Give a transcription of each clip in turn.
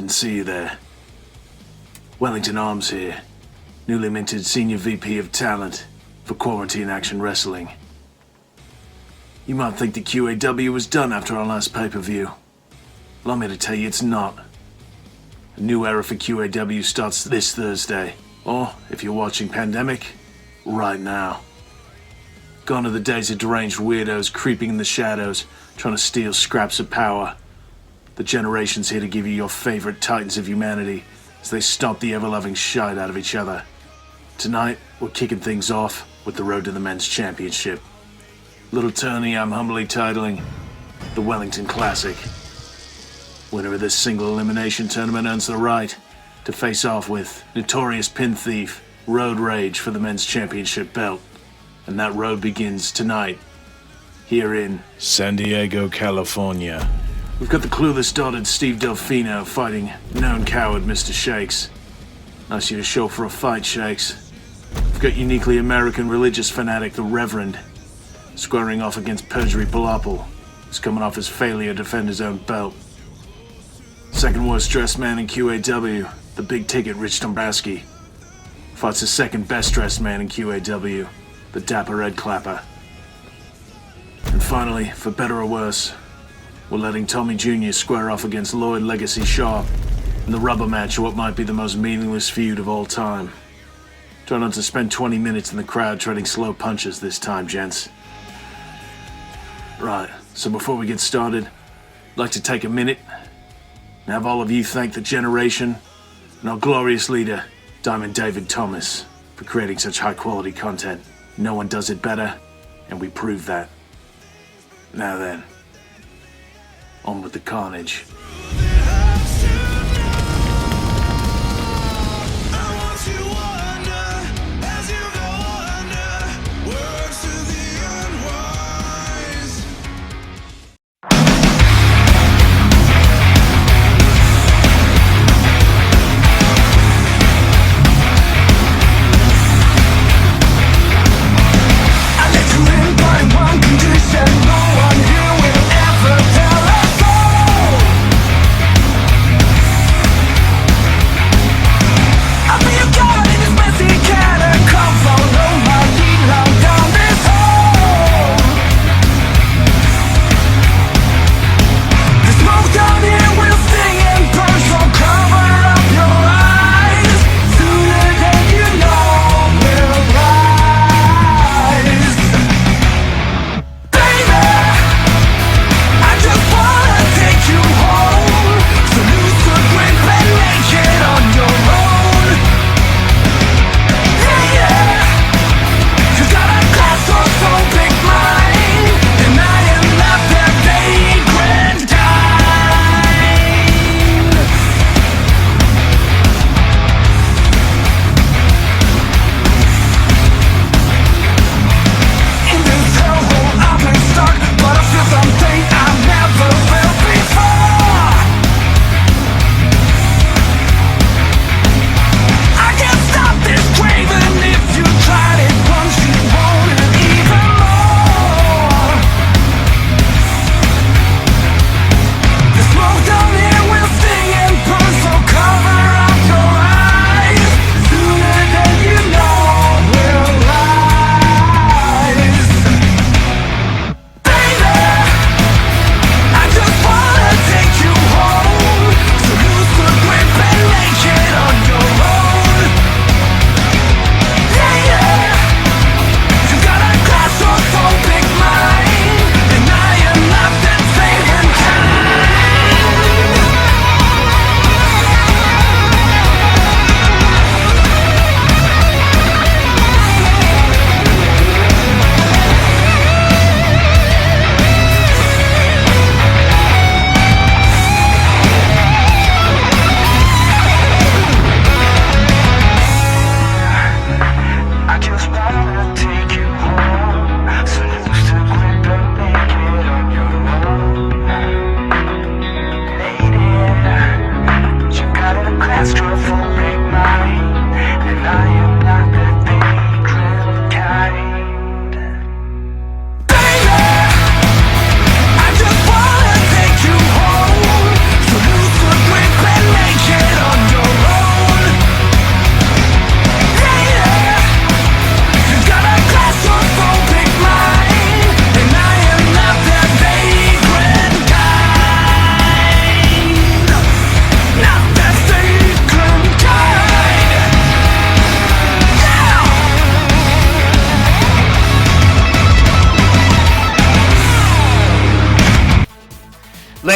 Didn't see you there. Wellington Arms here. Newly minted Senior VP of Talent for Quarantine Action Wrestling. You might think the QAW was done after our last pay-per-view. Allow me to tell you it's not. A new era for QAW starts this Thursday. Or, if you're watching Pandemic, right now. Gone are the days of deranged weirdos creeping in the shadows, trying to steal scraps of power. The generation's here to give you your favorite titans of humanity as they stomp the ever-loving shite out of each other. Tonight, we're kicking things off with the road to the men's championship. Little tourney I'm humbly titling the Wellington Classic. Winner of this single elimination tournament earns the right to face off with notorious pin thief Road Rage for the men's championship belt. And that road begins tonight, here in San Diego, California. We've got the clueless dotted Steve Delfino fighting known coward Mr. Shakes. Nice you to show for a fight, Shakes. We've got uniquely American religious fanatic the Reverend, squaring off against Perjury Pilapil, who's coming off his failure to defend his own belt. Second worst dressed man in QAW, the big ticket Rich Dembowski, fights the second best dressed man in QAW, the Dapper Red Clapper. And finally, for better or worse, we're letting Tommy Jr. square off against Lloyd Legacy Sharp in the rubber match of what might be the most meaningless feud of all time. Try not to spend 20 minutes in the crowd trading slow punches this time, gents. Right, so before we get started, I'd like to take a minute and have all of you thank the generation and our glorious leader, Diamond David Thomas, for creating such high-quality content. No one does it better, and we prove that. Now then, on with the carnage.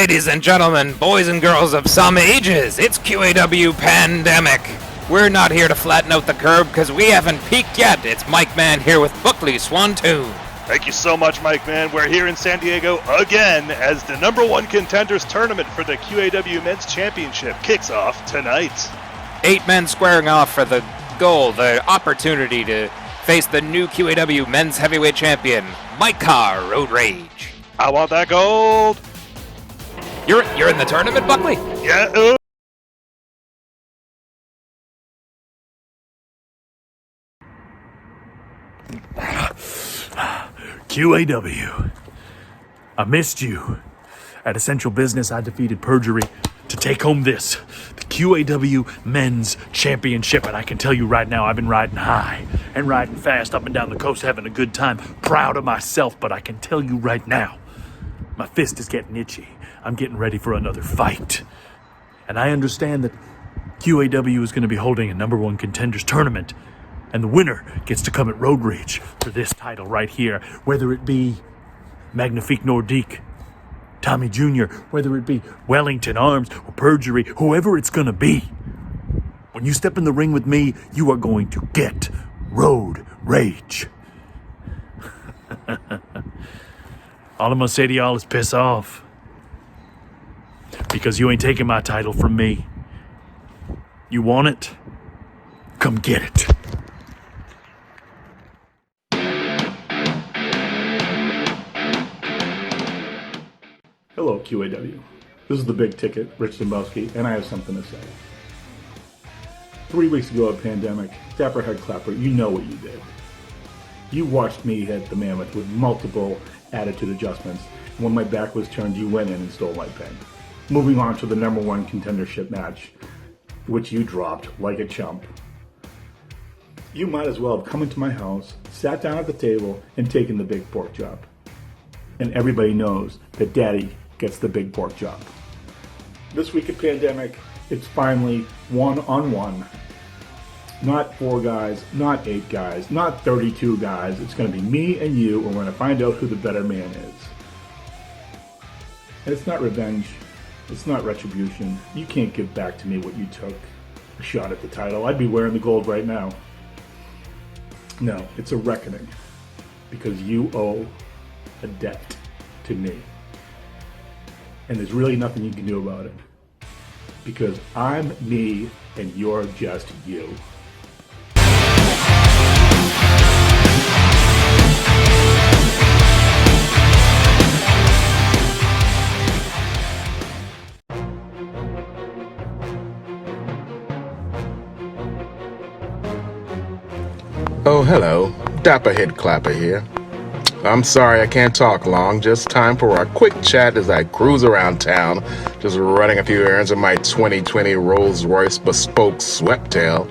Ladies and gentlemen, boys and girls of some ages, it's QAW Pandemic. We're not here to flatten out the curve because we haven't peaked yet. It's Mike Mann here with Buckley Swantoon. Thank you so much, Mike Mann. We're here in San Diego again as the #1 contenders tournament for the QAW Men's Championship kicks off tonight. 8 men squaring off for the goal, the opportunity to face the new QAW Men's Heavyweight Champion, Mike Carr, Road Rage. I want that gold. You're in the tournament, Buckley? Yeah. QAW. I missed you. At Essential Business, I defeated Perjury to take home this, the QAW Men's Championship. And I can tell you right now, I've been riding high and riding fast up and down the coast, having a good time, proud of myself. But I can tell you right now, my fist is getting itchy. I'm getting ready for another fight. And I understand that QAW is going to be holding a #1 contenders tournament. And the winner gets to come at Road Rage for this title right here. Whether it be Magnifique Nordique, Tommy Jr., whether it be Wellington Arms or Perjury, whoever it's going to be. When you step in the ring with me, you are going to get Road Rage. All I'm going to say to y'all is piss off. Because you ain't taking my title from me. You want it? Come get it. Hello, QAW. This is the big ticket, Rich Dembowski, and I have something to say. 3 weeks ago at Pandemic, Dapper Head Clapper, you know what you did. You watched me hit the mammoth with multiple attitude adjustments, and when my back was turned, you went in and stole my pin. Moving on to the #1 contendership match, which you dropped like a chump. You might as well have come into my house, sat down at the table, and taken the big pork chop. And everybody knows that Daddy gets the big pork chop. This week at Pandemic, it's finally 1-on-1. Not 4 guys, not 8 guys, not 32 guys. It's going to be me and you, and we're going to find out who the better man is. And it's not revenge. It's not retribution. You can't give back to me what you took. A shot at the title. I'd be wearing the gold right now. No, it's a reckoning. Because you owe a debt to me. And there's really nothing you can do about it. Because I'm me and you're just you. Oh, hello. Dapper Head Clapper here. I'm sorry I can't talk long. Just time for a quick chat as I cruise around town, just running a few errands in my 2020 Rolls-Royce bespoke sweptail.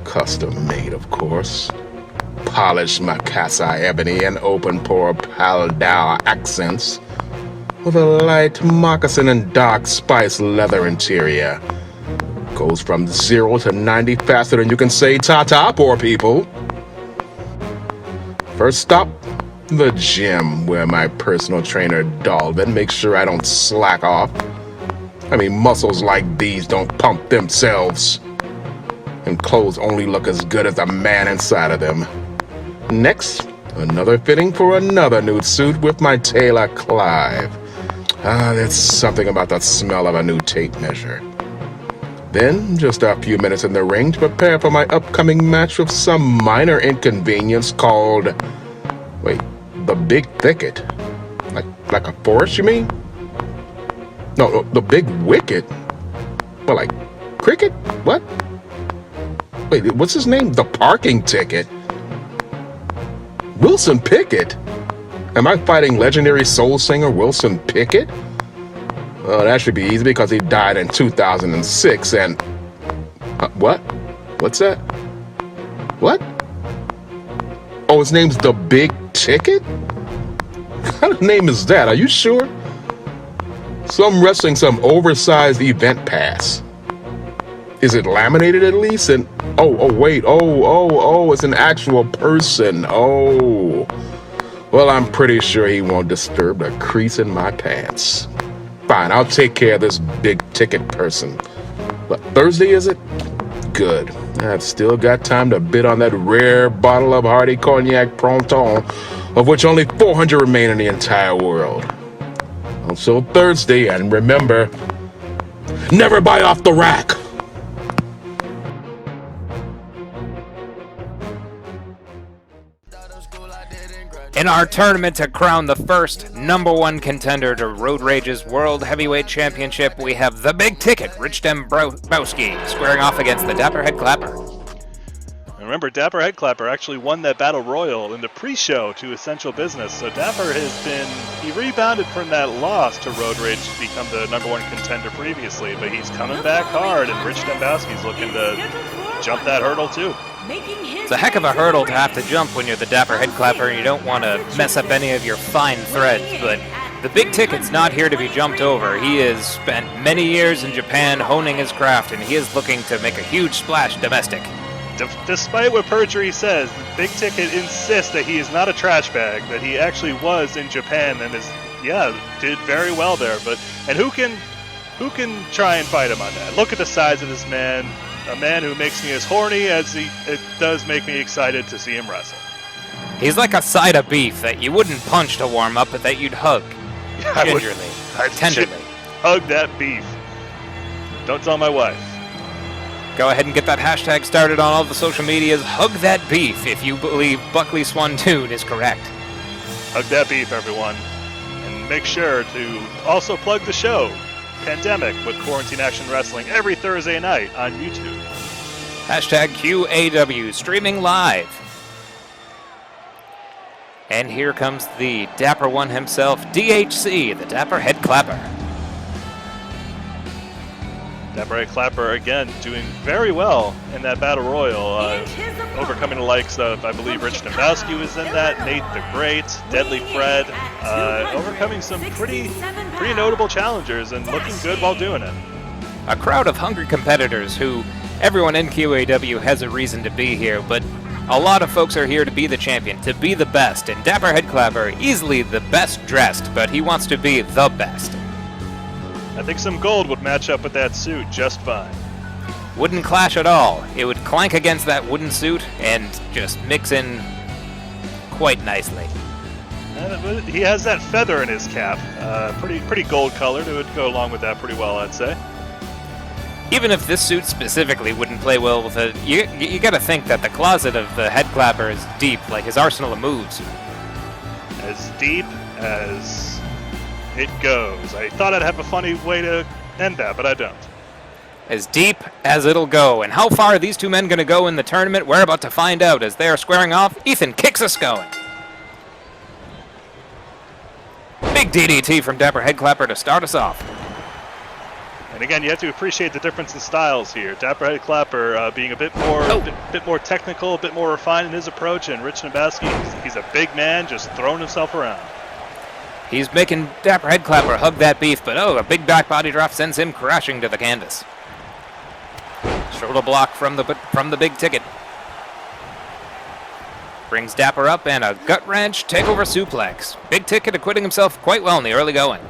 Custom made, of course. Polished Macassar ebony and open pore Paldau accents with a light moccasin and dark spice leather interior. Goes from 0 to 90 faster than you can say ta-ta, poor people. First stop, the gym, where my personal trainer Dalvin makes sure I don't slack off. I mean, muscles like these don't pump themselves. And clothes only look as good as the man inside of them. Next, another fitting for another nude suit with my tailor Clive. There's something about the smell of a new tape measure. Then, just a few minutes in the ring to prepare for my upcoming match with some minor inconvenience called... Wait, the Big Thicket? Like a forest, you mean? No, the Big Wicket? Well, like, cricket? What? Wait, what's his name? The Parking Ticket? Wilson Pickett? Am I fighting legendary soul singer Wilson Pickett? Well, that should be easy because he died in 2006 and... what? What's that? What? Oh, his name's The Big Ticket? What kind of name is that? Are you sure? So I'm wrestling some oversized event pass. Is it laminated at least? And wait, it's an actual person. Oh. Well, I'm pretty sure he won't disturb the crease in my pants. Fine, I'll take care of this big ticket person. What, Thursday is it? Good. I've still got time to bid on that rare bottle of Hardy Cognac Printemps, of which only 400 remain in the entire world. Also Thursday, and remember, never buy off the rack! In our tournament to crown the first #1 contender to Road Rage's World Heavyweight Championship, we have the big ticket, Rich Dembowski, squaring off against the Dapper Head Clapper. And remember, Dapper Head Clapper actually won that Battle Royal in the pre-show to Essential Business, so Dapper he rebounded from that loss to Road Rage to become the #1 contender previously, but he's coming back hard, and Rich Dembowski's looking to jump that hurdle too. It's a heck of a hurdle to have to jump when you're the Dapper Head Clapper and you don't want to mess up any of your fine threads, but the big ticket's not here to be jumped over. He has spent many years in Japan honing his craft, and he is looking to make a huge splash domestic. Despite what Perjury says, the big ticket insists that he is not a trash bag, that he actually was in Japan and did very well there. And who can try and fight him on that? Look at the size of this man. A man who makes me as horny as it does make me excited to see him wrestle. He's like a side of beef that you wouldn't punch to warm up, but that you'd hug. Gingerly. Tenderly. Hug that beef. Don't tell my wife. Go ahead and get that hashtag started on all the social medias. Hug that beef if you believe Buckley Swantoon is correct. Hug that beef, everyone. And make sure to also plug the show, Pandemic with Quarantine Action Wrestling, every Thursday night on YouTube. Hashtag QAW, streaming live. And here comes the Dapper One himself, DHC, the Dapper Head Clapper. Dapper Head Clapper, again, doing very well in that Battle Royal, overcoming the likes of, I believe, Rich Dembowski was in that, Nate the Great, Deadly Fred, overcoming some pretty notable challengers and looking good while doing it. A crowd of hungry competitors who everyone in QAW has a reason to be here, but a lot of folks are here to be the champion, to be the best, and Dapper Head Clapper, easily the best dressed, but he wants to be the best. I think some gold would match up with that suit just fine. Wouldn't clash at all. It would clank against that wooden suit and just mix in quite nicely. And he has that feather in his cap, pretty gold colored. It would go along with that pretty well, I'd say. Even if this suit specifically wouldn't play well with it, you gotta think that the closet of the Head Clapper is deep, like his arsenal of moves. As deep as it goes. I thought I'd have a funny way to end that, but I don't. As deep as it'll go. And how far are these two men going to go in the tournament? We're about to find out as they are squaring off. Ethan kicks us going. Big DDT from Dapper Head Clapper to start us off. And again, you have to appreciate the difference in styles here. Dapper Head Clapper being a bit more technical, a bit more refined in his approach, and Rich Dembowski, he's a big man just throwing himself around. He's making Dapper Head Clapper hug that beef, but a big back body drop sends him crashing to the canvas. Shoulder block from the big ticket. Brings Dapper up and a gut wrench takeover suplex. Big ticket acquitting himself quite well in the early going.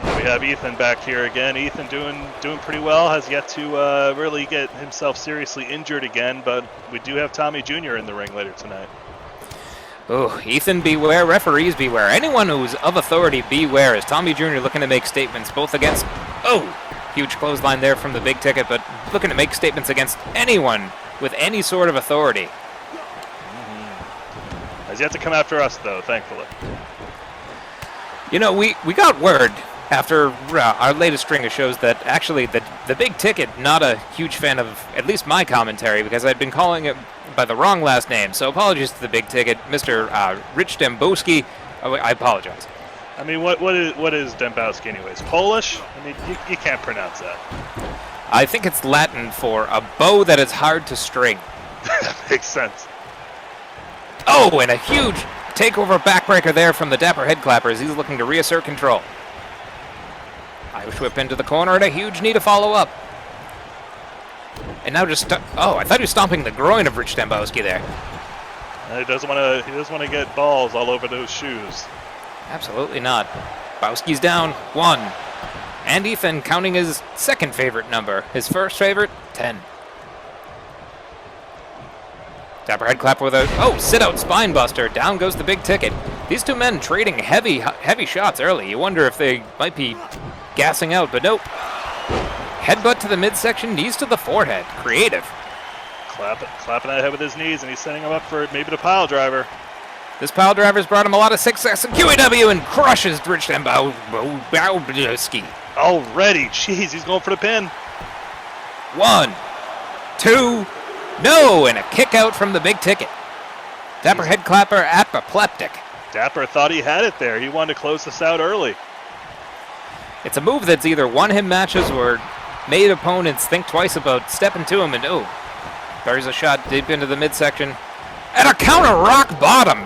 We have Ethan back here again. Ethan doing pretty well. Has yet to really get himself seriously injured again, but we do have Tommy Jr. in the ring later tonight. Oh, Ethan beware, referees beware. Anyone who's of authority beware, as Tommy Jr. looking to make statements both against... huge clothesline there from the big ticket, but looking to make statements against anyone with any sort of authority. Has yet to come after us, though, thankfully. You know, we got word after our latest string of shows that actually the big ticket, not a huge fan of at least my commentary, because I'd been calling it by the wrong last name. So apologies to the big ticket, Mr. Rich Dembowski. I apologize. I mean, what is Dembowski anyways? Polish? I mean, you can't pronounce that. I think it's Latin for a bow that is hard to string. That makes sense. Oh, and a huge takeover backbreaker there from the Dapper Head Clapper as he's looking to reassert control. Irish whip into the corner and a huge knee to follow up. And now just I thought he was stomping the groin of Rich Dembowski there. He doesn't want to get balls all over those shoes. Absolutely not. Dembowski's down 1. And Ethan counting his second favorite number. His first favorite, 10. Dapper head clapper with a sit-out spine buster. Down goes the big ticket. These two men trading heavy shots early. You wonder if they might be gassing out, but nope. Headbutt to the midsection, knees to the forehead. Creative. Clapping that head with his knees, and he's setting him up for maybe the pile driver. This pile driver's brought him a lot of success in QAW and crushes Rich Dembowski. Already, jeez, he's going for the pin. 1, 2, no, and a kick out from the big ticket. Dapper head clapper apoplectic. Dapper thought he had it there. He wanted to close this out early. It's a move that's either won him matches or made opponents think twice about stepping to him, and buries a shot deep into the midsection. And a counter rock bottom.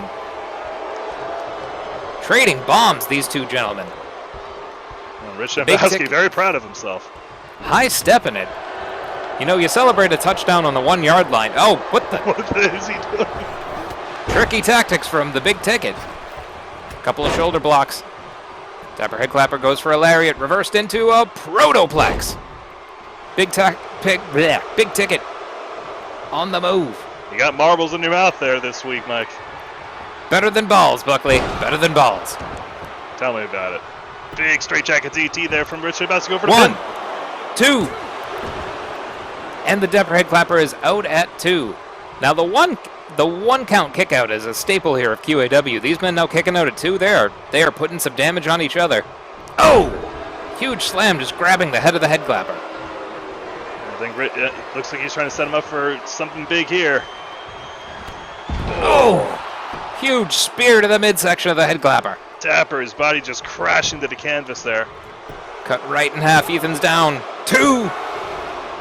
Trading bombs, these two gentlemen. Well, Rich Dembowski very proud of himself. High step in it. You know, you celebrate a touchdown on the 1 yard line. Oh, what is he doing? Tricky tactics from the big ticket. Couple of shoulder blocks. Dapper head clapper goes for a lariat, reversed into a protoplex. Big ticket on the move. You got marbles in your mouth there this week, Mike. Better than balls, Buckley. Better than balls. Tell me about it. Big straight jacket DT there from Richard. About to go for the 1, pin. 2. And the Dapper head clapper is out at 2. Now the one count kick out is a staple here of QAW. These men now kicking out at 2. They are putting some damage on each other. Oh! Huge slam just grabbing the head of the head clapper. I think it looks like he's trying to set him up for something big here. Oh! Huge spear to the midsection of the head clapper. Dapper, his body just crashing to the canvas there. Cut right in half. Ethan's down. 2.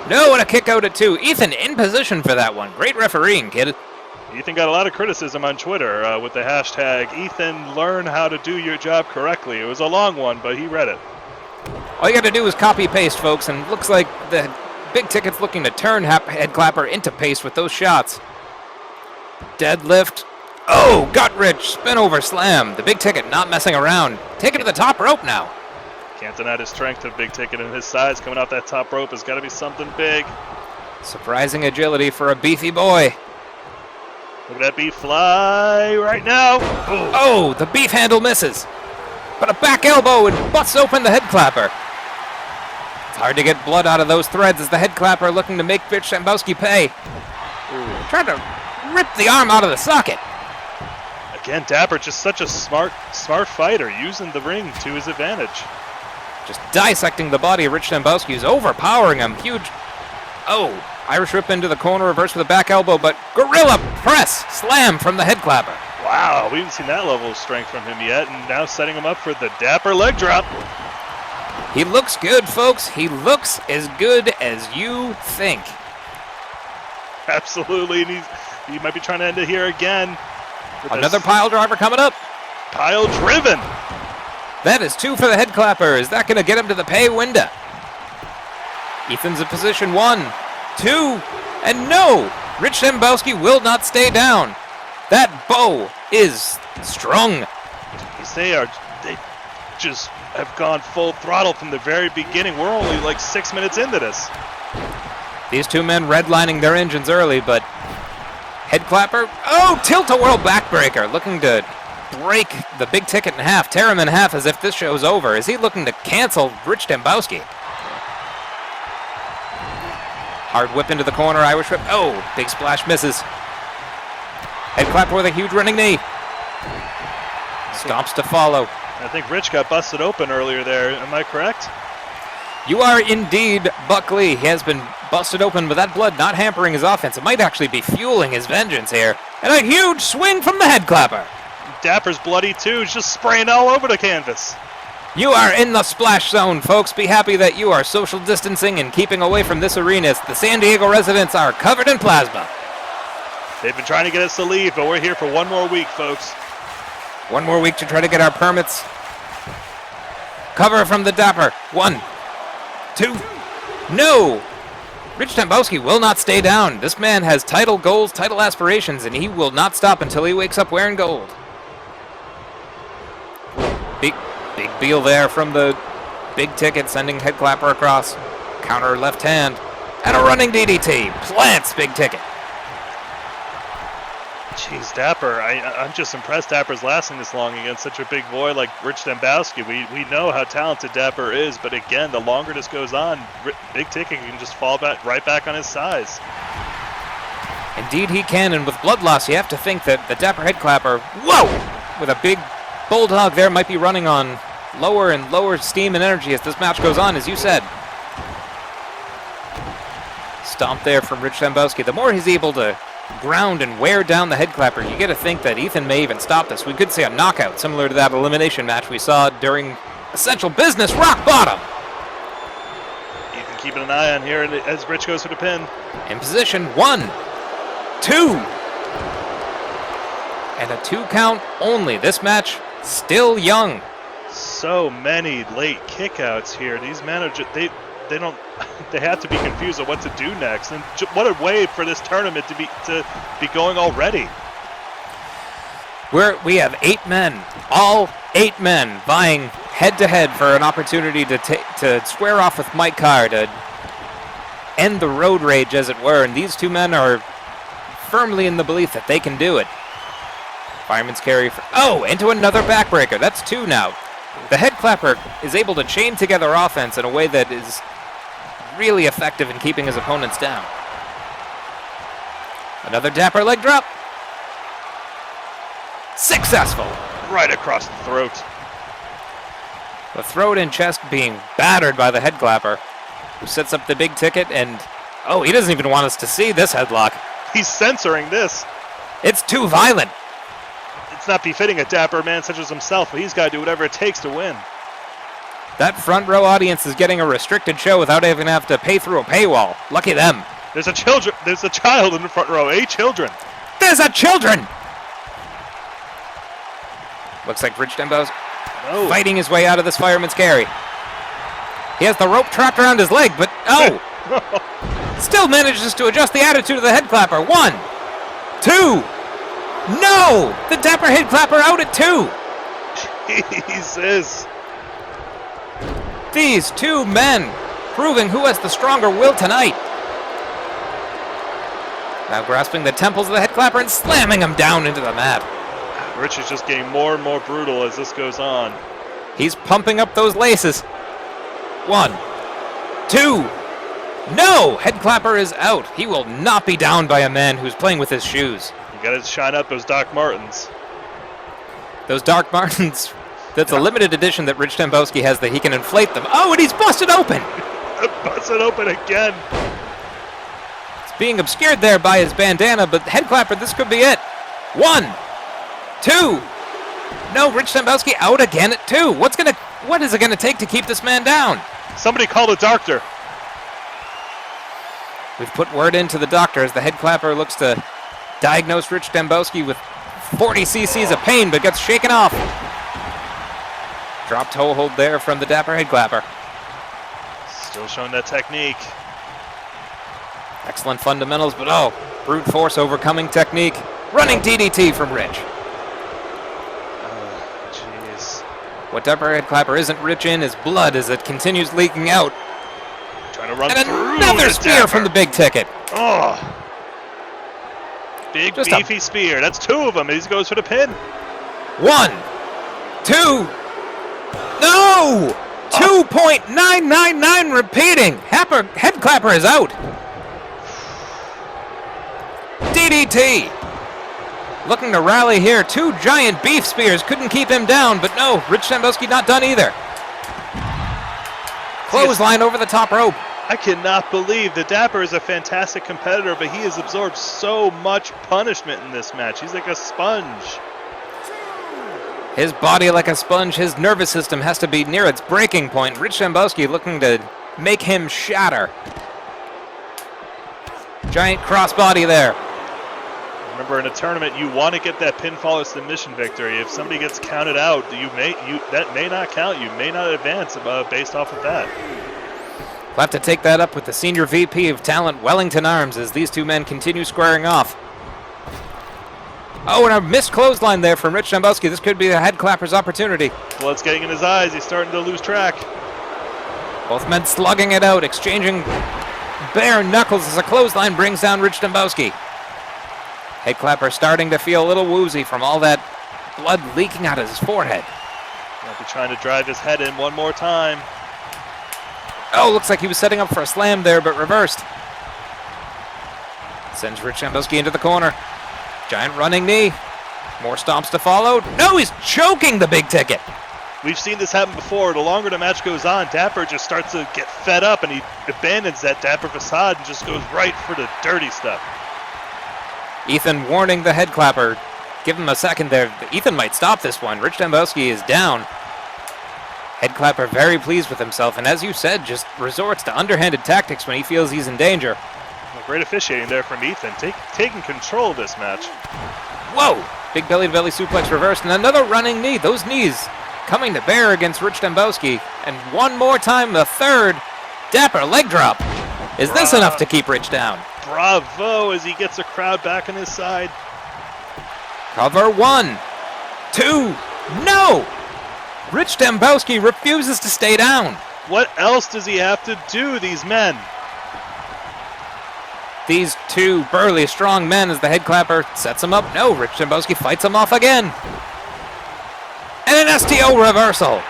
No, and a kick out at 2. Ethan in position for that one. Great refereeing, kid. Ethan got a lot of criticism on Twitter with the hashtag Ethan learn how to do your job correctly. It was a long one, but he read it. All you got to do is copy paste, folks, and it looks like the big ticket's looking to turn head clapper into paste with those shots. Deadlift. Oh, gut rich spin over slam. The big ticket not messing around. Take it to the top rope now. Can't deny the strength of big ticket, and his size coming off that top rope has got to be something big. Surprising agility for a beefy boy. Look at that beef fly right now. Ooh. Oh, the beef handle misses. But a back elbow and busts open the head clapper. It's hard to get blood out of those threads as the head clapper looking to make Rich Dembowski pay. Trying to rip the arm out of the socket. Again, Dapper just such a smart fighter, using the ring to his advantage. Just dissecting the body of Rich Dembowski, who's overpowering him. Huge. Oh, Irish whip into the corner, reverse with a back elbow, but gorilla press slam from the head clapper. Wow, we haven't seen that level of strength from him yet, and now setting him up for the Dapper leg drop. He looks good, folks. He looks as good as you think. Absolutely, and he might be trying to end it here again. Another pile driver coming up. Pile driven. That is 2 for the head clapper. Is that going to get him to the pay window? Ethan's in position 1, 2, and no! Rich Dembowski will not stay down. That bow is strung. They just have gone full throttle from the very beginning. We're only like 6 minutes into this. These two men redlining their engines early, but head clapper. Oh, tilt-a-whirl backbreaker, looking to break the big ticket in half, tear him in half as if this show's over. Is he looking to cancel Rich Dembowski? Hard whip into the corner, Irish whip. Oh, big splash misses. Head clapper with a huge running knee. Stomps to follow. I think Rich got busted open earlier there. Am I correct? You are indeed Buckley. He has been busted open, but that blood not hampering his offense. It might actually be fueling his vengeance here. And a huge swing from the head clapper. Dapper's bloody too. He's just spraying all over the canvas. You are in the splash zone, folks. Be happy that you are social distancing and keeping away from this arena. The San Diego residents are covered in plasma. They've been trying to get us to leave, but we're here for one more week, folks. One more week to try to get our permits. Cover from the Dapper. 1, 2, no! Rich Dembowski will not stay down. This man has title goals, title aspirations, and he will not stop until he wakes up wearing gold. Big Beal there from the big ticket, sending head clapper across. Counter left hand. And a running DDT. Plants big ticket. Jeez, Dapper, I'm just impressed Dapper's lasting this long against such a big boy like Rich Dembowski. We know how talented Dapper is, but again, the longer this goes on, Big Ticket can just fall right back on his size. Indeed he can, and with blood loss, you have to think that the Dapper head clapper, whoa, with a big bulldog there, might be running on lower and lower steam and energy as this match goes on, as you said. Stomp there from Rich Dembowski. The more he's able to ground and wear down the head clapper, you get to think that Ethan may even stop this. We could see a knockout similar to that elimination match we saw during Essential Business Rock Bottom. Ethan keeping an eye on here as Rich goes for the pin. In position, 1, 2. And a 2 count only. This match still young. So many late kickouts here. These men are just, they have to be confused on what to do next. And what a way for this tournament to be going already. We have 8 men, all 8 men vying head-to-head for an opportunity to square off with Mike Carr to end the road rage, as it were. And these 2 men are firmly in the belief that they can do it. Fireman's carry into another backbreaker. That's 2 now. The head clapper is able to chain together offense in a way that is really effective in keeping his opponents down. Another Dapper leg drop. Successful. Right across the throat. The throat and chest being battered by the head clapper, who sets up the big ticket, and he doesn't even want us to see this headlock. He's censoring this. It's too violent. It's not befitting a Dapper man such as himself, but he's got to do whatever it takes to win. That front row audience is getting a restricted show without even having to pay through a paywall. Lucky them. There's a child in the front row. 8 children. There's a children! Looks like Rich Dembow's fighting his way out of this fireman's carry. He has the rope trapped around his leg, but still manages to adjust the attitude of the head clapper. 1, 2. No! The Dapper head clapper out at 2. Jesus. These 2 men proving who has the stronger will tonight. Now grasping the temples of the head clapper and slamming him down into the mat. Rich is just getting more and more brutal as this goes on. He's pumping up those laces. 1, 2. No! Head clapper is out. He will not be down by a man who's playing with his shoes. You gotta shine up those Doc Martens. Those Doc Martens, that's a limited edition that Rich Dembowski has that he can inflate them. Oh, and he's busted open! Busted open again. It's being obscured there by his bandana, but head clapper, this could be it. 1, 2. No, Rich Dembowski out again at 2. What is it gonna take to keep this man down? Somebody call a doctor. We've put word into the doctor as the head clapper looks to diagnose Rich Dembowski with 40 cc's of pain, but gets shaken off. Drop toe hold there from the Dapper head clapper. Still showing that technique. Excellent fundamentals, but brute force overcoming technique. Running DDT from Rich. Jeez. What Dapper head clapper isn't rich in is blood as it continues leaking out. Trying to run and through another spear Dapper from the big ticket. Oh. Big Just beefy spear. That's 2 of them. He goes for the pin. 1, 2. No! 2.999 repeating. Head clapper is out. DDT. Looking to rally here. 2 giant beef spears couldn't keep him down, but no, Rich Dembowski not done either. Clothesline over the top rope. I cannot believe that Dapper is a fantastic competitor, but he has absorbed so much punishment in this match. He's like a sponge. His body like a sponge, his nervous system has to be near its breaking point. Rich Dembowski looking to make him shatter. Giant crossbody there. Remember, in a tournament, you want to get that pinfall or submission victory. If somebody gets counted out, that may not count. You may not advance based off of that. We'll have to take that up with the Senior VP of Talent, Wellington Arms, as these 2 men continue squaring off. Oh, and a missed clothesline there from Rich Dembowski. This could be the head clapper's opportunity. Blood's getting in his eyes. He's starting to lose track. Both men slugging it out, exchanging bare knuckles as a clothesline brings down Rich Dembowski. Head clapper starting to feel a little woozy from all that blood leaking out of his forehead. Might be trying to drive his head in one more time. Oh, looks like he was setting up for a slam there, but reversed. Sends Rich Dembowski into the corner. Giant running knee. More stomps to follow. No, he's choking the big ticket. We've seen this happen before. The longer the match goes on, Dapper just starts to get fed up, and he abandons that Dapper facade and just goes right for the dirty stuff. Ethan warning the head clapper. Give him a second there. Ethan might stop this one. Rich Dembowski is down. Head clapper very pleased with himself, and as you said, just resorts to underhanded tactics when he feels he's in danger. Well, great officiating there from Ethan, taking control of this match. Whoa! Big belly-to-belly suplex reversed, and another running knee. Those knees coming to bear against Rich Dembowski. And one more time, the third. Dapper leg drop. Is this enough to keep Rich down? Bravo, as he gets the crowd back on his side. Cover 1, 2, no! Rich Dembowski refuses to stay down. What else does he have to do, these men? These two burly, strong men as the head clapper sets him up. No, Rich Dembowski fights him off again. And an STO reversal.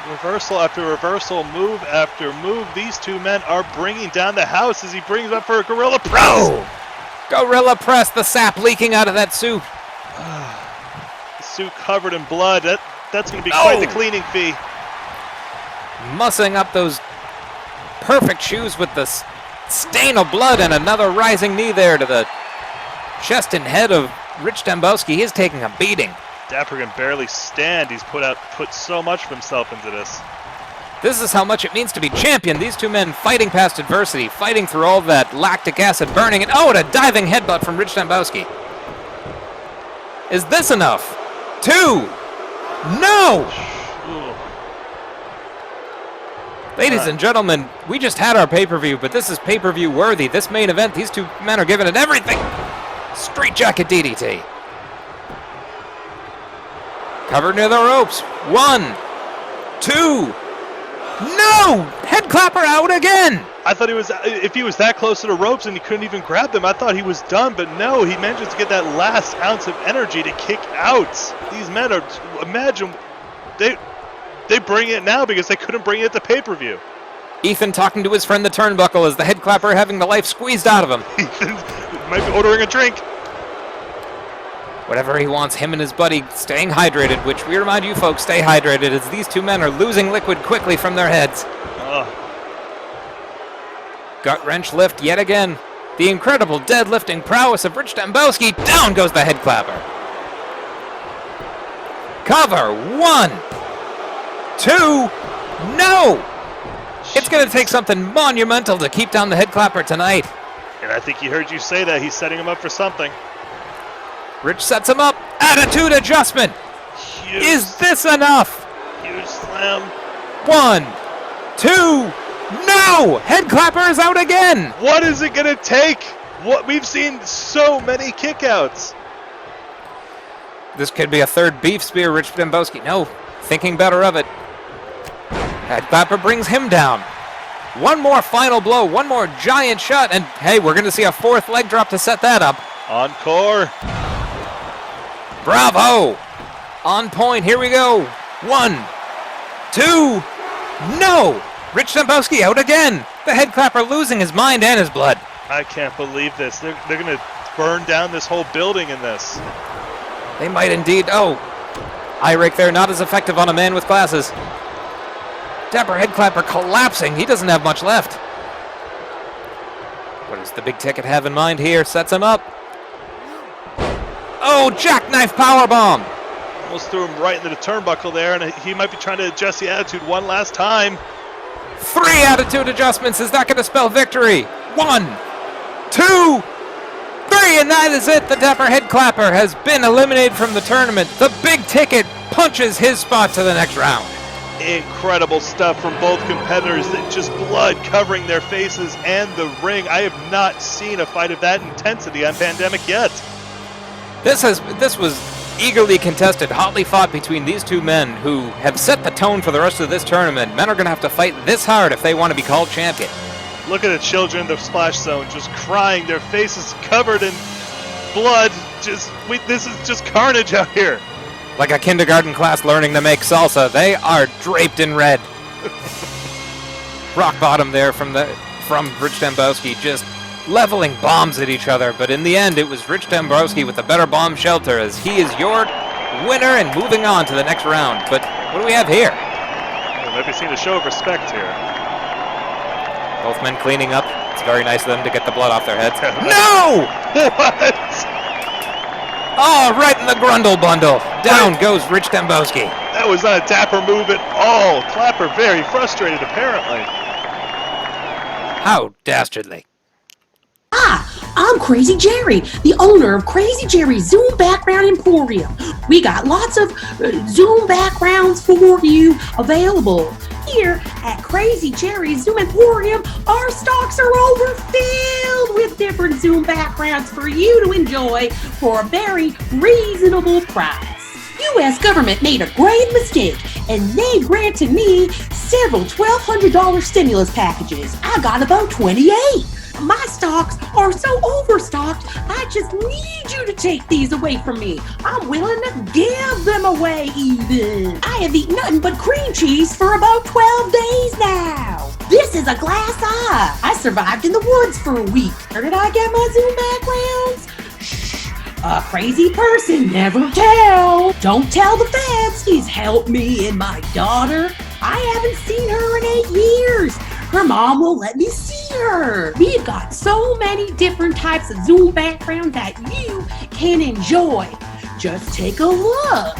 Reversal after reversal, move after move. These two men are bringing down the house as he brings up for a gorilla press. Oh! Gorilla press, the sap leaking out of that suit. The suit covered in blood. That's going to be quite the cleaning fee. Mussing up those perfect shoes with the stain of blood, and another rising knee there to the chest and head of Rich Dembowski. He is taking a beating. Dapper can barely stand. He's put so much of himself into this. This is how much it means to be champion. These two men fighting past adversity, fighting through all that lactic acid burning, and oh, and a diving headbutt from Rich Dembowski. Is this enough? 2! No! Ladies and gentlemen, we just had our pay-per-view, but this is pay-per-view worthy. This main event, these two men are giving it everything. Straight jacket DDT. Covered near the ropes. 1, 2. No! Head clapper out again! I thought if he was that close to the ropes and he couldn't even grab them, I thought he was done, but no, he manages to get that last ounce of energy to kick out. These men are, imagine, they bring it now because they couldn't bring it to pay-per-view. Ethan talking to his friend the turnbuckle as the head clapper having the life squeezed out of him. Ethan might be ordering a drink. Whatever he wants, him and his buddy staying hydrated, which we remind you folks, stay hydrated as these two men are losing liquid quickly from their heads. Gut wrench lift yet again. The incredible deadlifting prowess of Rich Dembowski. Down goes the head clapper. Cover 1, 2, no! It's going to take something monumental to keep down the head clapper tonight. And I think he heard you say that. He's setting him up for something. Rich sets him up. Attitude adjustment. Huge, Is this enough? huge slam. 1, 2, no! Head clapper is out again. What is it going to take? What we've seen so many kickouts. This could be a third beef spear, Rich Dembowski. No, thinking better of it. Head clapper brings him down. One more final blow, one more giant shot, and hey, we're going to see a fourth leg drop to set that up. Encore. Bravo! On point, here we go. 1, 2, no! Rich Dembowski out again. The head clapper losing his mind and his blood. I can't believe this. They're going to burn down this whole building in this. They might indeed. Oh, eye rake there, not as effective on a man with glasses. Dapper head clapper collapsing. He doesn't have much left. What does the big ticket have in mind here? Sets him up. Oh, jackknife powerbomb. Almost threw him right into the turnbuckle there, and he might be trying to adjust the attitude one last time. 3 attitude adjustments. Is that going to spell victory? 1, 2, 3, and that is it. The Dapper head clapper has been eliminated from the tournament. The big ticket punches his spot to the next round. Incredible stuff from both competitors. Just blood covering their faces and the ring. I have not seen a fight of that intensity on Pandemic yet. This was eagerly contested, hotly fought between these two men who have set the tone for the rest of this tournament. Men are going to have to fight this hard if they want to be called champion. Look at the children in the splash zone just crying, their faces covered in blood. This is just carnage out here. Like a kindergarten class learning to make salsa, they are draped in red. Rock bottom there from Rich Dembowski, just leveling bombs at each other, but in the end it was Rich Dembowski with the better bomb shelter, as he is your winner and moving on to the next round. But what do we have here? We might be seeing a show of respect here. Both men cleaning up. It's very nice of them to get the blood off their heads. No! What? Oh, right in the grundle bundle. Down goes Rich Dembowski. That was not a Dapper move at all. Clapper very frustrated, apparently. How dastardly. I'm Crazy Jerry, the owner of Crazy Jerry's Zoom Background Emporium. We got lots of Zoom backgrounds for you available. Here at Crazy Jerry's Zoom Emporium, our stocks are overfilled with different Zoom backgrounds for you to enjoy for a very reasonable price. U.S. government made a grave mistake, and they granted me several $1,200 stimulus packages. I got about 28. My stocks are so overstocked, I just need you to take these away from me. I'm willing to give them away even. I have eaten nothing but cream cheese for about 12 days now. This is a glass eye. I survived in the woods for a week. Where did I get my Zoom backgrounds? Shh, a crazy person never tell. Don't tell the feds. He's helped me and my daughter. I haven't seen her in 8 years. Her mom will let me see her. We've got so many different types of Zoom backgrounds that you can enjoy. Just take a look.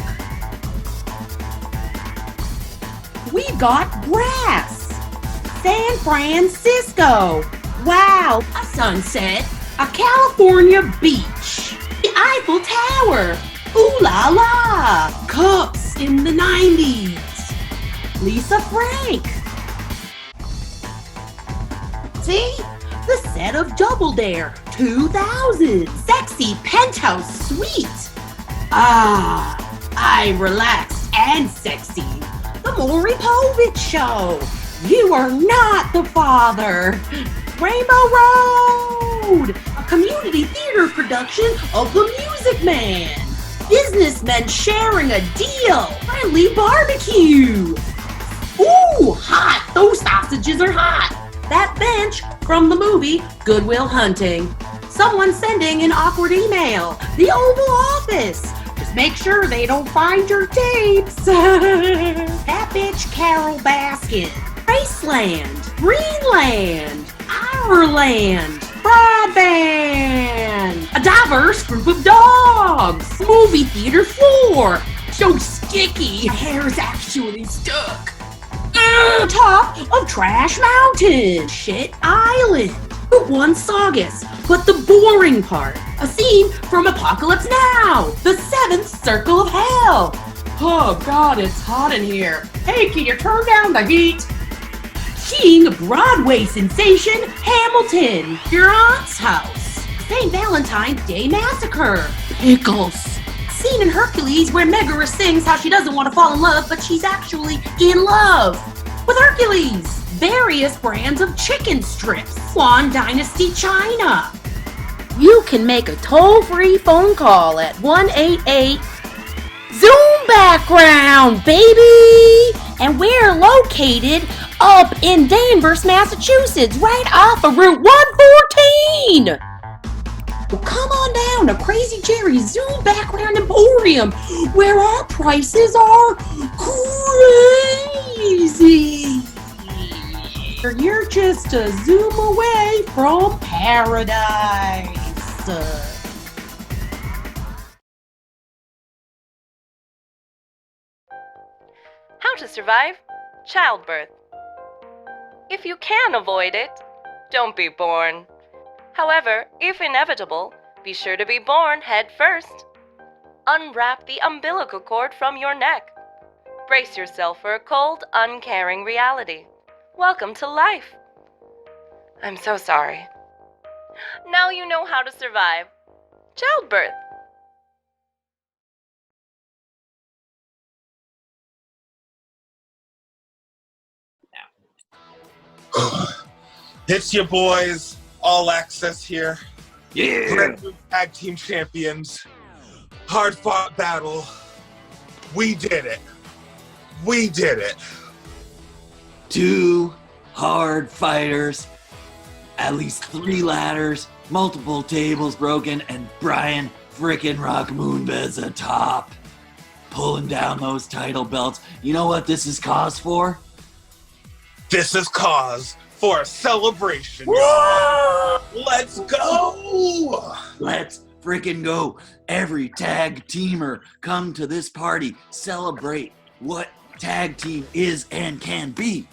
We've got grass, San Francisco, wow, a sunset, a California beach, the Eiffel Tower, ooh la la, cups in the 90s, Lisa Frank. See? The set of Double Dare 2000. Sexy penthouse suite. I'm relaxed and sexy. The Maury Povich Show. You are not the father. Rainbow Road. A community theater production of The Music Man. Businessmen sharing a deal. Friendly barbecue. Ooh, hot. Those sausages are hot. That bench from the movie Good Will Hunting. Someone sending an awkward email. The Oval Office. Just make sure they don't find your tapes. That bitch Carol Baskin. Graceland. Greenland. Ireland. Broadband. A diverse group of dogs. Movie theater floor. So sticky. My hair's actually stuck. Top of Trash Mountain, Shit Island, one Saugus, but the boring part, a scene from Apocalypse Now, the seventh circle of hell. Oh God, it's hot in here. Hey, can you turn down the heat? Seeing Broadway sensation Hamilton, your aunt's house, St. Valentine's Day Massacre, Pickles. Scene in Hercules where Megara sings how she doesn't want to fall in love, but she's actually in love with Hercules. Various brands of chicken strips. Swan Dynasty China. You can make a toll-free phone call at 188 Zoom Background, baby! And we're located up in Danvers, Massachusetts, right off of Route 114. Well, come on down to Crazy Jerry's Zoom Background Emporium, where our prices are crazy. You're just a zoom away from paradise. How to survive childbirth. If you can avoid it, don't be born. However, if inevitable, be sure to be born head first. Unwrap the umbilical cord from your neck. Brace yourself for a cold, uncaring reality. Welcome to life. I'm so sorry. Now you know how to survive childbirth. It's your boys, All Access here. Yeah. Brand new tag team champions. Hard fought battle. We did it. We did it. 2 hard fighters, at least 3 ladders, multiple tables broken, and Brian frickin' Rock Moonbez atop, pulling down those title belts. You know what this is cause for? This is cause for a celebration, y'all. Let's go! Let's frickin' go. Every tag teamer come to this party, celebrate what tag team is and can be.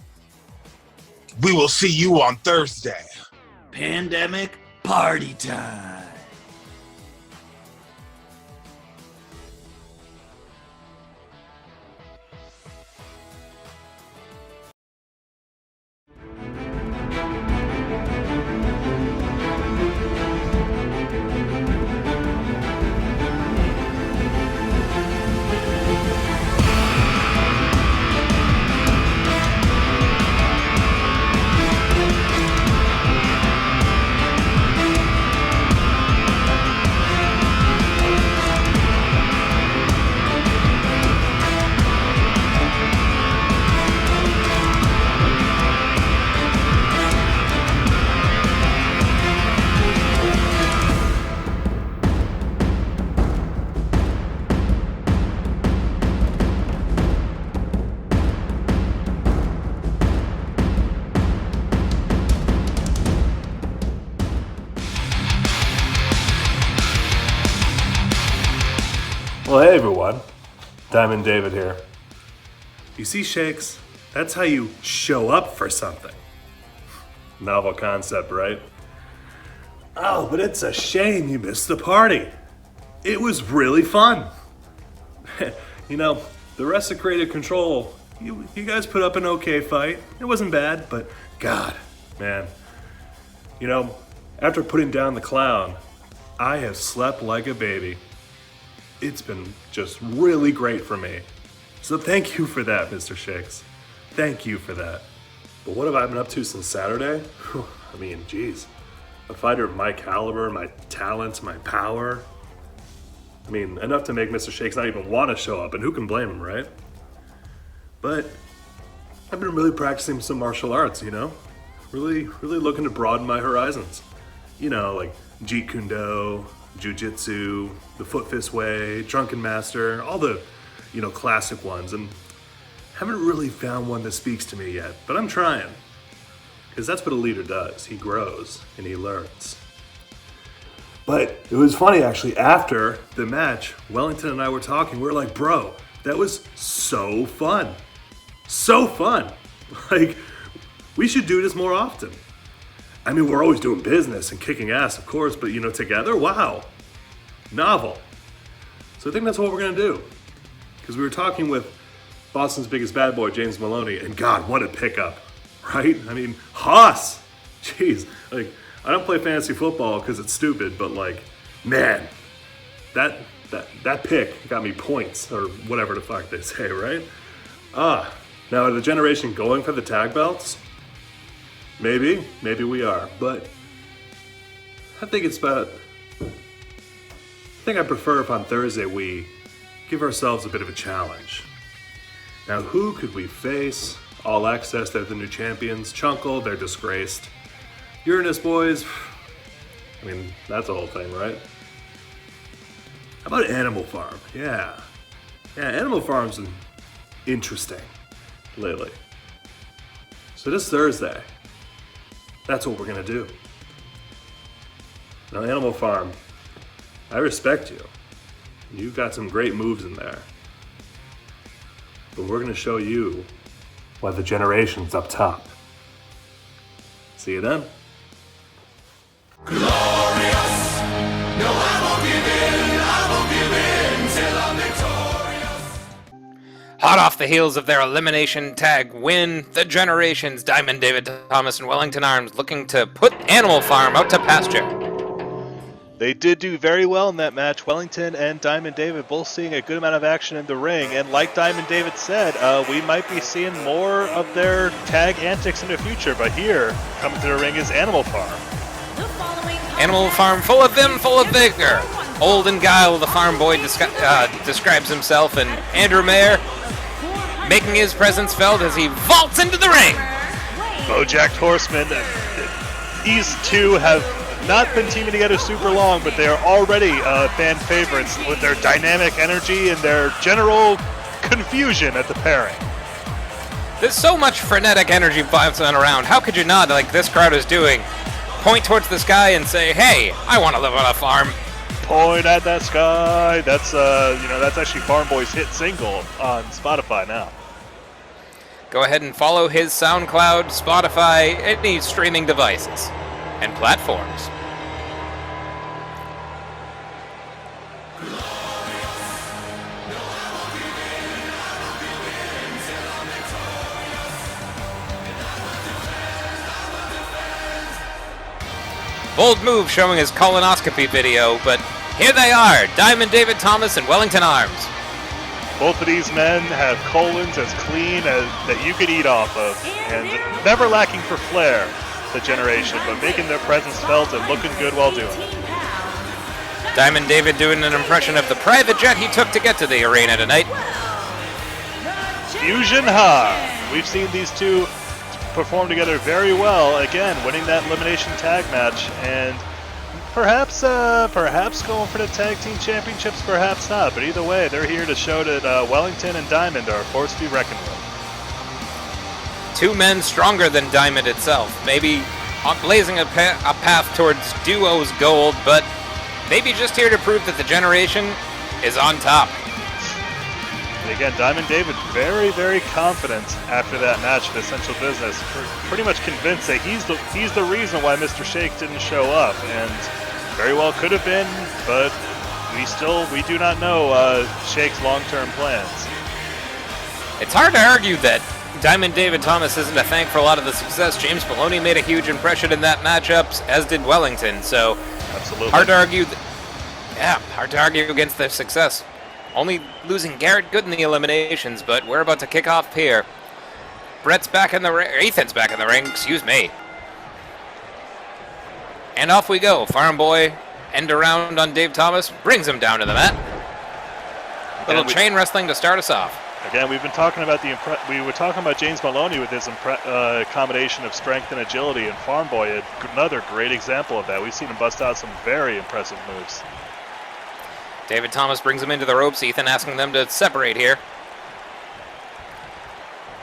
We will see you on Thursday. Pandemic party time. Well, hey everyone, Diamond David here. You see, Shakes, that's how you show up for something. Novel concept, right? Oh, but it's a shame you missed the party. It was really fun. You know, the rest of Creative Control, you guys put up an okay fight. It wasn't bad, but God, man. You know, after putting down the clown, I have slept like a baby. It's been just really great for me. So thank you for that, Mr. Shakes. Thank you for that. But what have I been up to since Saturday? I mean, geez. A fighter of my caliber, my talent, my power. I mean, enough to make Mr. Shakes not even want to show up, and who can blame him, right? But I've been really practicing some martial arts, you know? Really looking to broaden my horizons. You know, like Jeet Kune Do, Jiu-Jitsu, the Foot Fist Way, Drunken Master, all the, you know, classic ones, and haven't really found one that speaks to me yet, but I'm trying. Because that's what a leader does. He grows and he learns. But it was funny, actually, after the match, Wellington and I were talking, we were like, bro, that was so fun. So fun. Like, we should do this more often. I mean, we're always doing business and kicking ass, of course, but, you know, together, wow. Novel. So I think that's what we're going to do. Because we were talking with Boston's biggest bad boy, James Melloni, and God, what a pickup, right? I mean, Haas. Jeez, like, I don't play fantasy football because it's stupid, but, like, man, that pick got me points, or whatever the fuck they say, right? Now, are the generation going for the tag belts? Maybe we are, but I think I prefer if on Thursday we give ourselves a bit of a challenge. Now, who could we face? All Access, they're the new champions. Chunkle, they're disgraced. Uranus boys, I mean, that's the whole thing, right? How about Animal Farm? Yeah, Animal Farm's interesting lately. So this Thursday, that's what we're gonna do. Now, Animal Farm, I respect you. You've got some great moves in there. But we're gonna show you why the generation's up top. See you then. Glorious! No, I won't give in till I'm victorious. Hot off the heels of their elimination tag win, the Generations, Diamond David Thomas and Wellington Arms looking to put Animal Farm out to pasture. They did do very well in that match. Wellington and Diamond David both seeing a good amount of action in the ring. And like Diamond David said, we might be seeing more of their tag antics in the future. But here, coming to the ring is Animal Farm. Animal Farm, full of vim, full of vigor. Old and Guile, the farm boy, describes himself, and Andrew Mayer making his presence felt as he vaults into the ring. Bojacked Horseman. These two have not been teaming together super long, but they are already fan favorites with their dynamic energy and their general confusion at the pairing. There's so much frenetic energy bouncing around. How could you not, like this crowd is doing, point towards the sky and say, hey, I want to live on a farm. Point at that sky. That's that's actually Farm Boy's hit single on Spotify now. Go ahead and follow his SoundCloud, Spotify, any streaming devices and platforms. Bold move showing his colonoscopy video, but here they are, Diamond David Thomas and Wellington Arms. Both of these men have colons as clean as that you could eat off of, and never lacking for flair, the generation, but making their presence felt and looking good while doing it. Diamond David doing an impression of the private jet he took to get to the arena tonight. Fusion High. We've seen these two perform together very well, again winning that elimination tag match, and perhaps going for the tag team championships, perhaps not, but either way they're here to show that Wellington and Diamond are a force to be reckoned with. Two men stronger than Diamond itself, maybe blazing a path towards duo's gold, but maybe just here to prove that the generation is on top. And again, Diamond David very, very confident after that match at Essential Business. Pretty much convinced that he's the reason why Mr. Shake didn't show up, and very well could have been, but we do not know Shake's long-term plans. It's hard to argue that Diamond David Thomas isn't to thank for a lot of the success. James Melloni made a huge impression in that matchup, as did Wellington, so absolutely hard to argue. Hard to argue against their success. Only losing Garrett Good in the eliminations, but we're about to kick off here. Brett's back in the ring. Ethan's back in the ring, excuse me. And off we go. Farm Boy end around on Dave Thomas, brings him down to the mat. Little chain wrestling to start us off. Again, we've been talking about we were talking about James Melloni with his combination of strength and agility, and Farm Boy, another great example of that. We've seen him bust out some very impressive moves. David Thomas brings him into the ropes. Ethan asking them to separate here.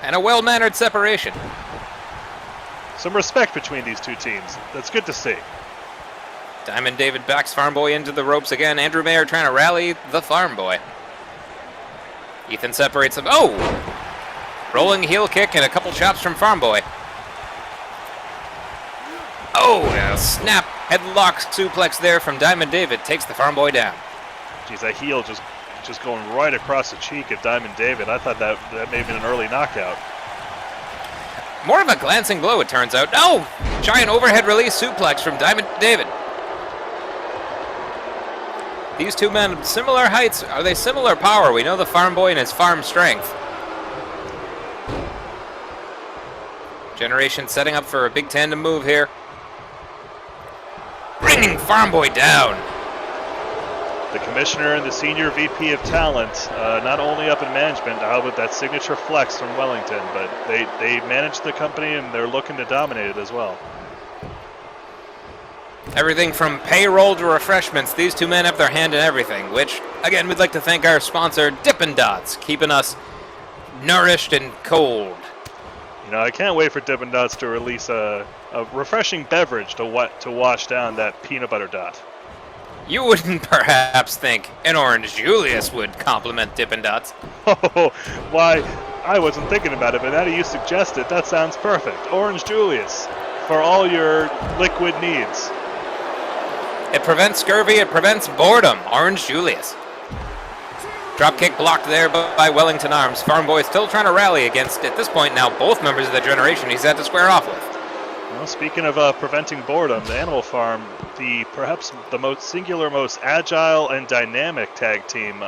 And a well-mannered separation. Some respect between these two teams. That's good to see. Diamond David backs Farm Boy into the ropes again. Andrew Mayer trying to rally the Farm Boy. Ethan separates him. Oh! Rolling heel kick and a couple chops from Farm Boy. Oh, and a snap headlock suplex there from Diamond David. Takes the Farm Boy down. Geez, that heel just going right across the cheek of Diamond David. I thought that may have been an early knockout. More of a glancing blow, it turns out. No! Giant overhead release suplex from Diamond David. These two men, similar heights. Are they similar power? We know the Farm Boy and his farm strength. Generation setting up for a big tandem move here. Bringing Farm Boy down. The commissioner and the senior VP of talent, not only up in management, how about that signature flex from Wellington, but they manage the company and they're looking to dominate it as well. Everything from payroll to refreshments, these two men have their hand in everything, which, again, we'd like to thank our sponsor, Dippin' Dots, keeping us nourished and cold. You know, I can't wait for Dippin' Dots to release a refreshing beverage to wash down that peanut butter dot. You wouldn't perhaps think an Orange Julius would compliment Dippin' Dots. Oh, why, I wasn't thinking about it, but now that you suggest it, that sounds perfect. Orange Julius, for all your liquid needs. It prevents scurvy, it prevents boredom. Orange Julius. Dropkick blocked there by Wellington Arms. Farm Boy still trying to rally against, at this point now, both members of the generation he's had to square off with. Well, speaking of preventing boredom, the Animal Farm, perhaps the most agile and dynamic tag team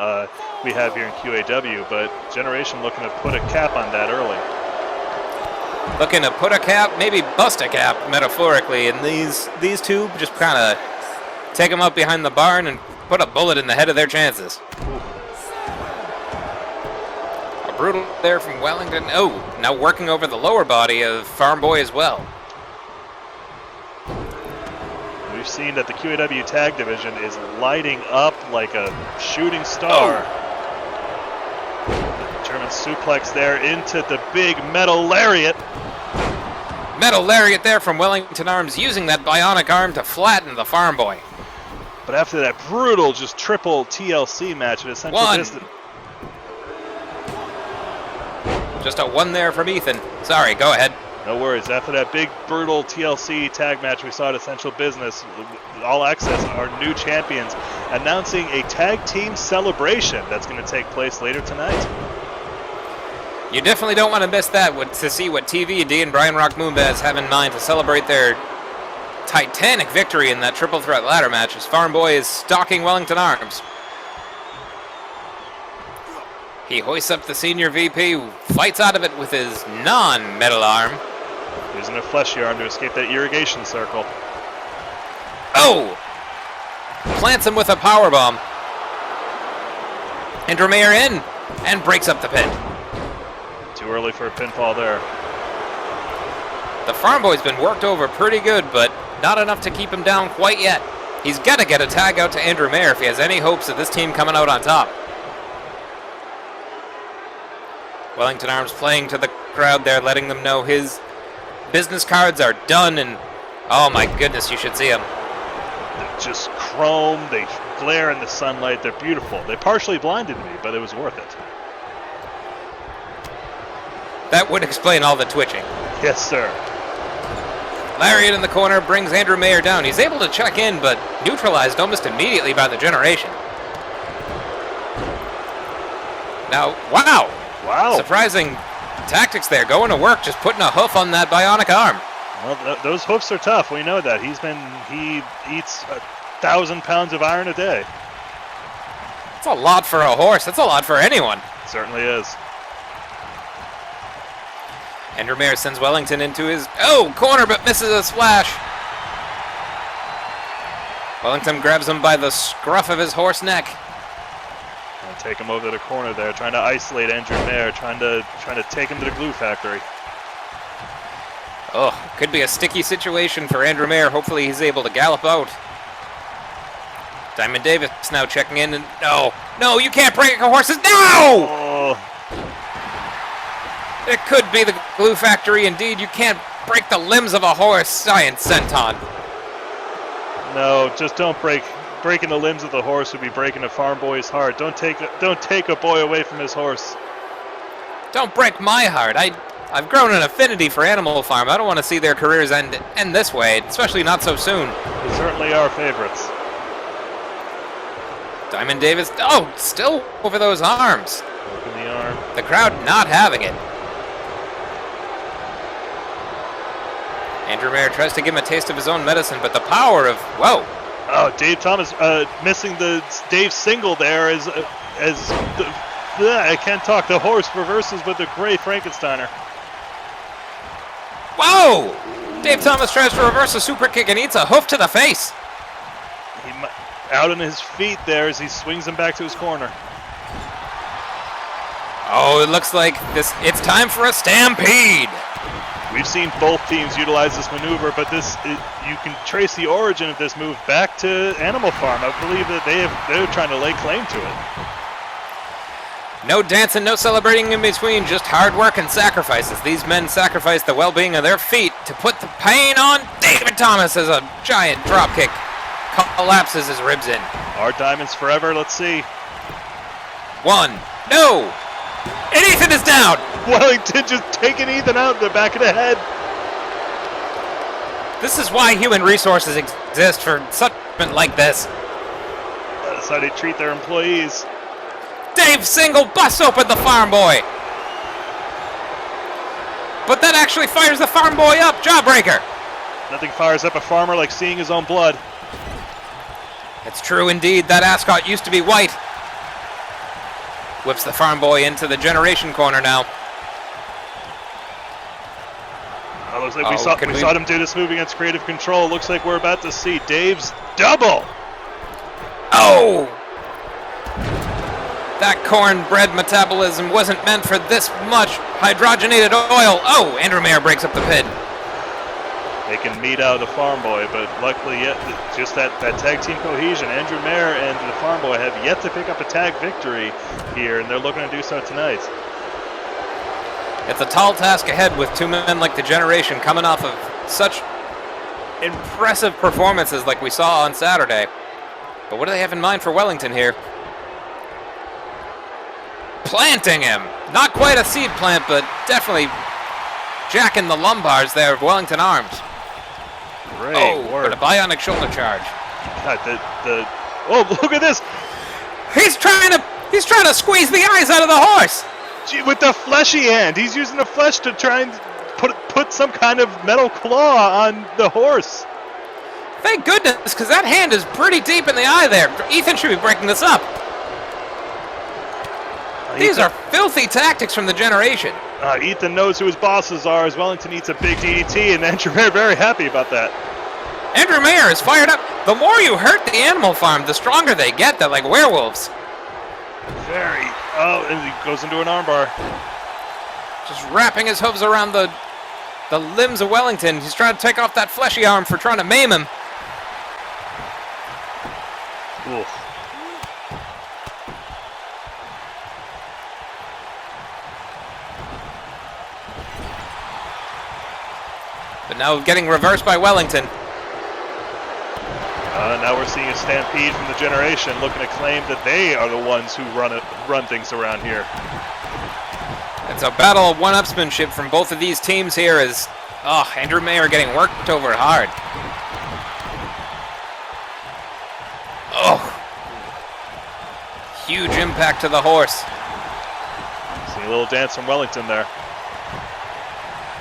we have here in QAW, but Generation looking to put a cap on that early. Looking to put a cap, maybe bust a cap, metaphorically, and these two just kind of take them up behind the barn and put a bullet in the head of their chances. A brutal there from Wellington. Oh, now working over the lower body of Farm Boy as well. We've seen that the QAW tag division is lighting up like a shooting star. German suplex there into the big metal lariat. Metal lariat there from Wellington Arms, using that bionic arm to flatten the Farm Boy. But after that brutal, just triple TLC match at Essential Business. Just a one there from Ethan. Sorry, go ahead. No worries. After that big, brutal TLC tag match we saw at Essential Business, All Access, our new champions, announcing a tag team celebration that's going to take place later tonight. You definitely don't want to miss that to see what TV&D and Brian Rock Moonbaz have in mind to celebrate their titanic victory in that triple threat ladder match as Farm Boy is stalking Wellington Arms. He hoists up the senior VP, who fights out of it with his non-metal arm. Using a fleshy arm to escape that irrigation circle. Oh! Plants him with a powerbomb. Andremeyer in, and breaks up the pin. Too early for a pinfall there. The Farm Boy's been worked over pretty good, but not enough to keep him down quite yet. He's got to get a tag out to Andrew Mayer if he has any hopes of this team coming out on top. Wellington Arms playing to the crowd there, letting them know his business cards are done, and oh my goodness, you should see them. They're just chrome, they glare in the sunlight, they're beautiful. They partially blinded me, but it was worth it. That would explain all the twitching. Yes, sir. Lariat in the corner brings Andrew Mayer down. He's able to check in, but neutralized almost immediately by the Generation. Now, wow! Wow. Surprising tactics there, going to work, just putting a hoof on that bionic arm. Well, those hoofs are tough, we know that. He eats 1,000 pounds of iron a day. That's a lot for a horse, that's a lot for anyone. It certainly is. Andrew Mayer sends Wellington into his, corner, but misses a splash. Wellington grabs him by the scruff of his horse neck. And take him over to the corner there, trying to isolate Andrew Mayer, trying to take him to the glue factory. Oh, could be a sticky situation for Andrew Mayer. Hopefully he's able to gallop out. Diamond Davis now checking in, and no, you can't break horses. No! Oh. It could be the glue factory indeed. You can't break the limbs of a horse, Science Senton. No, just don't breaking the limbs of the horse would be breaking a farm boy's heart. Don't take a boy away from his horse. Don't break my heart. I've grown an affinity for Animal Farm. I don't want to see their careers end this way, especially not so soon. They certainly are favorites. Diamond Davis, still over those arms. Open the arm. The crowd not having it. Andrew Mayer tries to give him a taste of his own medicine, but the power of, whoa. Oh, Dave Thomas missing the Dave single there I can't talk. The horse reverses with the great Frankensteiner. Whoa! Dave Thomas tries to reverse a super kick and eats a hoof to the face. Out on his feet there as he swings him back to his corner. Oh, it looks like it's time for a stampede. We've seen both teams utilize this maneuver, but you can trace the origin of this move back to Animal Farm. I believe that they're trying to lay claim to it. No dancing, no celebrating in between, just hard work and sacrifices. These men sacrifice the well-being of their feet to put the pain on David Thomas as a giant dropkick collapses his ribs in. Our diamonds forever, let's see. 1, no! And Ethan is down! Wellington just taking Ethan out in the back of the head. This is why human resources exist, for such like this. That's how they treat their employees. Dave single busts open the Farm Boy. But that actually fires the Farm Boy up. Jawbreaker. Nothing fires up a farmer like seeing his own blood. It's true indeed. That ascot used to be white. Whips the farm boy into the generation corner now. Looks like we saw him do this move against Creative Control. Looks like we're about to see Dave's double. Oh! That cornbread metabolism wasn't meant for this much hydrogenated oil. Oh, Andrew Mayer breaks up the pin. They can meet out the farm boy, but luckily, just that tag team cohesion. Andrew Mayer and the farm boy have yet to pick up a tag victory here, and they're looking to do so tonight. It's a tall task ahead with two men like the Generation coming off of such impressive performances like we saw on Saturday. But what do they have in mind for Wellington here? Planting him! Not quite a seed plant, but definitely jacking the lumbars there of Wellington Arms. Great work. But a bionic shoulder charge. God, oh, look at this! He's trying to squeeze the eyes out of the horse! Gee, with the fleshy hand, he's using the flesh to try and put some kind of metal claw on the horse. Thank goodness, because that hand is pretty deep in the eye there. Ethan should be breaking this up. These are filthy tactics from the Generation. Ethan knows who his bosses are as Wellington eats a big DDT, and Andrew Mayer very happy about that. Andrew Mayer is fired up. The more you hurt the animal farm, the stronger they get. They're like werewolves. And he goes into an armbar. Just wrapping his hooves around the limbs of Wellington. He's trying to take off that fleshy arm for trying to maim him. Oof. But now getting reversed by Wellington. Now we're seeing a stampede from the Generation, looking to claim that they are the ones who run things around here. It's a battle of one-upsmanship from both of these teams here as Andrew Mayer getting worked over hard. Huge impact to the horse. See a little dance from Wellington there.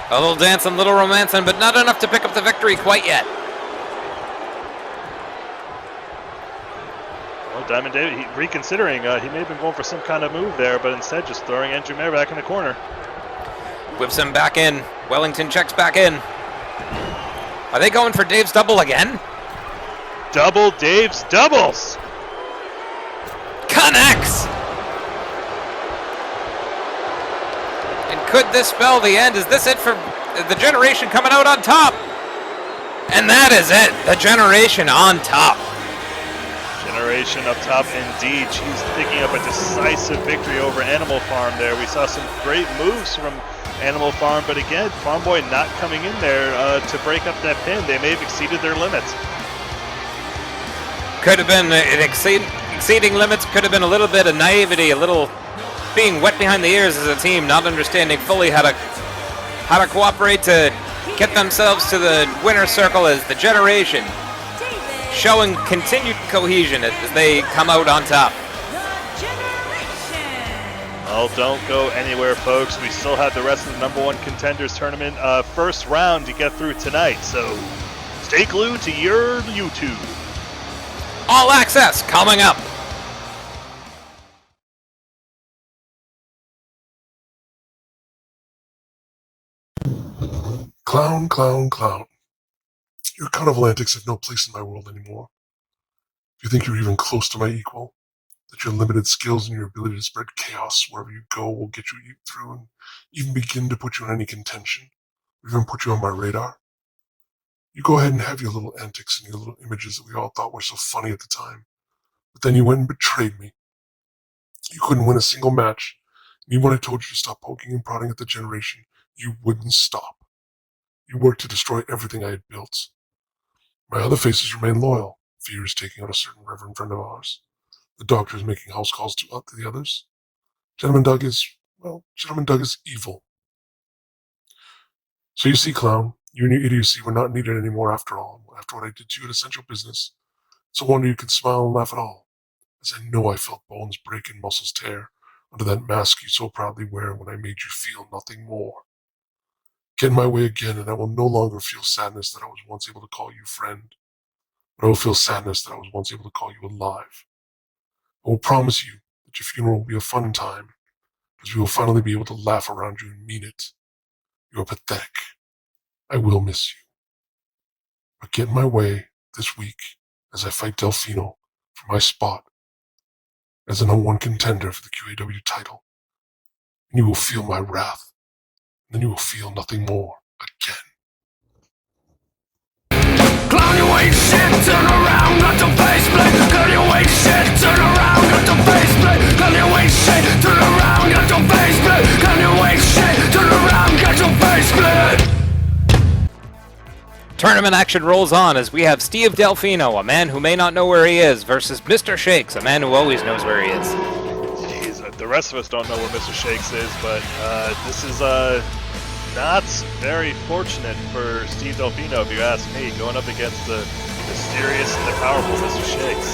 A little dancing, little romancing, but not enough to pick up the victory quite yet. Well, Diamond David, reconsidering, he may have been going for some kind of move there, but instead just throwing Andrew Mayer back in the corner. Whips him back in. Wellington checks back in. Are they going for Dave's double again? Double Dave's doubles! Connects! And could this spell the end? Is this it for the Generation coming out on top? And that is it. The Generation on top. Generation up top indeed. She's picking up a decisive victory over Animal Farm there. We saw some great moves from Animal Farm, but again, Farm Boy not coming in there to break up that pin. They may have exceeded their limits. Could have been exceeding limits, could have been a little bit of naivety, a little being wet behind the ears as a team, not understanding fully how to cooperate to get themselves to the winner's circle as the Generation, showing continued cohesion as they come out on top. Well, don't go anywhere, folks. We still have the rest of the number one contenders tournament first round to get through tonight, so stay glued to your YouTube. All Access coming up. Clown, clown, clown. Your carnival antics have no place in my world anymore. If you think you're even close to my equal, that your limited skills and your ability to spread chaos wherever you go will get you through and even begin to put you in any contention, or even put you on my radar, you go ahead and have your little antics and your little images that we all thought were so funny at the time. But then you went and betrayed me. You couldn't win a single match. And even when I told you to stop poking and prodding at the Generation, you wouldn't stop. You worked to destroy everything I had built. My other faces remain loyal. Fear is taking out a certain Reverend friend of ours. The doctor is making house calls to the others. Gentleman Doug is evil. So you see, clown, you and your idiocy were not needed anymore after all. After what I did to you at Essential Business, it's a wonder you could smile and laugh at all, as I know I felt bones break and muscles tear under that mask you so proudly wear when I made you feel nothing more. Get in my way again, and I will no longer feel sadness that I was once able to call you friend, but I will feel sadness that I was once able to call you alive. I will promise you that your funeral will be a fun time, because we will finally be able to laugh around you and mean it. You are pathetic. I will miss you. But get in my way this week as I fight Delfino for my spot as an #1 contender for the QAW title. And you will feel my wrath. And then you will feel nothing more again. Clown, you ain't shit, turn around, got your face plate. Clown, you ain't shit, turn around, got your face plate. Clown, you ain't shit, turn around, got your face plate. Clown, you ain't shit, turn around, got your face plate. Tournament action rolls on as we have Steve Delfino, a man who may not know where he is, versus Mr. Shakes, a man who always knows where he is. Jeez, the rest of us don't know where Mr. Shakes is, but this is not very fortunate for Steve Delfino, if you ask me, going up against the mysterious and the powerful Mr. Shakes.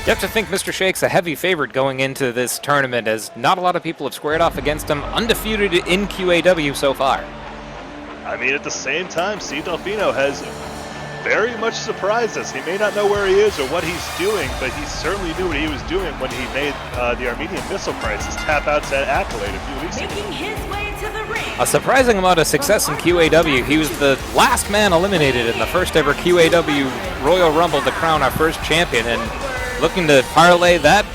You have to think Mr. Shakes a heavy favorite going into this tournament, as not a lot of people have squared off against him, undefeated in QAW so far. I mean, at the same time, Steve Delfino has very much surprised us. He may not know where he is or what he's doing, but he certainly knew what he was doing when he made the Armenian Missile Crisis tap out to Accolade a few weeks ago. Making his way to the ring. A surprising amount of success in QAW. He was the last man eliminated in the first ever QAW Royal Rumble to crown our first champion, and looking to parlay that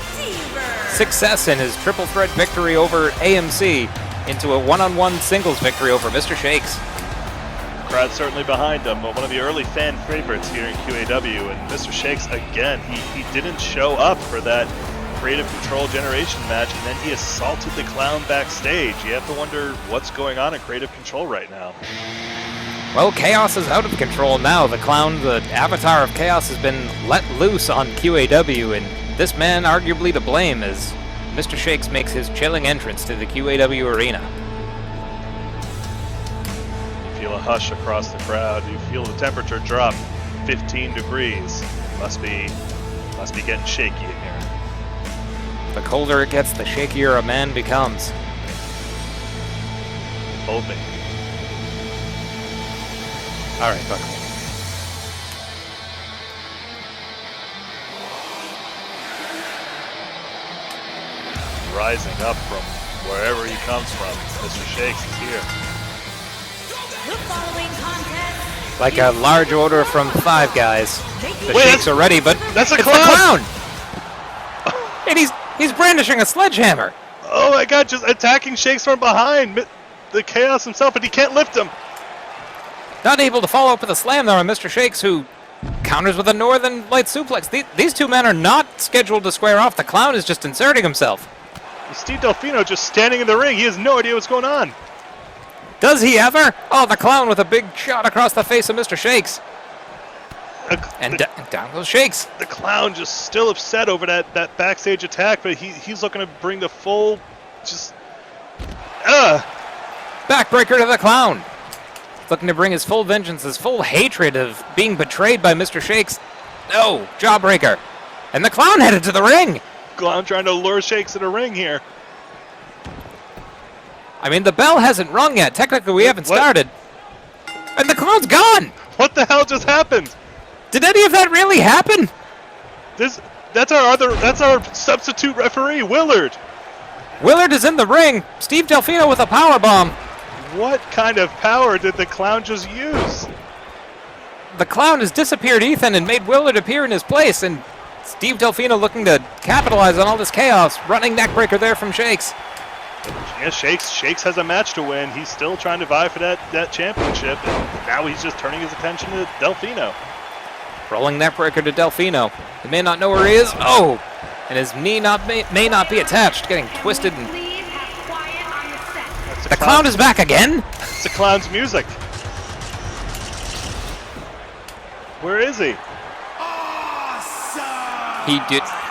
success in his triple threat victory over AMC into a one-on-one singles victory over Mr. Shakes. Crowd certainly behind him, but one of the early fan favorites here in QAW, and Mr. Shakes, again, he didn't show up for that Creative Control Generation match, and then he assaulted the Clown backstage. You have to wonder what's going on in Creative Control right now. Well, Chaos is out of control now. The Clown, the avatar of Chaos, has been let loose on QAW, and this man arguably to blame as Mr. Shakes makes his chilling entrance to the QAW arena. You feel a hush across the crowd. You feel the temperature drop 15 degrees. Must be getting shaky in here. The colder it gets, the shakier a man becomes. Told me. All right, Buck. Rising up from wherever he comes from, Mr. Shakes is here. The following contest. Like a large order from Five Guys. The Wait, Shakes are ready, but that's a it's clown! the Clown! And he's brandishing a sledgehammer. Oh my god, just attacking Shakes from behind. The Chaos himself, but he can't lift him. Not able to follow up with a slam there on Mr. Shakes, who counters with a Northern Light suplex. These two men are not scheduled to square off. The Clown is just inserting himself. Steve Delfino just standing in the ring. He has no idea what's going on. Does he ever? Oh, the Clown with a big shot across the face of Mr. Shakes. And down goes Shakes. The Clown just still upset over that backstage attack, but he's looking to bring the full, just, Backbreaker to the Clown. He's looking to bring his full vengeance, his full hatred of being betrayed by Mr. Shakes. No, Jawbreaker. And the Clown headed to the ring. Clown trying to lure Shakes to the ring here. I mean, the bell hasn't rung yet. Technically, we haven't started. And the Clown's gone. What the hell just happened? Did any of that really happen? That's our substitute referee, Willard. Willard is in the ring. Steve Delfino with a power bomb. What kind of power did the Clown just use? The Clown has disappeared Ethan and made Willard appear in his place, and Steve Delfino looking to capitalize on all this chaos. Running neckbreaker there from Shakes. Yeah, Shakes has a match to win. He's still trying to vie for that championship, and now he's just turning his attention to Delfino. Rolling neckbreaker to Delfino. He may not know where he is. Oh! And his knee may not be attached. Getting twisted. And the Clown is back again? It's the Clown's music. Where is he?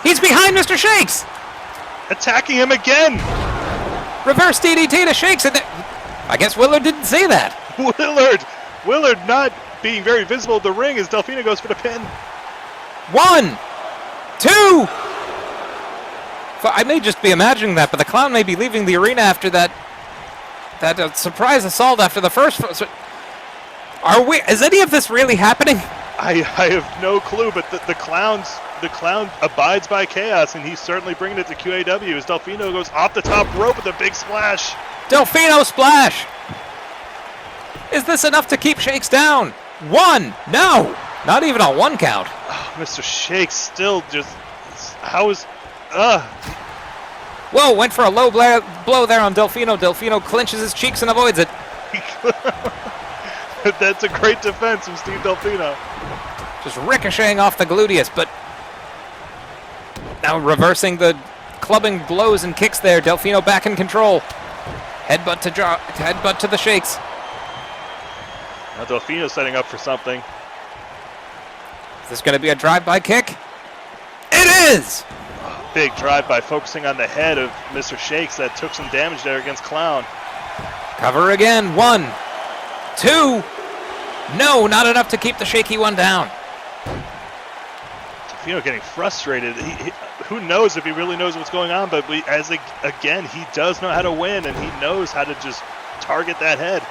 He's behind Mr. Shakes! Attacking him again! Reverse DDT to Shakes, and I guess Willard didn't see that. Willard not being very visible at the ring as Delfino goes for the pin. 1, 2. I may just be imagining that, but the Clown may be leaving the arena after that that surprise assault after the first. Is any of this really happening? I have no clue, but the clown abides by chaos, and he's certainly bringing it to QAW as Delfino goes off the top rope with a big splash. Delfino splash! Is this enough to keep Shakes down? 1! No! Not even a 1 count. Oh, Mr. Shakes still just... How is... Whoa, went for a low blow there on Delfino. Delfino clinches his cheeks and avoids it. That's a great defense from Steve Delfino. Just ricocheting off the gluteus, but now reversing the clubbing blows and kicks there. Delfino back in control. Headbutt to the Shakes. Now Delfino's setting up for something. Is this going to be a drive-by kick? It is! Big drive-by focusing on the head of Mr. Shakes that took some damage there against Clown. Cover again. 1, 2. No, not enough to keep the shaky one down. Delfino getting frustrated. Who knows if he really knows what's going on, but again, he does know how to win, and he knows how to just target that head.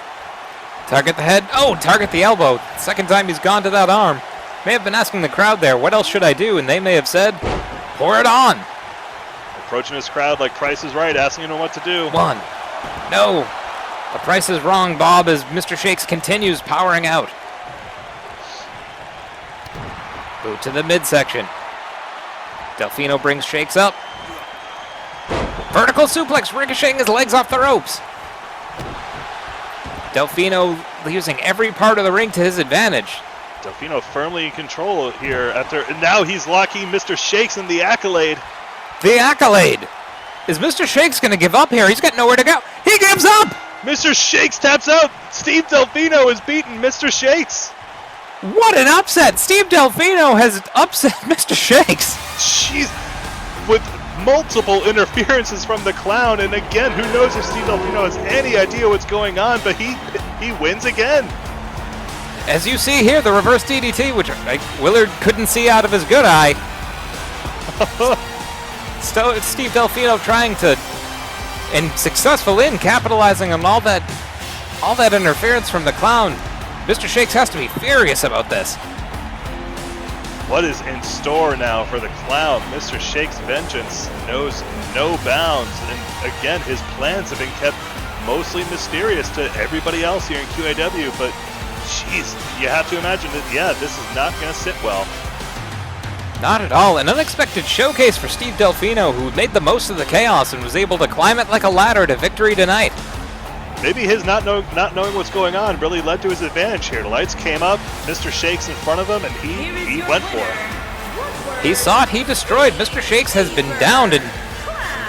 Target the head. Oh, target the elbow. Second time he's gone to that arm. May have been asking the crowd there, what else should I do? And they may have said, pour it on. Approaching his crowd like Price is Right, asking him what to do. 1. No. The Price is Wrong, Bob, as Mr. Shakes continues powering out. Boot to the midsection. Delfino brings Shakes up. Vertical suplex, ricocheting his legs off the ropes. Delfino using every part of the ring to his advantage. Delfino firmly in control here and now he's locking Mr. Shakes in the accolade. The accolade! Is Mr. Shakes going to give up here? He's got nowhere to go. He gives up! Mr. Shakes taps out. Steve Delfino has beaten Mr. Shakes. What an upset! Steve Delfino has upset Mr. Shakes. Jeez. With multiple interferences from the Clown, and again, who knows if Steve Delfino has any idea what's going on, but he wins again. As you see here, the reverse DDT, which Willard couldn't see out of his good eye. Steve Delfino trying to, and successful in capitalizing on all that interference from the Clown. Mr. Shakes has to be furious about this. What is in store now for the Clown? Mr. Shakes' vengeance knows no bounds, and again, his plans have been kept mostly mysterious to everybody else here in QAW, but jeez, you have to imagine that, yeah, this is not going to sit well. Not at all. An unexpected showcase for Steve Delfino, who made the most of the chaos and was able to climb it like a ladder to victory tonight. Maybe his not knowing what's going on really led to his advantage here. The lights came up, Mr. Shakes in front of him, and he went for it. He saw it, he destroyed. Mr. Shakes has been downed, and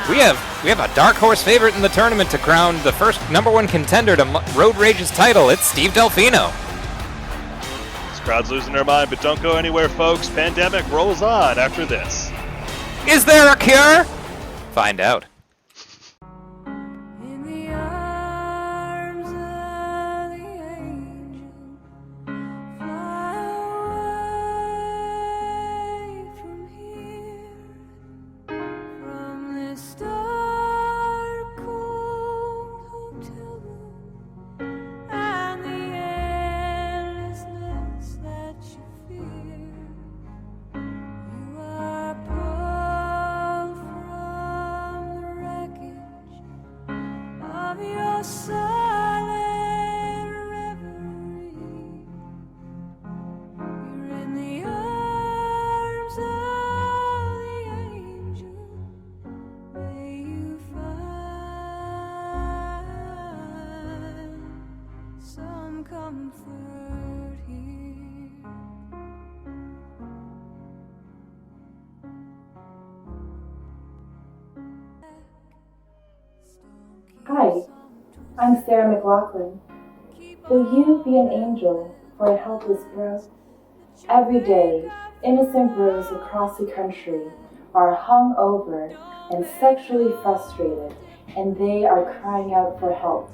we have a dark horse favorite in the tournament to crown the first #1 contender to Road Rage's title. It's Steve Delfino. This crowd's losing their mind, but don't go anywhere, folks. Pandemic rolls on after this. Is there a cure? Find out. Hi, I'm Sarah McLaughlin. Will you be an angel for a helpless bro? Every day, innocent bros across the country are hung over and sexually frustrated, and they are crying out for help.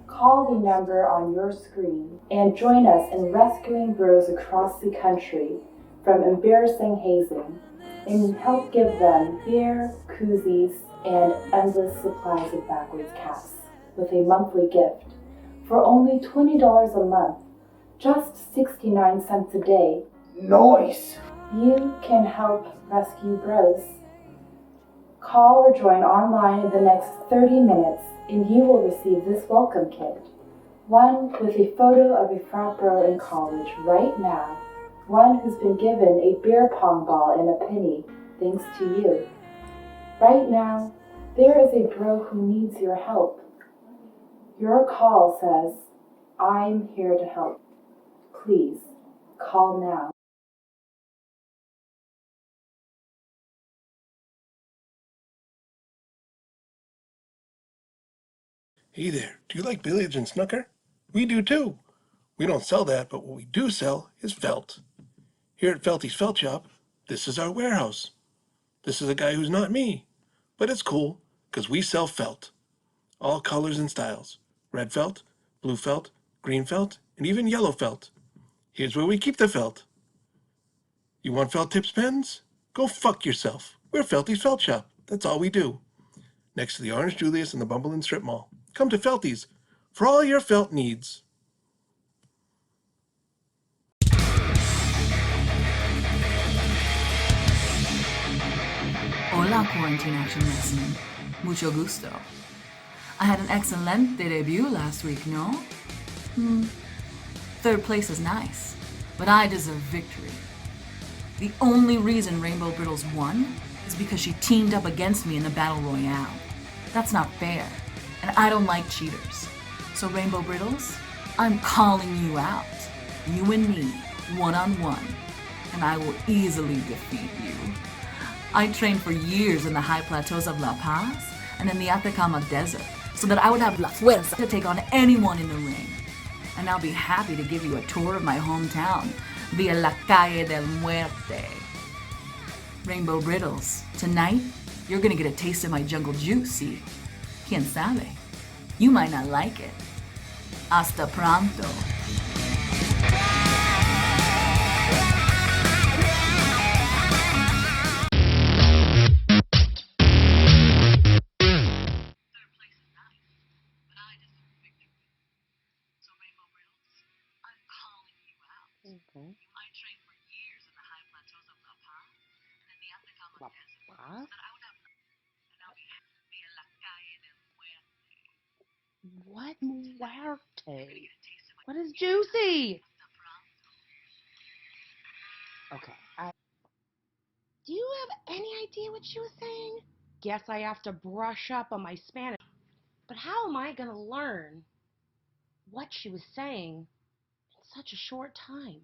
Call the number on your screen and join us in rescuing bros across the country from embarrassing hazing, and help give them beer, koozies, and endless supplies of backwards caps. with a monthly gift. For only $20 a month, just 69 cents a day, Nice! you can help rescue bros. Call or join online in the next 30 minutes and you will receive this welcome kit. One with a photo of a frat bro in college right now. One who's been given a beer pong ball and a penny thanks to you. Right now, there is a bro who needs your help. Your call says, I'm here to help. Please, call now. Hey there, do you like billiards and snooker? We do too. We don't sell that, but what we do sell is felt. Here at Felty's Felt Shop, this is our warehouse. This is a guy who's not me, but it's cool, because we sell felt. All colors and styles. Red felt, blue felt, green felt, and even yellow felt. Here's where we keep the felt. You want felt tips pens? Go fuck yourself. We're Felty's Felt Shop. That's all we do. Next to the Orange Julius and the Bumbleland Strip Mall. Come to Felty's for all your felt needs. Hola, Quarantine Action Wrestling. Mucho gusto. I had an excelente debut last week, no? Third place is nice, but I deserve victory. The only reason Rainbow Brittles won is because she teamed up against me in the Battle Royale. That's not fair, and I don't like cheaters. So Rainbow Brittles, I'm calling you out. You and me, one-on-one, and I will easily defeat you. I trained for years in the high plateaus of La Paz and in the Atacama Desert so that I would have la fuerza to take on anyone in the ring. And I'll be happy to give you a tour of my hometown via La Calle del Muerte. Rainbow Brittles, tonight you're gonna get a taste of my jungle juice, see? Quien sabe? You might not like it. Hasta pronto. What muerte? What is juicy? Okay, do you have any idea what she was saying? Guess I have to brush up on my Spanish. But how am I gonna learn what she was saying in such a short time?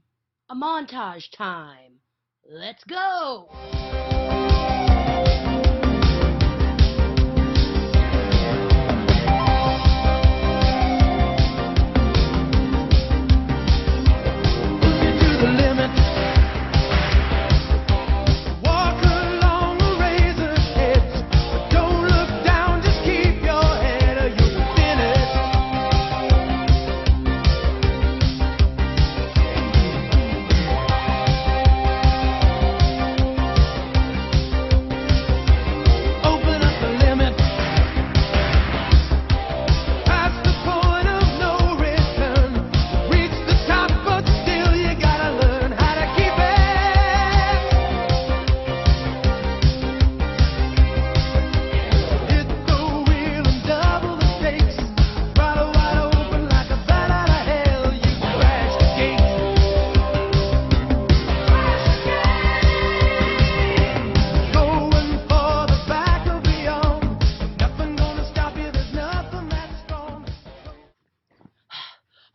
A montage time. Let's go!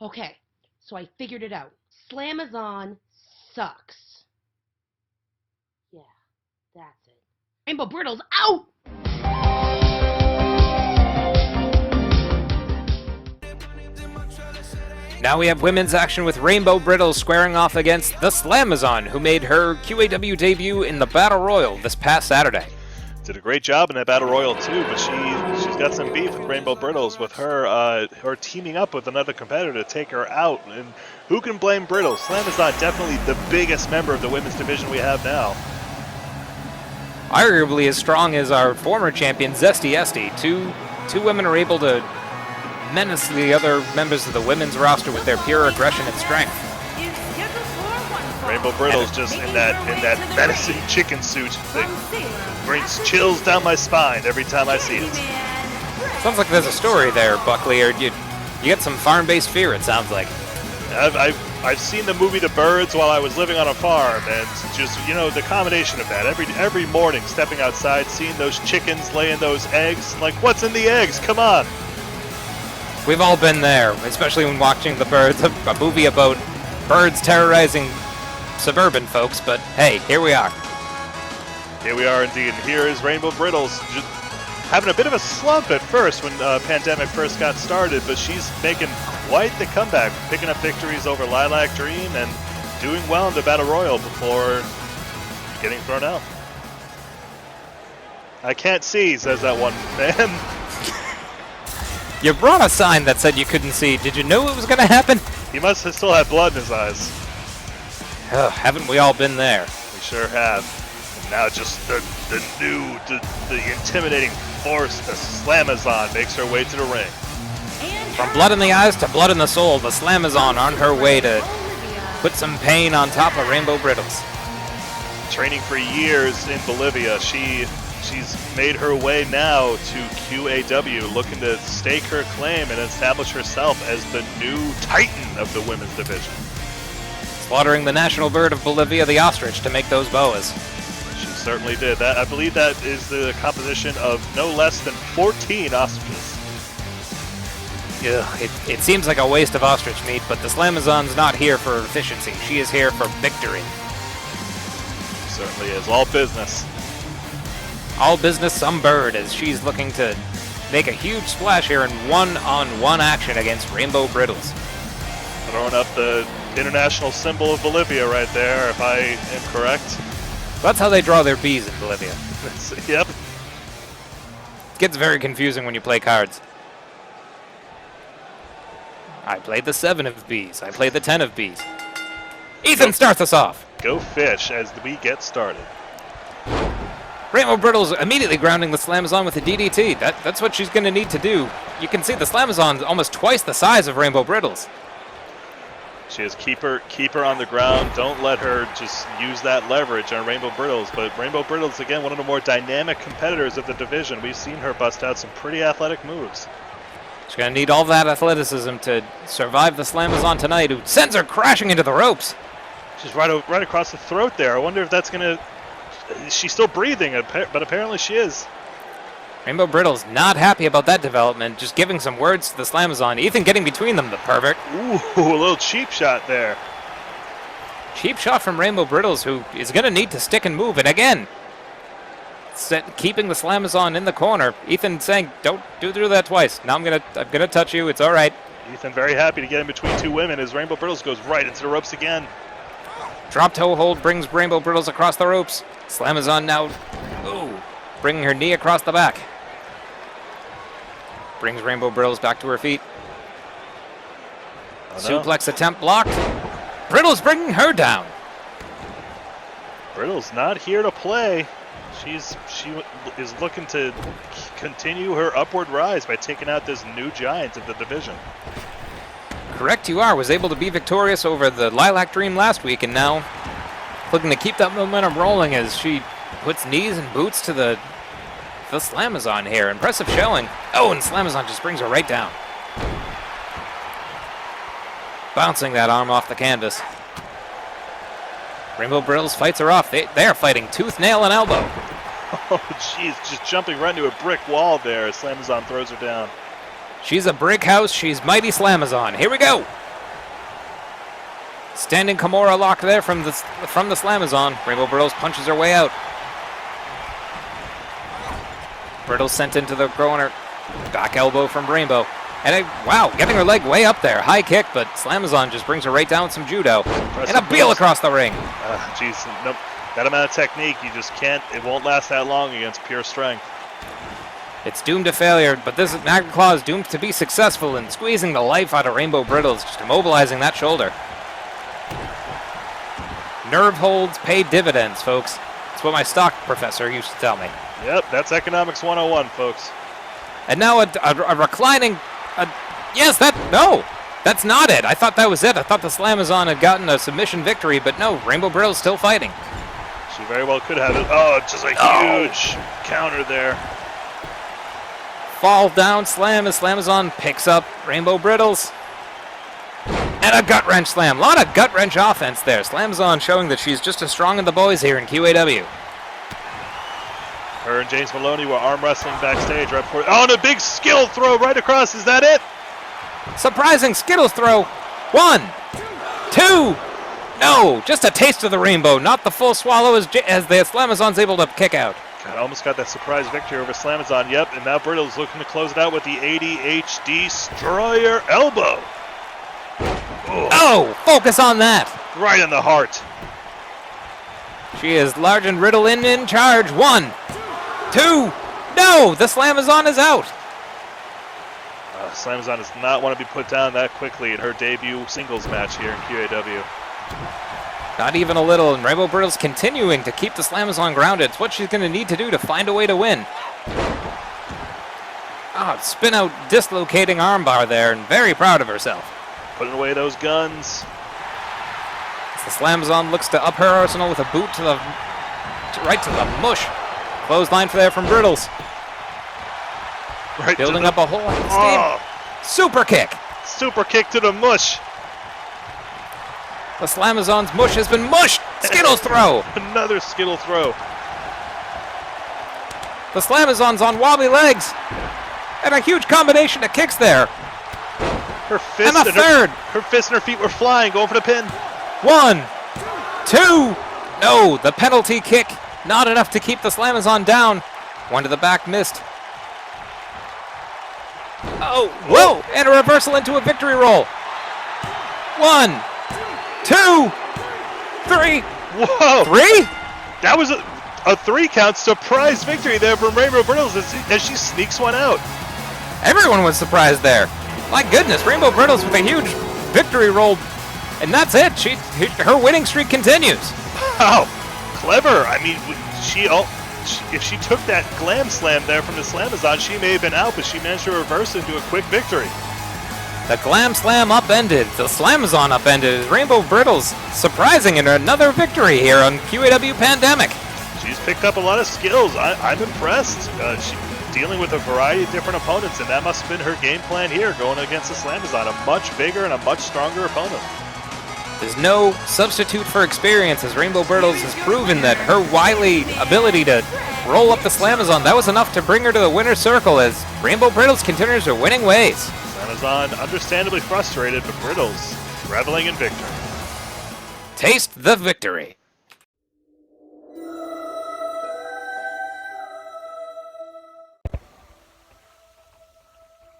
Okay, so I figured it out. Slamazon sucks. Yeah, that's it. Rainbow Brittles out! Now we have women's action with Rainbow Brittles squaring off against the Slamazon, who made her QAW debut in the Battle Royal this past Saturday. Did a great job in that Battle Royal too, but she's got some beef with Rainbow Brittles with her teaming up with another competitor to take her out. And who can blame Brittles? Slamazon definitely the biggest member of the women's division we have now. Arguably as strong as our former champion Zesty Esty. Two women are able to menace the other members of the women's roster with their pure aggression and strength. Rainbow Brittles just in that menacing chicken suit that brings chills down my spine every time I see it. Sounds like there's a story there, Buckley, or you get some farm-based fear, it sounds like. I've seen the movie The Birds while I was living on a farm, and just, you know, the combination of that. Every morning, stepping outside, seeing those chickens laying those eggs, like, what's in the eggs? Come on. We've all been there, especially when watching The Birds, a movie about birds terrorizing suburban folks, but hey, here we are. Here we are indeed, and here is Rainbow Brittles, just having a bit of a slump at first when Pandemic first got started, but she's making quite the comeback, picking up victories over Lilac Dream and doing well in the Battle Royal before getting thrown out. I can't see, says that one man. You brought a sign that said you couldn't see. Did you know it was going to happen? He must have still had blood in his eyes. Oh, haven't we all been there? We sure have. And now just the intimidating force, the Slamazon, makes her way to the ring. From blood in the eyes to blood in the soul, the Slamazon on her way to put some pain on top of Rainbow Brittles. Training for years in Bolivia, she's made her way now to QAW, looking to stake her claim and establish herself as the new titan of the women's division. Slaughtering the national bird of Bolivia, the ostrich, to make those boas. She certainly did. I believe that is the composition of no less than 14 ostriches. Ugh, it seems like a waste of ostrich meat, but the Slamazon's not here for efficiency. She is here for victory. Certainly is. All business. All business, some bird, as she's looking to make a huge splash here in one-on-one action against Rainbow Brittles. Throwing up the international symbol of Bolivia right there, if I am correct. That's how they draw their bees in Bolivia. Yep. It gets very confusing when you play cards. I played the 7 of bees. I played the 10 of bees. Ethan starts us off. Go fish as we get started. Rainbow Brittles immediately grounding the Slamazon with the DDT. That's what she's going to need to do. You can see the Slamazon's almost twice the size of Rainbow Brittles. She has keep her on the ground. Don't let her just use that leverage on Rainbow Brittles. But Rainbow Brittles, again, one of the more dynamic competitors of the division. We've seen her bust out some pretty athletic moves. She's going to need all that athleticism to survive the Slamazon tonight, who sends her crashing into the ropes. She's right across the throat there. I wonder if that's going to... She's still breathing, but apparently she is. Rainbow Brittles not happy about that development, just giving some words to the Slamazon. Ethan getting between them, the pervert. Ooh, a little cheap shot there. Cheap shot from Rainbow Brittles, who is going to need to stick and move. And again, keeping the Slamazon in the corner. Ethan saying, don't do that twice. Now I'm gonna touch you. It's all right. Ethan very happy to get in between two women as Rainbow Brittles goes right into the ropes again. Drop toe hold brings Rainbow Brittles across the ropes. Slamazon now, bringing her knee across the back. Brings Rainbow Brittles back to her feet. Suplex attempt blocked. Brittles bringing her down. Brittles not here to play. She is looking to continue her upward rise by taking out this new giant of the division. Correct you are. Was able to be victorious over the Lilac Dream last week, and now looking to keep that momentum rolling as she puts knees and boots to the Slamazon here. Impressive showing. Oh, and Slamazon just brings her right down. Bouncing that arm off the canvas. Rainbow Brittles fights her off. They are fighting tooth, nail, and elbow. Oh, jeez, just jumping right into a brick wall there as Slamazon throws her down. She's a brick house. She's mighty Slamazon. Here we go. Standing Kimura lock there from the Slamazon. Rainbow Brittles punches her way out. Brittles sent into the corner. Back elbow from Rainbow. And wow, getting her leg way up there. High kick, but Slamazon just brings her right down with some judo. And a Beal across the ring. Jeez, nope. That amount of technique, you just can't, it won't last that long against pure strength. It's doomed to failure, but this Magna Claw is doomed to be successful in squeezing the life out of Rainbow Brittles, just immobilizing that shoulder. Nerve holds pay dividends, folks. That's what my stock professor used to tell me. Yep, that's Economics 101, folks. And now a reclining, Yes, no! That's not it! I thought that was it. I thought the Slamazon had gotten a submission victory, but no, Rainbow Brittle's still fighting. She very well could have it. Oh, just a huge counter there. Fall down slam as Slamazon picks up Rainbow Brittles. And a gut wrench slam. A lot of gut wrench offense there. Slamazon showing that she's just as strong as the boys here in QAW. Her and James Melloni were arm wrestling backstage right before. Oh, and a big skill throw right across. Is that it? Surprising Skittles throw. 1, 2. No, just a taste of the rainbow, not the full swallow as the Slamazon's able to kick out. God, almost got that surprise victory over Slamazon. Yep, and now Brittle's looking to close it out with the ADHD Destroyer Elbow. Oh, focus on that. Right in the heart. She is large and Riddle in charge. 1, 2. No, the Slamazon is out. Slamazon does not want to be put down that quickly in her debut singles match here in QAW. Not even a little, and Rainbow Brittle's continuing to keep the Slamazon grounded. It's what she's going to need to do to find a way to win. Spin out dislocating armbar there, and very proud of herself. Putting away those guns. As the Slamazon looks to up her arsenal with a boot right to the mush. Clothesline there from Brittles. Right building up a whole lot of steam. Super kick. Super kick to the mush. The Slamazon's mush has been mushed. Skittles throw. Another Skittle throw. The Slamazon's on wobbly legs. And a huge combination of kicks there. Her fist and a third. Her fist and her feet were flying. Going for the pin. 1, 2. No, the penalty kick. Not enough to keep the Slamazon down. One to the back missed. Oh, whoa! And a reversal into a victory roll. 1, 2, 3. Whoa! 3? That was a 3 count surprise victory there from Rainbow Brittles as she sneaks one out. Everyone was surprised there. My goodness, Rainbow Brittles with a huge victory roll. And that's it. Her winning streak continues. Wow. Clever. I mean, if she took that glam slam there from the Slamazon, she may have been out, but she managed to reverse into a quick victory. The glam slam upended. The Slamazon upended. Rainbow Brittles surprising in another victory here on QAW Pandemic. She's picked up a lot of skills. I'm impressed. She's dealing with a variety of different opponents, and that must have been her game plan here, going against the Slamazon, a much bigger and a much stronger opponent. There's no substitute for experience, as Rainbow Brittles has proven that her wily ability to roll up the Slamazon, that was enough to bring her to the winner's circle as Rainbow Brittles continues her winning ways. Slamazon understandably frustrated, but Brittles reveling in victory. Taste the victory.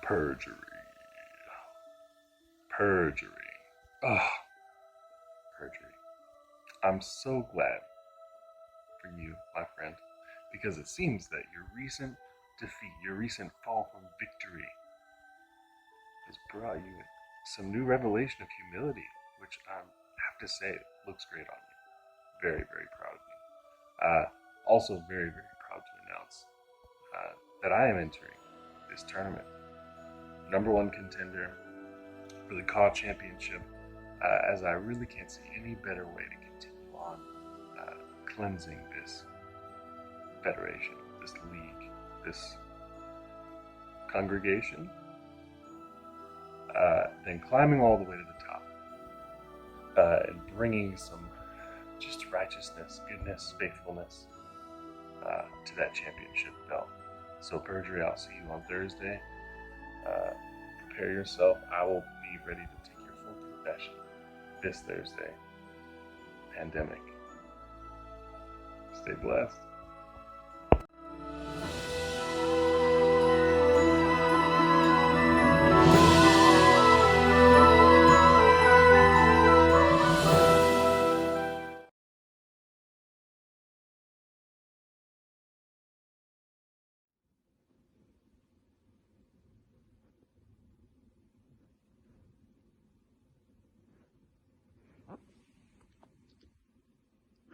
Perjury. Perjury. Ugh. Perjury. I'm so glad for you, my friend, because it seems that your recent defeat, your recent fall from victory, has brought you some new revelation of humility, which I have to say looks great on you. Very, very proud of you. Also very, very proud to announce that I am entering this tournament. #1 contender for the QAW Championship, as I really can't see any better way to continue on cleansing this federation, this league, this congregation, than climbing all the way to the top and bringing some just righteousness, goodness, faithfulness to that championship belt. So Perjury, I'll see you on Thursday. Prepare yourself. I will be ready to take your full confession this Thursday. Pandemic. Stay blessed.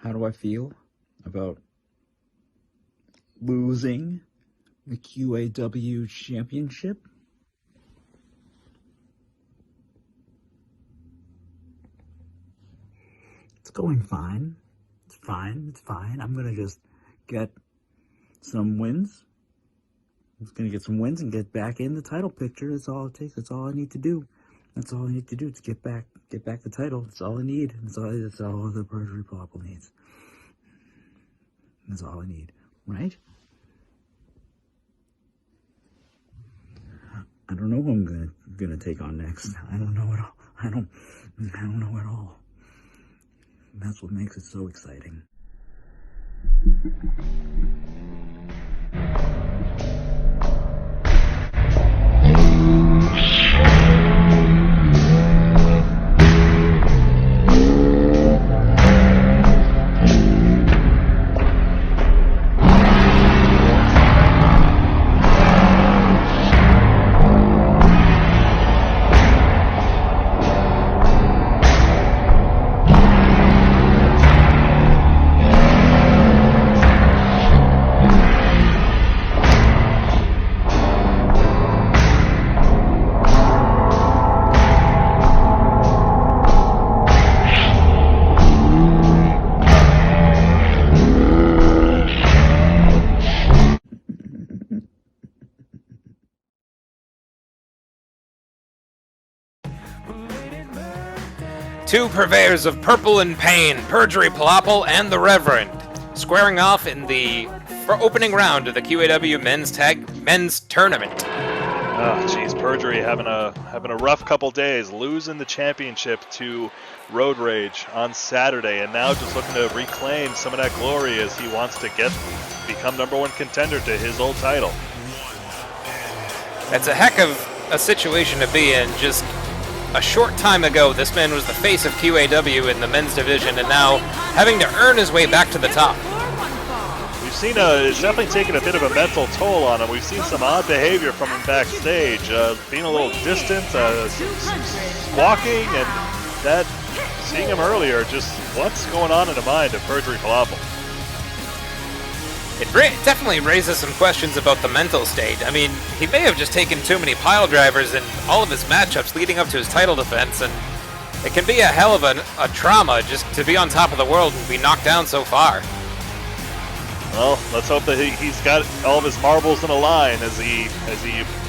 How do I feel about losing the QAW championship? It's going fine. It's fine. It's fine. I'm gonna just get some wins. I'm just gonna get some wins and get back in the title picture. That's all it takes. That's all I need to do. That's all I need to do to get back the title. That's all I need. That's all the Perjury Pilapil needs. That's all I need, right? I don't know who I'm gonna take on next. I don't know at all. I don't know at all. That's what makes it so exciting. Two purveyors of purple and pain, Perjury Pilapil and the Reverend, squaring off in the opening round of the QAW men's tournament. Oh, jeez, Perjury having a rough couple days, losing the championship to Road Rage on Saturday, and now just looking to reclaim some of that glory as he wants to become #1 contender to his old title. That's a heck of a situation to be in. Just a short time ago, this man was the face of QAW in the men's division, and now having to earn his way back to the top. We've seen it's definitely taken a bit of a mental toll on him. We've seen some odd behavior from him backstage, being a little distant, squawking, and that, seeing him earlier, just what's going on in the mind of Perjury Pilapil. It definitely raises some questions about the mental state. I mean, he may have just taken too many pile drivers in all of his matchups leading up to his title defense, and it can be a hell of a trauma just to be on top of the world and be knocked down so far. Well, let's hope that he's got all of his marbles in a line as he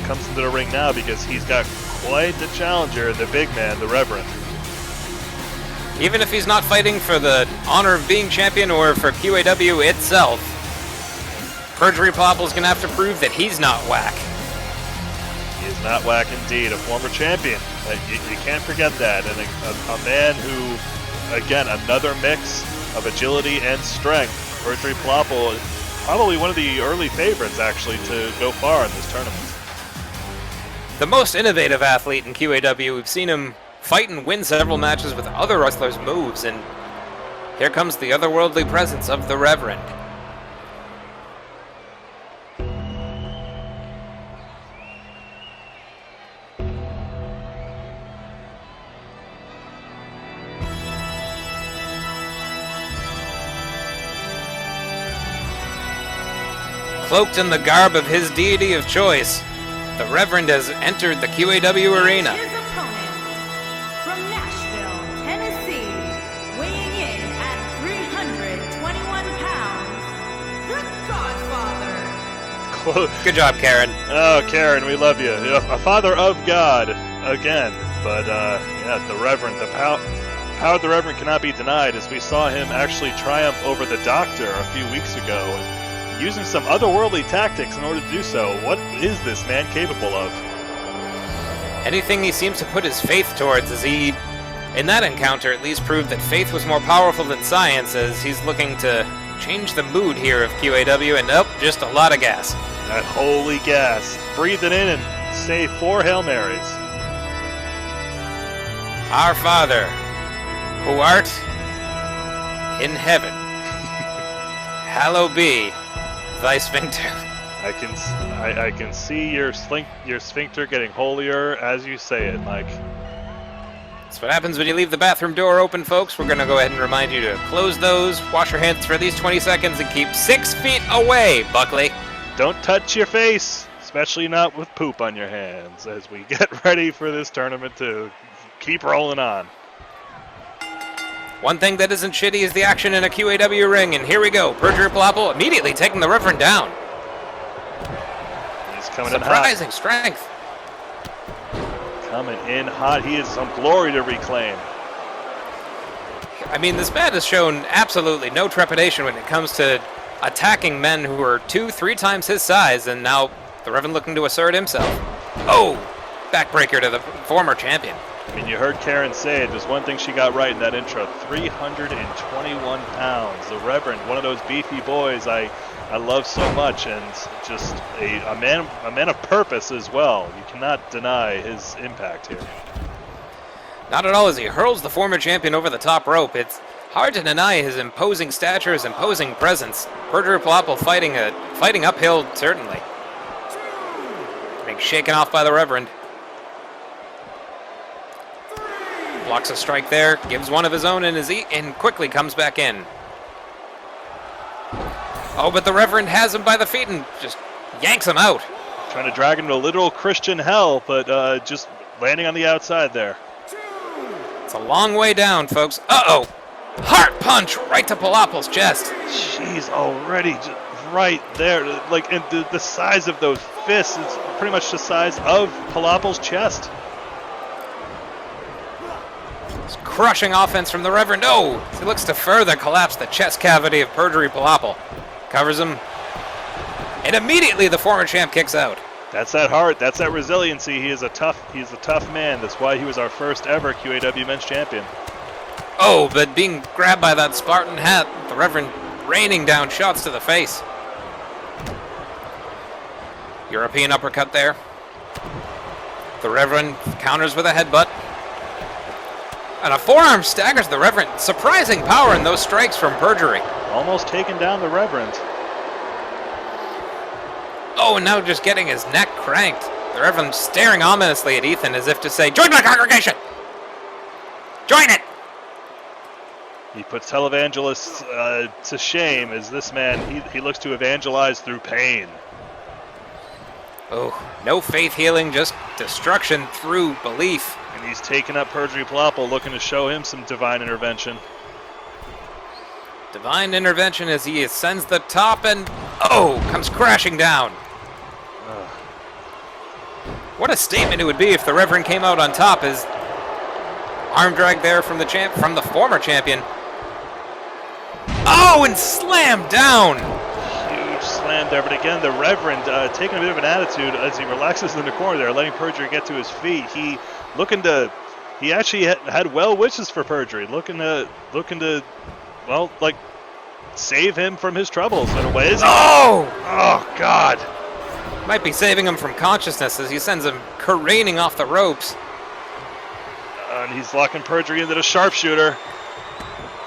comes into the ring now, because he's got quite the challenger, the big man, the Reverend. Even if he's not fighting for the honor of being champion or for QAW itself, Perjury Pilapil's going to have to prove that he's not whack. He is not whack indeed, a former champion. You can't forget that. And a man who, again, another mix of agility and strength. Perjury Pilapil is probably one of the early favorites, actually, to go far in this tournament. The most innovative athlete in QAW. We've seen him fight and win several matches with other wrestlers' moves, and here comes the otherworldly presence of the Reverend. Cloaked in the garb of his deity of choice, the Reverend has entered the QAW arena. His opponent, from Nashville, Tennessee, weighing in at 321 pounds, the Godfather. Good job, Karen. Oh, Karen, we love you. A father of God, again. But, yeah, the Reverend, the power of the Reverend cannot be denied, as we saw him actually triumph over the Doctor a few weeks ago, and using some otherworldly tactics in order to do so. What is this man capable of? Anything he seems to put his faith towards, as he, in that encounter, at least proved that faith was more powerful than science, as he's looking to change the mood here of QAW, and just a lot of gas. That holy gas. Breathe it in and say 4 Hail Marys. Our Father, who art in heaven, hallowed be thy sphincter. I can see your sphincter getting holier as you say it, Mike. That's what happens when you leave the bathroom door open, folks. We're going to go ahead and remind you to close those, wash your hands for at least 20 seconds, and keep 6 feet away, Buckley. Don't touch your face, especially not with poop on your hands, as we get ready for this tournament to keep rolling on. One thing that isn't shitty is the action in a QAW ring, and here we go. Perjury Pilapil immediately taking the Reverend down. He's coming in hot. Surprising strength. Coming in hot. He has some glory to reclaim. I mean, this man has shown absolutely no trepidation when it comes to attacking men who are 2-3 times his size, and now the Reverend looking to assert himself. Oh! Backbreaker to the former champion. I mean, you heard Karen say it. There's one thing she got right in that intro. 321 pounds. The Reverend, one of those beefy boys I love so much, and just a man of purpose as well. You cannot deny his impact here. Not at all, as he hurls the former champion over the top rope. It's hard to deny his imposing stature, his imposing presence. Perjury Pilapil fighting uphill, certainly. Being shaken off by the Reverend. Blocks a strike there, gives one of his own and quickly comes back in. Oh, but the Reverend has him by the feet and just yanks him out. Trying to drag him to literal Christian hell, but just landing on the outside there. It's a long way down, folks. Uh-oh! Heart punch right to Pilapil's chest. Jeez, already just right there. Like, and the size of those fists is pretty much the size of Pilapil's chest. It's crushing offense from the Reverend. Oh! He looks to further collapse the chest cavity of Perjury Pilapil. Covers him. And immediately the former champ kicks out. That's that heart. That's that resiliency. He's a tough man. That's why he was our first ever QAW Men's Champion. Oh, but being grabbed by that Spartan hat, the Reverend raining down shots to the face. European uppercut there. The Reverend counters with a headbutt. And a forearm staggers the Reverend. Surprising power in those strikes from Perjury. Almost taking down the Reverend. Oh, and now just getting his neck cranked. The Reverend staring ominously at Ethan as if to say, "Join my congregation! Join it!" He puts televangelists to shame as this man, he looks to evangelize through pain. Oh, no faith healing, just destruction through belief. And he's taking up Perjury Pilapil, looking to show him some divine intervention. Divine intervention as he ascends the top and, oh, comes crashing down. What a statement it would be if the Reverend came out on top as arm drag there from the former champion. Oh, and slammed down. Huge slam there, but again, the Reverend taking a bit of an attitude as he relaxes in the corner there, letting Perjury get to his feet. He actually had well wishes for Perjury, looking to, well, like, save him from his troubles in a way. Oh, God. Might be saving him from consciousness as he sends him careening off the ropes. And he's locking Perjury into the sharpshooter.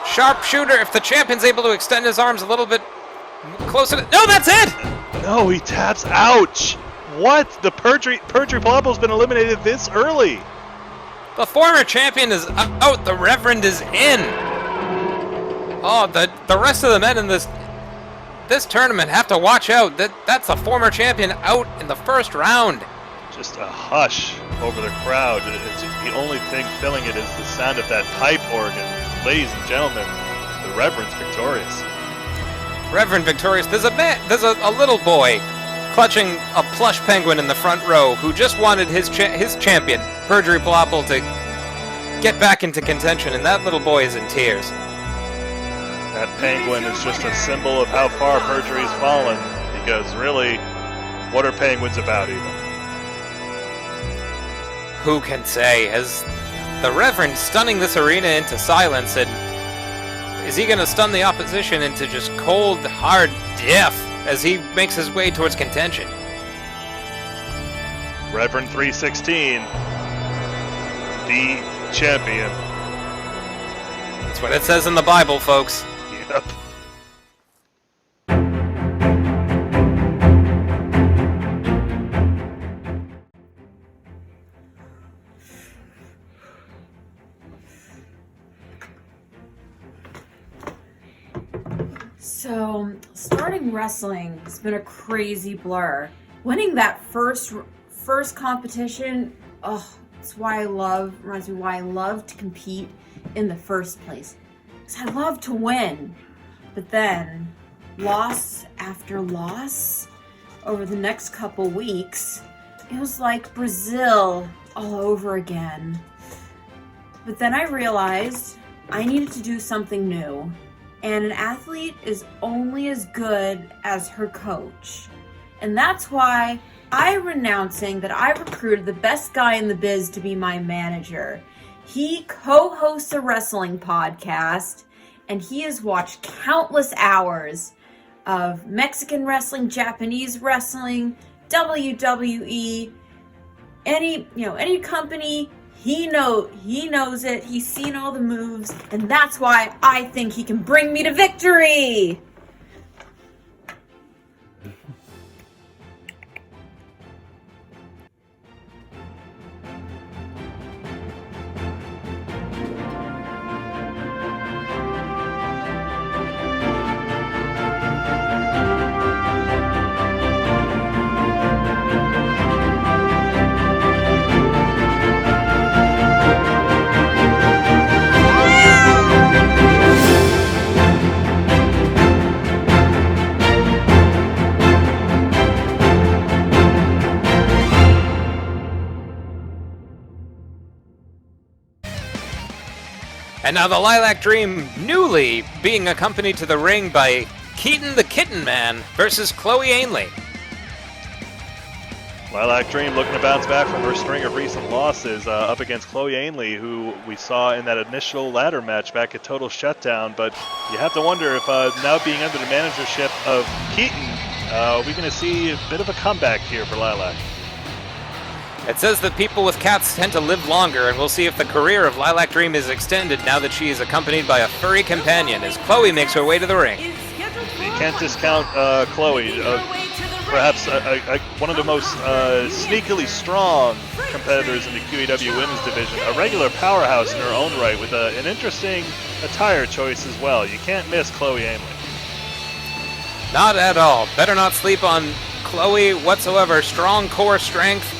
Sharpshooter, if the champion's able to extend his arms a little bit closer to... No, that's it! No, he taps. Ouch! What? The Perjury Pilapil's been eliminated this early. The former champion is out. The Reverend is in. Oh, the rest of the men in this tournament have to watch out. That's the former champion out in the first round. Just a hush over the crowd. It's the only thing filling it is the sound of that pipe organ. Ladies and gentlemen, the Reverend's victorious. Reverend victorious. There's a little boy clutching a plush penguin in the front row who just wanted his champion, Perjury Pilapil, to get back into contention, and that little boy is in tears. That penguin is just a symbol of how far Perjury's fallen, because really, what are penguins about even? Who can say? As the Reverend stunning this arena into silence, and is he going to stun the opposition into just cold, hard death as he makes his way towards contention? Reverend 316, the champion. That's what it says in the Bible, folks. Yep. So, starting wrestling has been a crazy blur. Winning that first competition, reminds me why I love to compete in the first place. 'cause I love to win. But then, loss after loss over the next couple weeks, it was like Brazil all over again. But then I realized I needed to do something new. And an athlete is only as good as her coach. And that's why I'm announcing that I recruited the best guy in the biz to be my manager. He co-hosts a wrestling podcast, and he has watched countless hours of Mexican wrestling, Japanese wrestling, WWE, any company. He knows it. He's seen all the moves, and that's why I think he can bring me to victory. And now the Lilac Dream newly being accompanied to the ring by Keaton the Kitten Man versus Chloe AInley. Lilac Dream looking to bounce back from her string of recent losses up against Chloe AInley, who we saw in that initial ladder match back at Total Shutdown. But you have to wonder if now being under the managership of Keaton, we're going to see a bit of a comeback here for Lilac. It says that people with cats tend to live longer, and we'll see if the career of Lilac Dream is extended now that she is accompanied by a furry companion as Chloe makes her way to the ring. You can't discount Chloe. Perhaps one of the most sneakily strong competitors in the QAW Women's Division. A regular powerhouse in her own right with an interesting attire choice as well. You can't miss Chloe AInley. Not at all. Better not sleep on Chloe whatsoever. Strong core strength.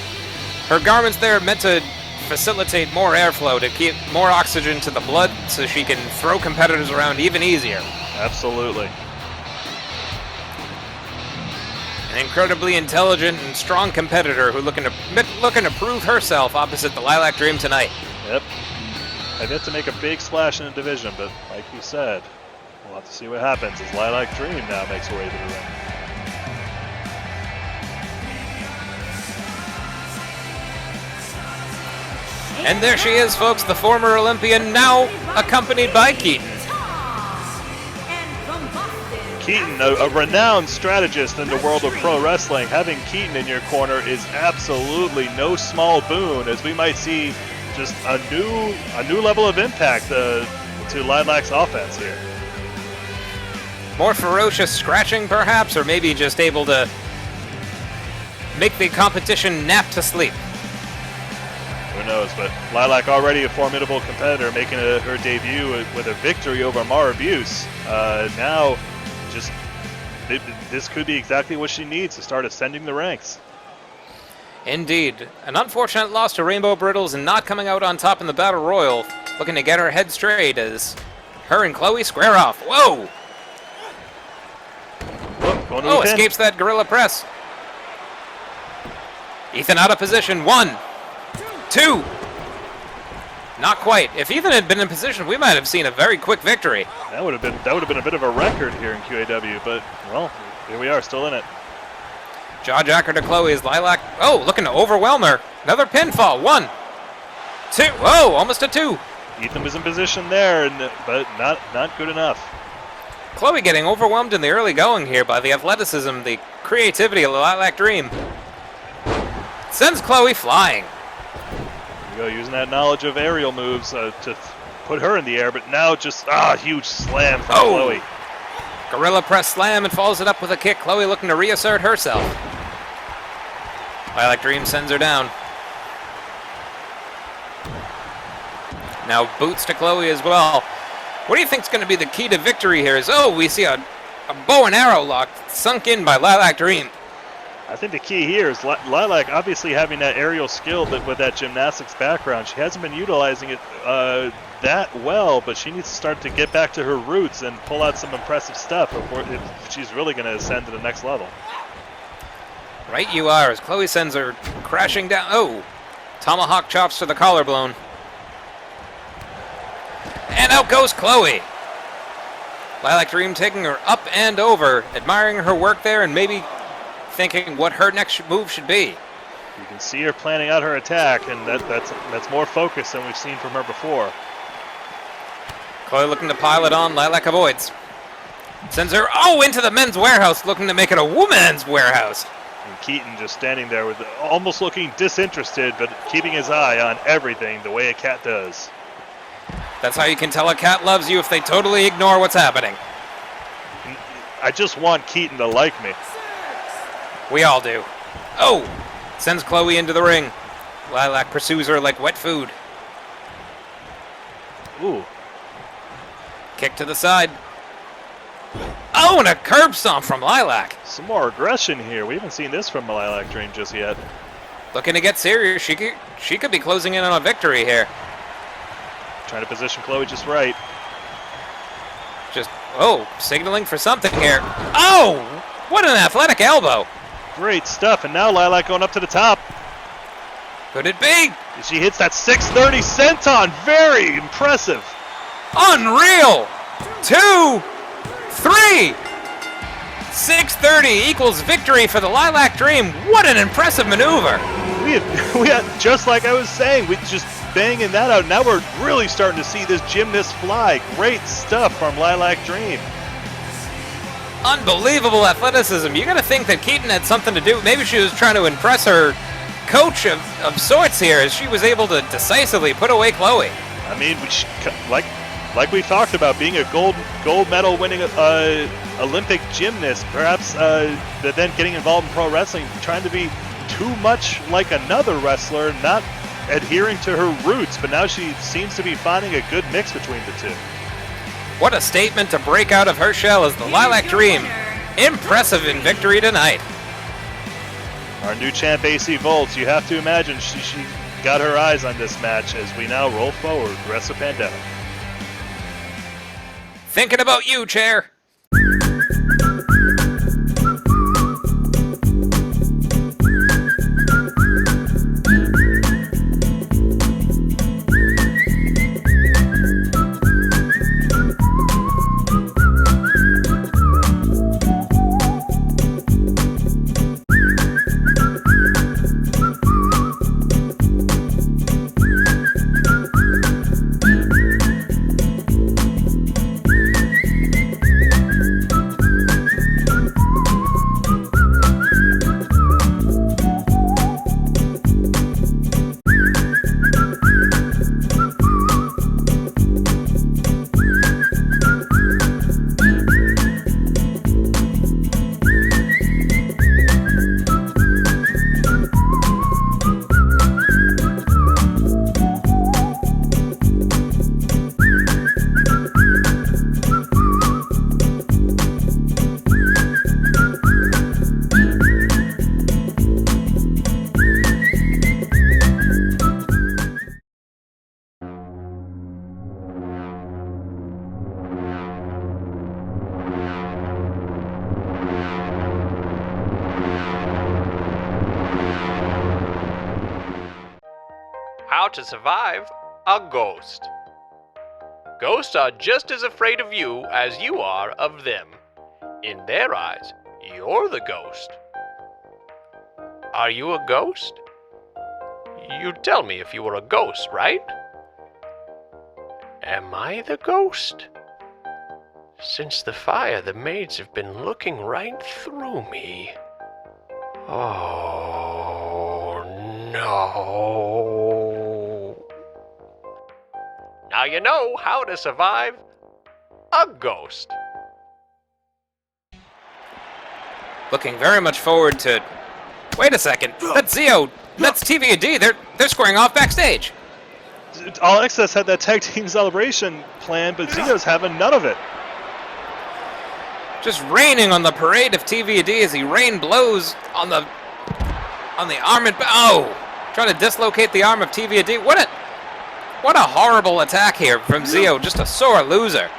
Her garments there are meant to facilitate more airflow, to keep more oxygen to the blood so she can throw competitors around even easier. Absolutely. An incredibly intelligent and strong competitor who looking to prove herself opposite the Lilac Dream tonight. Yep. I've yet to make a big splash in the division, but like you said, we'll have to see what happens as Lilac Dream now makes her way to the ring. And there she is, folks, the former Olympian, now accompanied by Keaton. Keaton, a renowned strategist in the world of pro wrestling. Having Keaton in your corner is absolutely no small boon, as we might see just a new level of impact to Lilac's offense here. More ferocious scratching, perhaps, or maybe just able to make the competition nap to sleep. Who knows, but Lilac already a formidable competitor, making her debut with a victory over Mara Buse. Now, this could be exactly what she needs to start ascending the ranks. Indeed. An unfortunate loss to Rainbow Brittles and not coming out on top in the Battle Royal, looking to get her head straight as her and Chloe square off. Whoa! Oh, escapes that gorilla press. Ethan out of position. 1, 2. Not quite. If Ethan had been in position, we might have seen a very quick victory. That would have been a bit of a record here in QAW, but well, here we are, still in it. Jawjacker to Chloe as Lilac. Oh, looking to overwhelm her. Another pinfall. 1, 2. Whoa, almost a 2. Ethan was in position there, but not good enough. Chloe getting overwhelmed in the early going here by the athleticism, the creativity of the Lilac Dream. Sends Chloe flying. There you go, using that knowledge of aerial moves to put her in the air, but now just huge slam from Chloe. Gorilla press slam and follows it up with a kick. Chloe looking to reassert herself. Lilac Dream sends her down. Now boots to Chloe as well. What do you think is going to be the key to victory here? We see a bow and arrow lock sunk in by Lilac Dream. I think the key here is Lilac obviously having that aerial skill with that gymnastics background. She hasn't been utilizing it that well, but she needs to start to get back to her roots and pull out some impressive stuff if she's really going to ascend to the next level. Right you are, as Chloe sends her crashing down. Oh! Tomahawk chops to the collarbone. And out goes Chloe! Lilac Dream taking her up and over, admiring her work there and maybe thinking what her next move should be. You can see her planning out her attack, and that's more focus than we've seen from her before. Chloe looking to pile it on, Lilac avoids. Sends her, into the men's warehouse, looking to make it a woman's warehouse. And Keaton just standing there with almost looking disinterested, but keeping his eye on everything the way a cat does. That's how you can tell a cat loves you, if they totally ignore what's happening. I just want Keaton to like me. We all do. Oh! Sends Chloe into the ring. Lilac pursues her like wet food. Ooh. Kick to the side. Oh, and a curb stomp from Lilac. Some more aggression here. We haven't seen this from Lilac Dream just yet. Looking to get serious. She could be closing in on a victory here. Trying to position Chloe just right. Signaling for something here. Oh! What an athletic elbow. Great stuff, and now Lilac going up to the top. Could it be? She hits that 630 senton. Very impressive. Unreal. 2, 3. 630 equals victory for the Lilac Dream. What an impressive maneuver. We had, just like I was saying, we just banging that out. Now we're really starting to see this gymnast fly. Great stuff from Lilac Dream. Unbelievable athleticism. You got to think that Keaton had something to do. Maybe she was trying to impress her coach of sorts here, as she was able to decisively put away Chloe. I mean, like we've talked about, being a gold medal winning Olympic gymnast, perhaps but then getting involved in pro wrestling, trying to be too much like another wrestler, not adhering to her roots, but now she seems to be finding a good mix between the two. What a statement to break out of her shell as the Lilac Dream. Impressive in victory tonight. Our new champ AC Volts, you have to imagine she got her eyes on this match as we now roll forward the rest of Pandemic. Thinking about you, Chair. How to survive a ghost. Ghosts are just as afraid of you as you are of them. In their eyes, you're the ghost. Are you a ghost? You'd tell me if you were a ghost, right? Am I the ghost? Since the fire, the maids have been looking right through me. Oh, no. Now you know how to survive a ghost. Looking very much forward to... Wait a second. That's Zio. That's TV&D. They're squaring off backstage. All Access had that tag team celebration plan, but Zio's having none of it. just raining on the parade of TVD as he rain blows on the arm and trying to dislocate the arm of TVD. What a horrible attack here from Zio. Just a sore loser.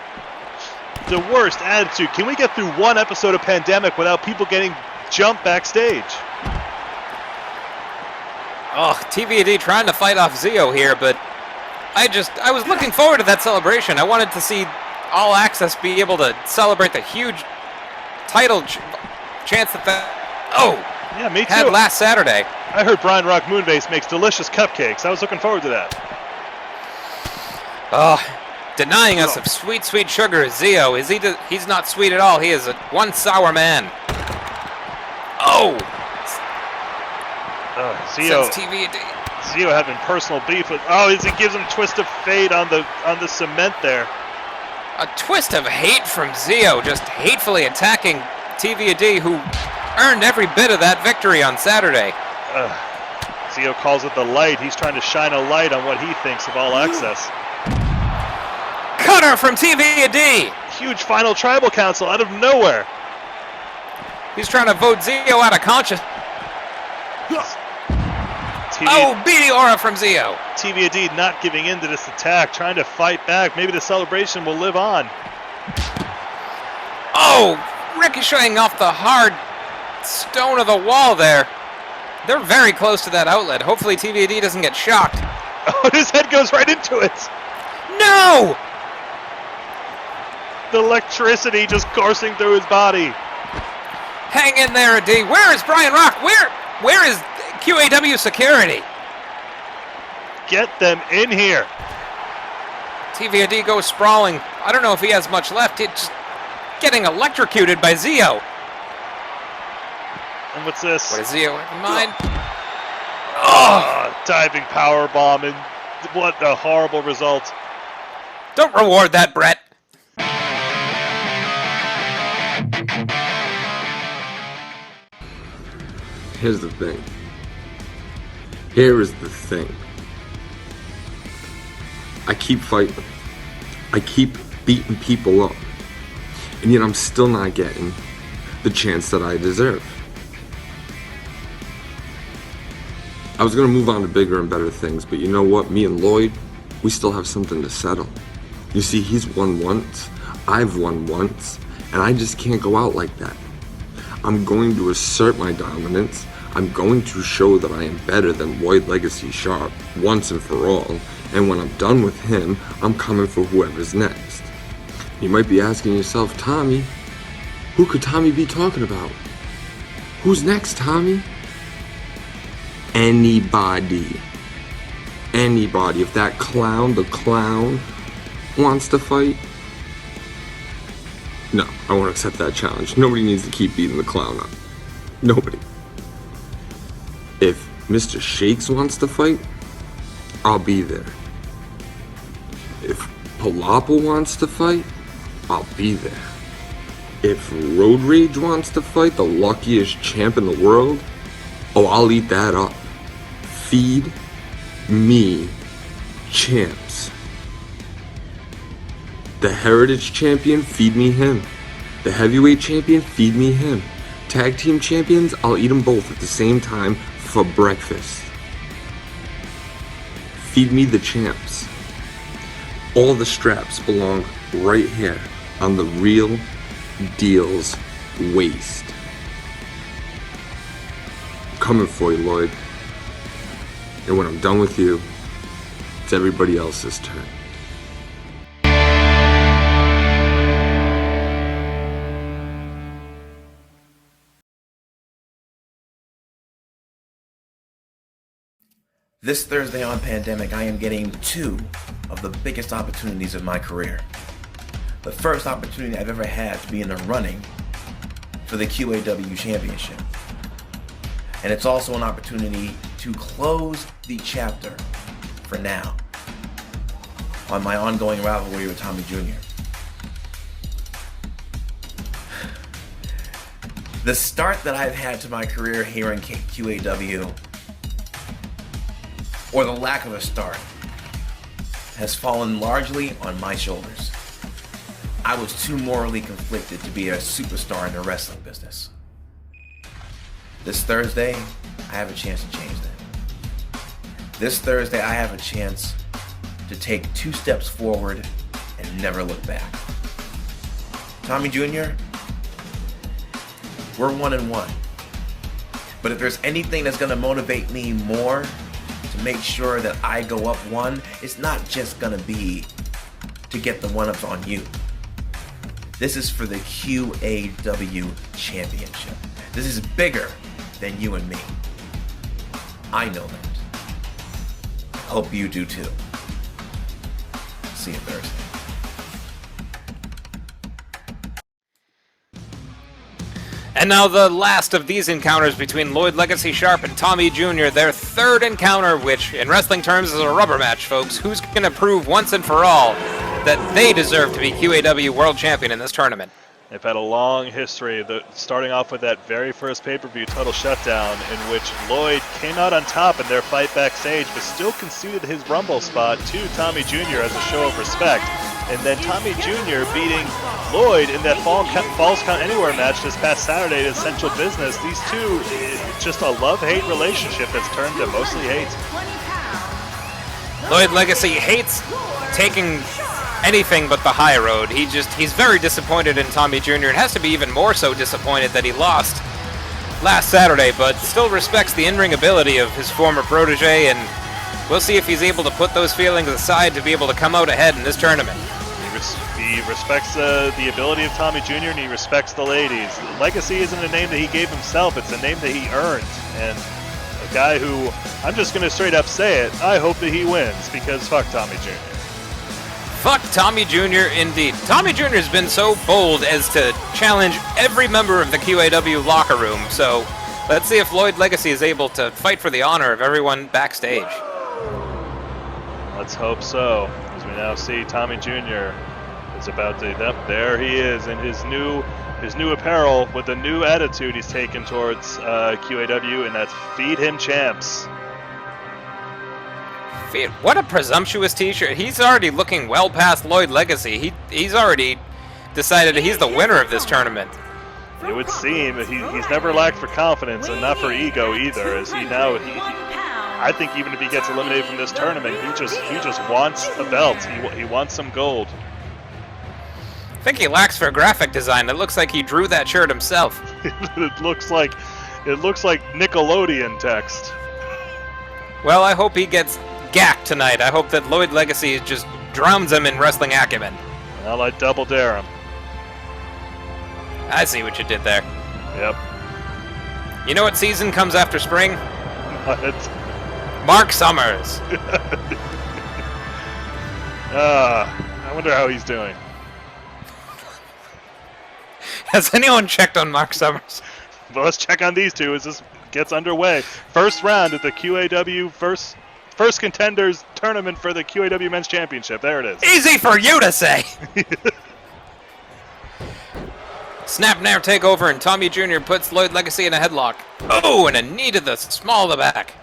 The worst attitude. Can we get through one episode of Pandemic without people getting jumped backstage? Oh, TVD trying to fight off Zio here, but I was looking forward to that celebration. I wanted to see All Access be able to celebrate the huge title chance yeah, me too. Had last Saturday. I heard Brian Rock Moonbase makes delicious cupcakes. I was looking forward to that. Oh, denying us of sweet, sweet sugar is Zio. He's not sweet at all. He is one sour man. Zio. Since TVD. Zio having personal beef with. As he gives him twist of fate on the cement there. A twist of hate from Zio, just hatefully attacking TVD, who earned every bit of that victory on Saturday. Zio calls it the light. He's trying to shine a light on what he thinks of All Access. Cutter from TVD. Huge final tribal council out of nowhere. He's trying to vote Zio out of consciousness. Beady aura from Zio. TVD not giving in to this attack, trying to fight back. Maybe the celebration will live on. Ricocheting off the hard stone of the wall there. They're very close to that outlet. Hopefully TVD doesn't get shocked. His head goes right into it. No! The electricity just coursing through his body. Hang in there, D. Where is Brian Rock? Where is QAW security? Get them in here. TVD goes sprawling. I don't know if he has much left. It's just getting electrocuted by Zio. And what's this? What does Zio have in mind? Diving power bomb, and what a horrible result. Don't reward that, Brett. Here's the thing. Here is the thing. I keep fighting. I keep beating people up. And yet I'm still not getting the chance that I deserve. I was gonna move on to bigger and better things, but you know what? Me and Lloyd, we still have something to settle. You see, he's won once, I've won once, and I just can't go out like that. I'm going to assert my dominance. I'm going to show that I am better than Lloyd Legacy Sharp once and for all, and when I'm done with him, I'm coming for whoever's next. You might be asking yourself, Tommy, who could Tommy be talking about? Who's next, Tommy? Anybody. Anybody. If that clown, the clown, wants to fight, no, I won't accept that challenge. Nobody needs to keep beating the clown up. Nobody. If Mr. Shakes wants to fight, I'll be there. If Pilapil wants to fight, I'll be there. If Road Rage wants to fight, the luckiest champ in the world, I'll eat that up. Feed me champs. The Heritage Champion, feed me him. The Heavyweight Champion, feed me him. Tag Team Champions, I'll eat them both at the same time for breakfast. Feed me the champs. All the straps belong right here on the Real Deal's waist. I'm coming for you, Lloyd. And when I'm done with you, it's everybody else's turn. This Thursday on Pandemic, I am getting two of the biggest opportunities of my career. The first opportunity I've ever had to be in the running for the QAW Championship. And it's also an opportunity to close the chapter, for now, on my ongoing rivalry with Tommy Jr. The start that I've had to my career here in QAW, or the lack of a start, has fallen largely on my shoulders. I was too morally conflicted to be a superstar in the wrestling business. This Thursday, I have a chance to change that. This Thursday, I have a chance to take 2 steps forward and never look back. Tommy Jr., we're 1-1. But if there's anything that's gonna motivate me more to make sure that I go up 1, it's not just gonna be to get the 1-ups on you. This is for the QAW Championship. This is bigger than you and me. I know that. Hope you do too. See you Thursday. And now the last of these encounters between Lloyd Legacy Sharp and Tommy Jr., their third encounter, which in wrestling terms is a rubber match, folks. Who's going to prove once and for all that they deserve to be QAW World Champion in this tournament? They've had a long history, starting off with that very first pay-per-view, Total Shutdown, in which Lloyd came out on top in their fight backstage, but still conceded his Rumble spot to Tommy Jr. as a show of respect. And then Tommy Jr. beating Lloyd in that Falls Count Anywhere match this past Saturday at Essential Business. These two, just a love-hate relationship that's turned to mostly hate. Lloyd Legacy hates taking anything but the high road. He's very disappointed in Tommy Jr. and has to be even more so disappointed that he lost last Saturday, but still respects the in-ring ability of his former protege, and we'll see if he's able to put those feelings aside to be able to come out ahead in this tournament. He respects the ability of Tommy Jr. and he respects the ladies. Legacy isn't a name that he gave himself, it's a name that he earned. And a guy who, I'm just going to straight up say it, I hope that he wins, because fuck Tommy Jr. Fuck Tommy Jr. indeed. Tommy Jr. has been so bold as to challenge every member of the QAW locker room, so let's see if Lloyd Legacy is able to fight for the honor of everyone backstage. Let's hope so, as we now see Tommy Jr. is about to, there he is in his new apparel with a new attitude he's taken towards QAW, and that's Feed Him Champs. What a presumptuous t-shirt. He's already looking well past Lloyd Legacy. He's already decided that he's the winner of this tournament. It would seem he's never lacked for confidence and not for ego either, as I think even if he gets eliminated from this tournament, he just wants a belt. He wants some gold. I think he lacks for graphic design. It looks like he drew that shirt himself. It looks like Nickelodeon text. Well, I hope he gets gacked tonight. I hope that Lloyd Legacy just drowns him in wrestling acumen. Well, I double dare him. I see what you did there. Yep. You know what season comes after spring? What? Mark Summers. I wonder how he's doing. Has anyone checked on Mark Summers? Well, let's check on these two as this gets underway. First round at the QAW First Contenders Tournament for the QAW Men's Championship. There it is. Easy for you to say! Snap Nair takeover, and Tommy Jr. puts Lloyd Legacy in a headlock. Oh, and a knee to the small of the back.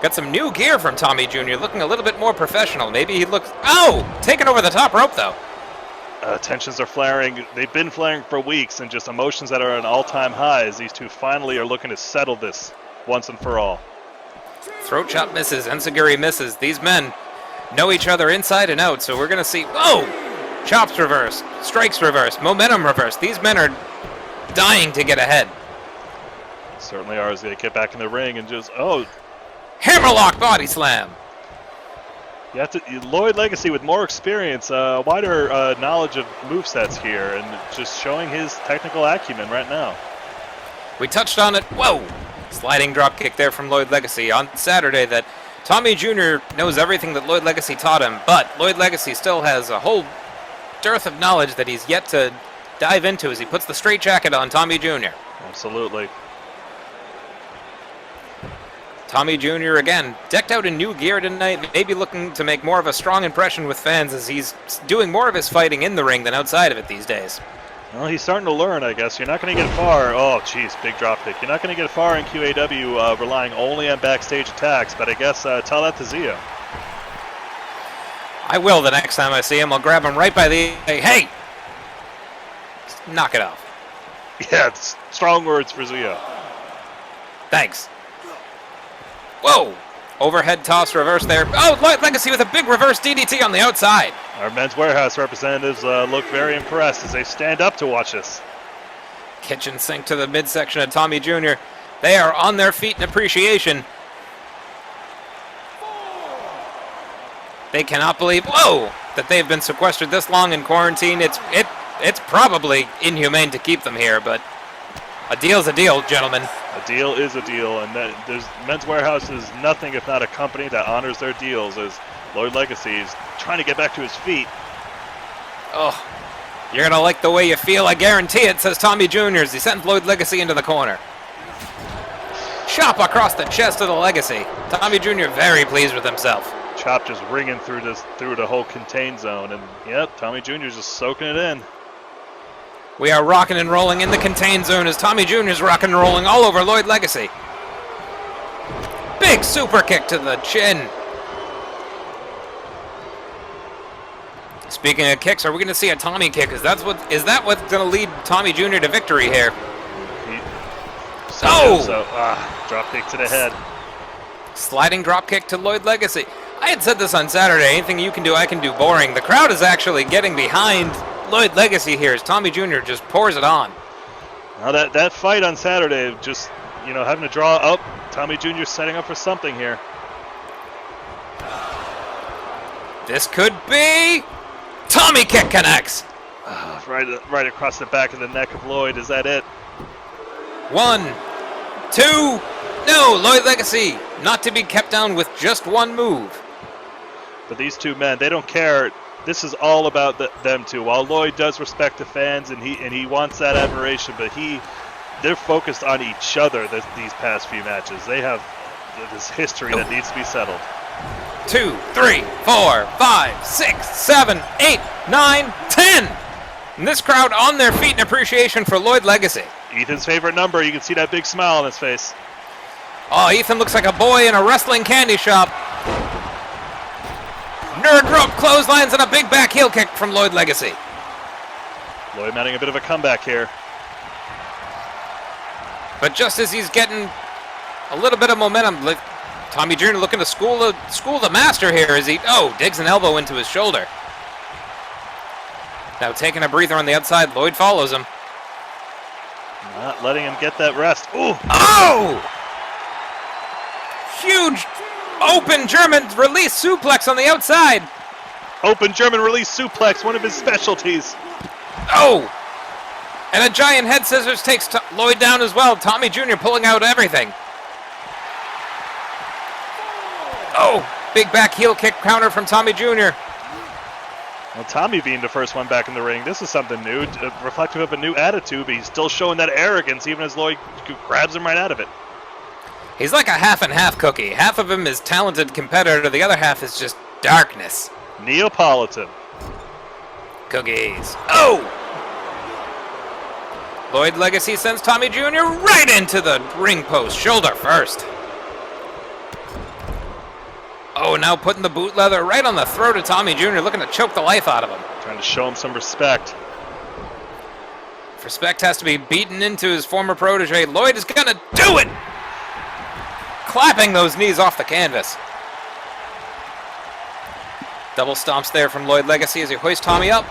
Got some new gear from Tommy Jr., looking a little bit more professional. Maybe he looks... Oh! Taken over the top rope, though. Tensions are flaring. They've been flaring for weeks, and just emotions that are at an all-time high as these two finally are looking to settle this once and for all. Throat chop misses, enziguri misses. These men know each other inside and out, so we're going to see... Whoa! Chops reversed, strikes reversed, momentum reversed. These men are dying to get ahead. Certainly are as they get back in the ring and just... Oh! Hammerlock body slam! You have to, Lloyd Legacy with more experience, wider knowledge of movesets here, and just showing his technical acumen right now. We touched on it. Whoa! Sliding drop kick there from Lloyd Legacy on Saturday that Tommy Jr. knows everything that Lloyd Legacy taught him, but Lloyd Legacy still has a whole dearth of knowledge that he's yet to dive into as he puts the straight jacket on Tommy Jr. Absolutely. Tommy Jr. again, decked out in new gear tonight, maybe looking to make more of a strong impression with fans as he's doing more of his fighting in the ring than outside of it these days. Well, he's starting to learn, I guess. You're not going to get far. Oh, jeez, big drop kick. You're not going to get far in QAW relying only on backstage attacks, but I guess tell that to Zio. I will the next time I see him. I'll grab him right by the... Hey! Knock it off. Yeah, it's strong words for Zio. Thanks. Whoa! Overhead toss reverse there. Oh, Lloyd Legacy with a big reverse DDT on the outside. Our Men's Warehouse representatives look very impressed as they stand up to watch this. Kitchen sink to the midsection of Tommy Jr. They are on their feet in appreciation. They cannot believe, whoa, that they've been sequestered this long in quarantine. It's probably inhumane to keep them here, but a deal's a deal, gentlemen. A deal is a deal, and there's Men's Warehouse is nothing if not a company that honors their deals, as Lloyd Legacy is trying to get back to his feet. Oh, you're gonna like the way you feel, I guarantee it, says Tommy Jr. as he sends Lloyd Legacy into the corner. Chop across the chest of the Legacy. Tommy Jr. very pleased with himself. Chop just ringing through the whole contain zone, and yep, Tommy Jr. is just soaking it in. We are rocking and rolling in the contain zone as Tommy Jr. is rocking and rolling all over Lloyd Legacy. Big super kick to the chin. Speaking of kicks, are we going to see a Tommy kick? Is that what's going to lead Tommy Jr. to victory here? Drop kick to the head. Sliding drop kick to Lloyd Legacy. I had said this on Saturday, anything you can do, I can do boring. The crowd is actually getting behind Lloyd Legacy here as Tommy Jr. just pours it on. Now that fight on Saturday, just, having to draw up, Tommy Jr. setting up for something here. This could be... Tommy kick connects! Right across the back of the neck of Lloyd, is that it? 1, 2, no, Lloyd Legacy, not to be kept down with just one move. But these two men, they don't care. This is all about them two. While Lloyd does respect the fans and he wants that admiration, but they're focused on each other these past few matches. They have this history that needs to be settled. 2, 3, 4, 5, 6, 7, 8, 9, 10. And this crowd on their feet in appreciation for Lloyd Legacy. Ethan's favorite number. You can see that big smile on his face. Oh, Ethan looks like a boy in a wrestling candy shop. Nerd rope clotheslines and a big back heel kick from Lloyd Legacy. Lloyd mounting a bit of a comeback here. But just as he's getting a little bit of momentum, Tommy Jr. looking to school the master here as he digs an elbow into his shoulder. Now taking a breather on the outside, Lloyd follows him. Not letting him get that rest. Ooh! Oh! Huge open German release suplex on the outside. Open German release suplex, one of his specialties. Oh! And a giant head scissors takes Lloyd down as well. Tommy Jr. pulling out everything. Oh! Big back heel kick counter from Tommy Jr. Well, Tommy being the first one back in the ring, this is something new, reflective of a new attitude, but he's still showing that arrogance even as Lloyd grabs him right out of it. He's like a half and half cookie. Half of him is talented competitor, the other half is just darkness. Neapolitan. Cookies. Oh! Lloyd Legacy sends Tommy Jr. right into the ring post, shoulder first. Oh, now putting the boot leather right on the throat of Tommy Jr., looking to choke the life out of him. Trying to show him some respect. If respect has to be beaten into his former protege, Lloyd is going to do it! Clapping those knees off the canvas. Double stomps there from Lloyd Legacy as he hoists Tommy up.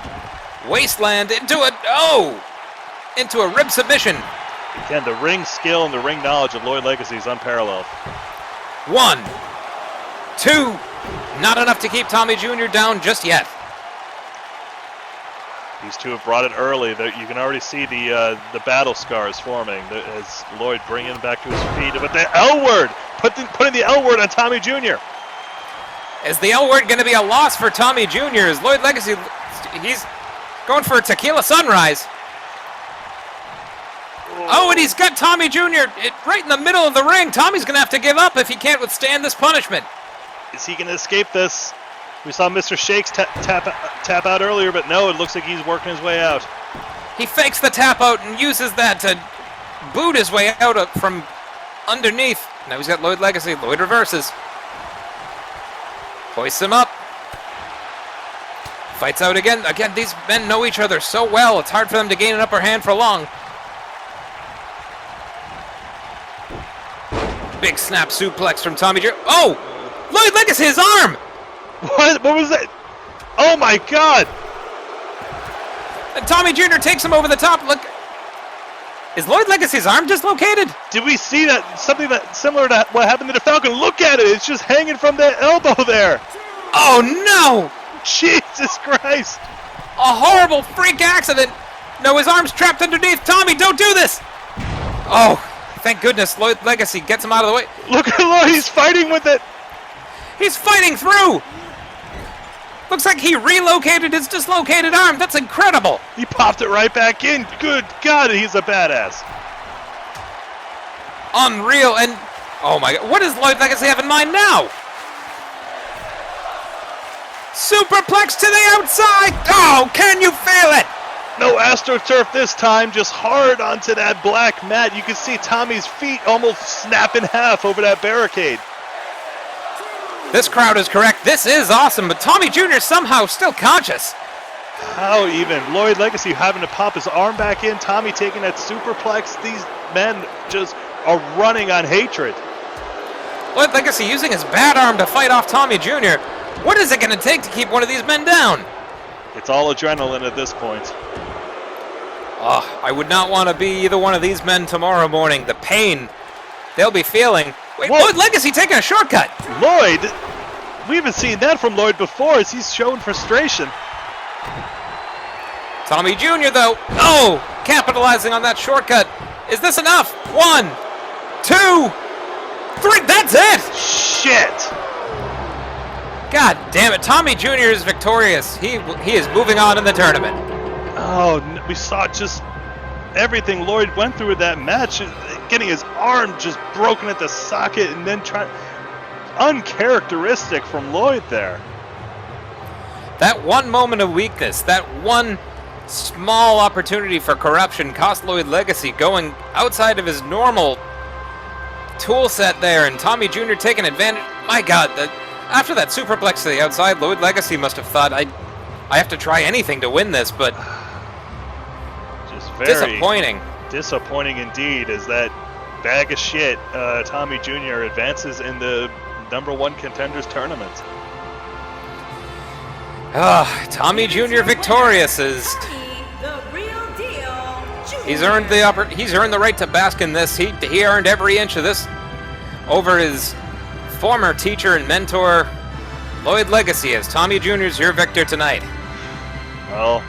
Wasteland into a rib submission. Again, the ring skill and the ring knowledge of Lloyd Legacy is unparalleled. 1, 2, not enough to keep Tommy Jr. down just yet. These two have brought it early. You can already see the battle scars forming as Lloyd bringing him back to his feet. But the L word, putting the L word on Tommy Jr. Is the L word going to be a loss for Tommy Jr. Is Lloyd Legacy, he's going for a tequila sunrise. Oh, and he's got Tommy Jr. Right in the middle of the ring. Tommy's going to have to give up if he can't withstand this punishment. Is he going to escape this? We saw Mr. Shakes tap out earlier, but no, it looks like he's working his way out. He fakes the tap out and uses that to boot his way out from underneath. Now he's got Lloyd Legacy. Lloyd reverses. Hoists him up. Fights out again. Again, these men know each other so well. It's hard for them to gain an upper hand for long. Big snap suplex from Tommy Jr. Oh! Lloyd Legacy, his arm! What was that? Oh my God! And Tommy Jr. takes him over the top. Look. Is Lloyd Legacy's arm dislocated? Did we see that? Something that similar to what happened to the Falcon? Look at it! It's just hanging from the elbow there! Oh no! Jesus Christ! A horrible freak accident! No, his arm's trapped underneath. Tommy, don't do this! Oh, thank goodness Lloyd Legacy gets him out of the way. Look at Lloyd, he's fighting with it! He's fighting through! Looks like he relocated his dislocated arm. That's incredible! He popped it right back in. Good God, he's a badass. Unreal, and oh my God, what does Lloyd Legacy have in mind now? Superplex to the outside! Oh, can you feel it? No AstroTurf this time, just hard onto that black mat. You can see Tommy's feet almost snap in half over that barricade. This crowd is correct. This is awesome, but Tommy Jr. is somehow still conscious. How even? Lloyd Legacy having to pop his arm back in. Tommy taking that superplex. These men just are running on hatred. Lloyd Legacy using his bad arm to fight off Tommy Jr. What is it going to take to keep one of these men down? It's all adrenaline at this point. Oh, I would not want to be either one of these men tomorrow morning. The pain they'll be feeling. Wait, Whoa. Lloyd Legacy taking a shortcut. Lloyd? We haven't seen that from Lloyd before as he's showing frustration. Tommy Jr. though, oh, capitalizing on that shortcut. Is this enough? 1, 2, 3, that's it! Shit! God damn it, Tommy Jr. is victorious. He is moving on in the tournament. Oh, we saw just everything Lloyd went through with that match, getting his arm just broken at the socket and then uncharacteristic from Lloyd there. That one moment of weakness, that one small opportunity for corruption cost Lloyd Legacy going outside of his normal tool set there, and Tommy Jr. taking advantage. My God, after that superplex to the outside, Lloyd Legacy must have thought, I have to try anything to win this, but just very disappointing. Disappointing indeed, as that bag of shit, Tommy Jr. advances in the #1 contenders tournament. Tommy Jr. victorious is. He's earned the right to bask in this. He earned every inch of this over his former teacher and mentor, Lloyd Legacy, as Tommy Jr. is your victor tonight. Well,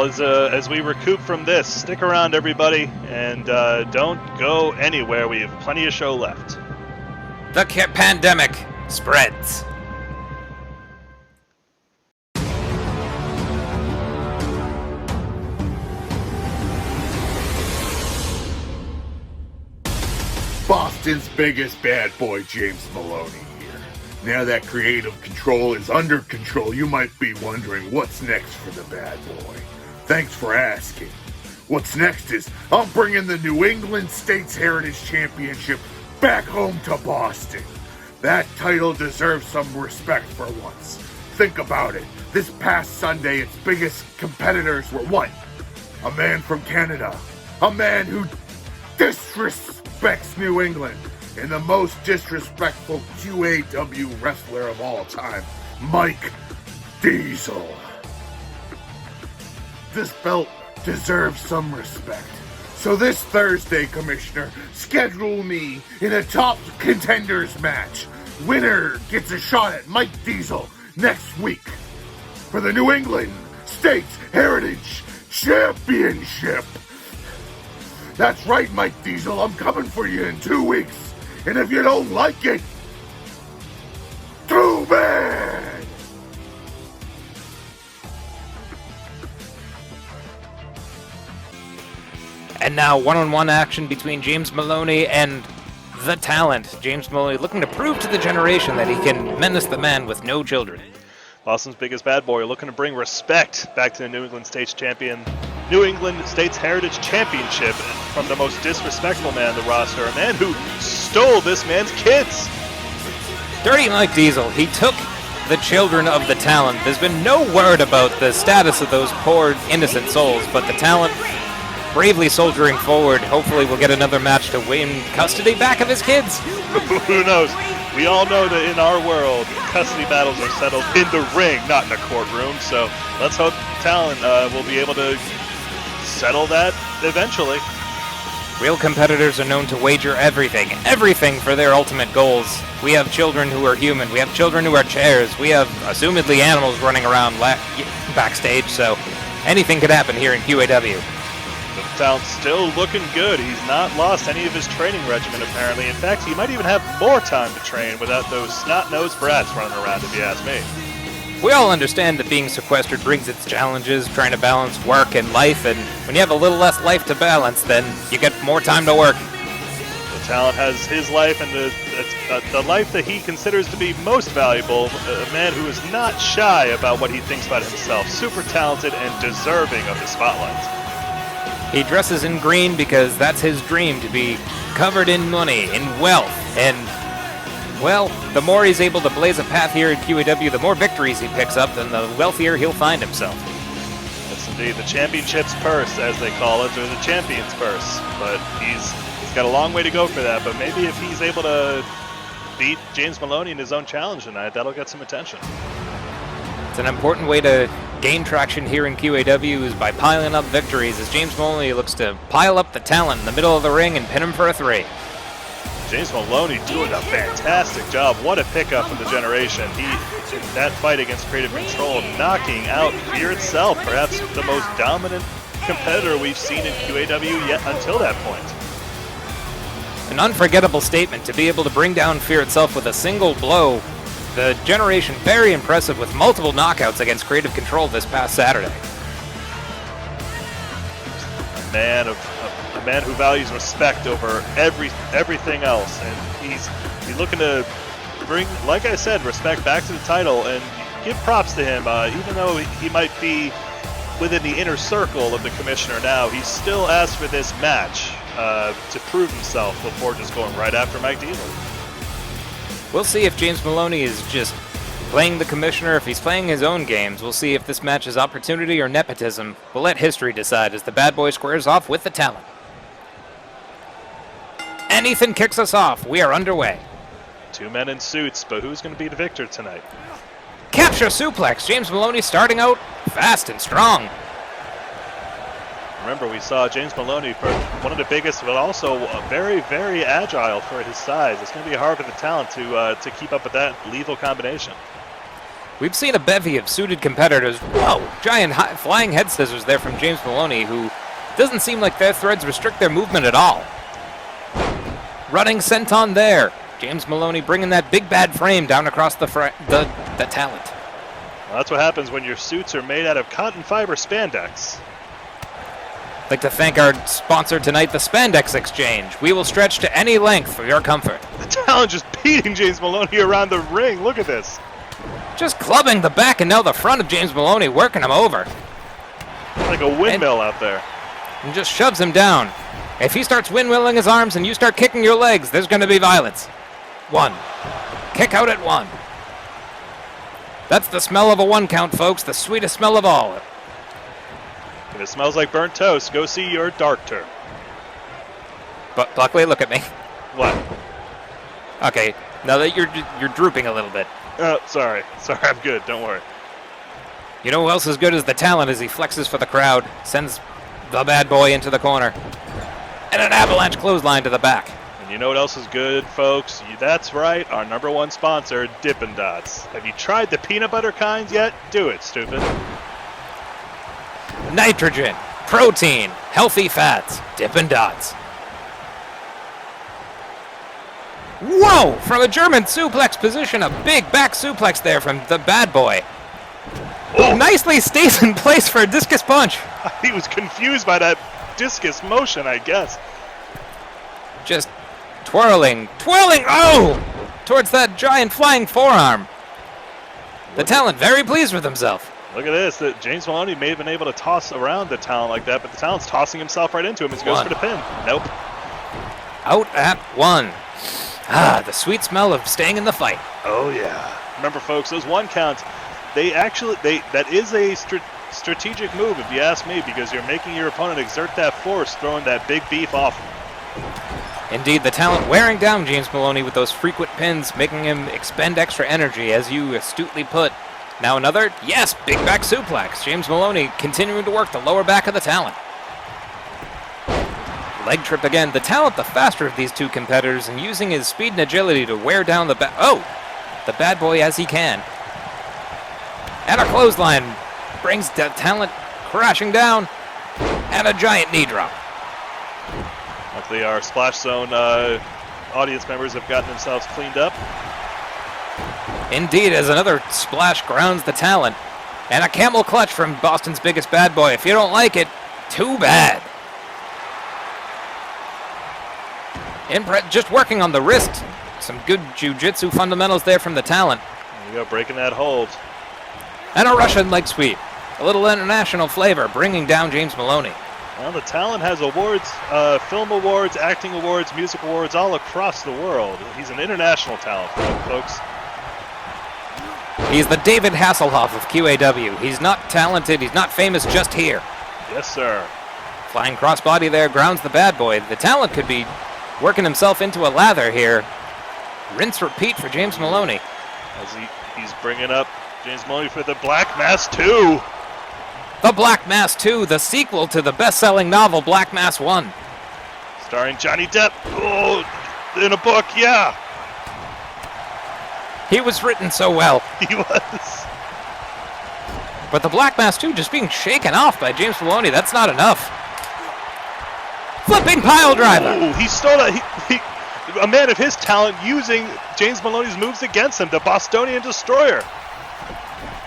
as we recoup from this, stick around, everybody, and don't go anywhere. We have plenty of show left. The pandemic spreads. Boston's biggest bad boy, James Melloni here. Now that creative control is under control, you might be wondering what's next for the bad boy. Thanks for asking. What's next is I'm bringing the New England States Heritage Championship back home to Boston. That title deserves some respect for once. Think about it. This past Sunday, its biggest competitors were what? A man from Canada. A man who disrespects New England, and the most disrespectful QAW wrestler of all time, Mike Diesel. This belt deserves some respect. So this Thursday, Commissioner, schedule me in a top contenders match. Winner gets a shot at Mike Diesel next week for the New England States Heritage Championship. That's right, Mike Diesel, I'm coming for you in 2 weeks. And if you don't like it, too bad! And now one-on-one action between James Melloni and the talent. James Melloni looking to prove to the generation that he can menace the man with no children. Boston's biggest bad boy looking to bring respect back to the New England States New England States Heritage Championship from the most disrespectful man on the roster, a man who stole this man's kids. Dirty Mike Diesel, he took the children of the Talent. There's been no word about the status of those poor innocent souls, but the Talent bravely soldiering forward. Hopefully we'll get another match to win custody back of his kids. Who knows? We all know that in our world, custody battles are settled in the ring, not in a courtroom. So let's hope Talent will be able to settle that eventually. Real competitors are known to wager everything for their ultimate goals. We have children who are human. We have children who are chairs. We have, assumedly, animals running around backstage, so anything could happen here in QAW. The Talent's still looking good. He's not lost any of his training regimen, apparently. In fact, he might even have more time to train without those snot-nosed brats running around, if you ask me. We all understand that being sequestered brings its challenges, trying to balance work and life, and when you have a little less life to balance, then you get more time to work. The Talent has his life and the life that he considers to be most valuable, a man who is not shy about what he thinks about himself, super talented and deserving of the spotlight. He dresses in green because that's his dream, to be covered in money, in wealth, and, well, the more he's able to blaze a path here at QAW, the more victories he picks up, then the wealthier he'll find himself. That's indeed the championship's purse, as they call it, or the champion's purse. But he's got a long way to go for that, but maybe if he's able to beat James Melloni in his own challenge tonight, that'll get some attention. It's an important way to gain traction here in QAW is by piling up victories, as James Melloni looks to pile up the Talent in the middle of the ring and pin him for a 3. James Melloni doing a fantastic job. What a pickup from the generation. He, in that fight against Creative Control, knocking out Fear itself, perhaps the most dominant competitor we've seen in QAW yet until that point. An unforgettable statement to be able to bring down Fear itself with a single blow. The generation very impressive with multiple knockouts against Creative Control this past Saturday. A man who values respect over everything else, and he's looking to bring, like I said, respect back to the title and give props to him. Even though he might be within the inner circle of the commissioner now, he still asked for this match to prove himself before just going right after Mike Diesel. We'll see if James Melloni is just playing the commissioner, if he's playing his own games. We'll see if this match is opportunity or nepotism. We'll let history decide as the bad boy squares off with the Talent. And Ethan kicks us off. We are underway. 2 men in suits, but who's going to be the victor tonight? Capture suplex. James Melloni starting out fast and strong. Remember, we saw James Melloni for one of the biggest, but also very, very agile for his size. It's going to be hard for the Talent to keep up with that lethal combination. We've seen a bevy of suited competitors. Whoa! Giant flying head scissors there from James Melloni, who doesn't seem like their threads restrict their movement at all. Running senton there. James Melloni bringing that big bad frame down across the Talent. Well, that's what happens when your suits are made out of cotton fiber spandex. I'd like to thank our sponsor tonight, the Spandex Exchange. We will stretch to any length for your comfort. The Talent just beating James Melloni around the ring. Look at this. Just clubbing the back and now the front of James Melloni, working him over. Like a windmill out there. And just shoves him down. If he starts windmilling his arms and you start kicking your legs, there's going to be violence. 1. Kick out at 1. That's the smell of a 1 count, folks. The sweetest smell of all. If it smells like burnt toast, go see your dark turf. But Buckley, look at me. What? Okay, now that you're drooping a little bit. Sorry, I'm good. Don't worry. You know who else is good as the Talent as he flexes for the crowd, sends the bad boy into the corner, and an avalanche clothesline to the back. And you know what else is good, folks? That's right, our #1 sponsor, Dippin' Dots. Have you tried the peanut butter kinds yet? Do it, stupid. Nitrogen, protein, healthy fats, Dippin' Dots. Whoa! From a German suplex position, a big back suplex there from the bad boy. Oh. Nicely stays in place for a discus punch. He was confused by that discus motion, I guess. Just twirling, oh! Towards that giant flying forearm. The Talent very pleased with himself. Look at this. James Melloni may have been able to toss around the Talent like that, but the Talent's tossing himself right into him as he goes for the pin. Nope. Out at 1. Ah, the sweet smell of staying in the fight. Oh yeah. Remember, folks, those 1 counts, that is a strategic move, if you ask me, because you're making your opponent exert that force, throwing that big beef off. Indeed, the talent wearing down James Melloni with those frequent pins, making him expend extra energy, as you astutely put. Now another, yes, big back suplex. James Melloni continuing to work the lower back of the talent. Leg trip again. The talent, the faster of these two competitors, and using his speed and agility to wear down the bad boy as he can. And a clothesline brings the talent crashing down, and a giant knee drop. Luckily, our Splash Zone audience members have gotten themselves cleaned up. Indeed, as another splash grounds the talent. And a camel clutch from Boston's biggest bad boy. If you don't like it, too bad. Just working on the wrist. Some good jiu-jitsu fundamentals there from the talent. There you go, breaking that hold. And a Russian leg sweep. A little international flavor, bringing down James Melloni. Well, the talent has awards, film awards, acting awards, music awards, all across the world. He's an international talent, folks. He's the David Hasselhoff of QAW. He's not talented, he's not famous just here. Yes, sir. Flying crossbody there grounds the bad boy. The talent could be working himself into a lather here. Rinse repeat for James Melloni. As he's bringing up James Melloni for the Black Mass 2. The Black Mass 2, the sequel to the best-selling novel Black Mass 1. Starring Johnny Depp. Oh, in a book, yeah. He was written so well. He was. But the Black Mass 2 just being shaken off by James Melloni, that's not enough. Flipping pile driver. Oh, he stole a man of his talent using James Melloni's moves against him, the Bostonian Destroyer.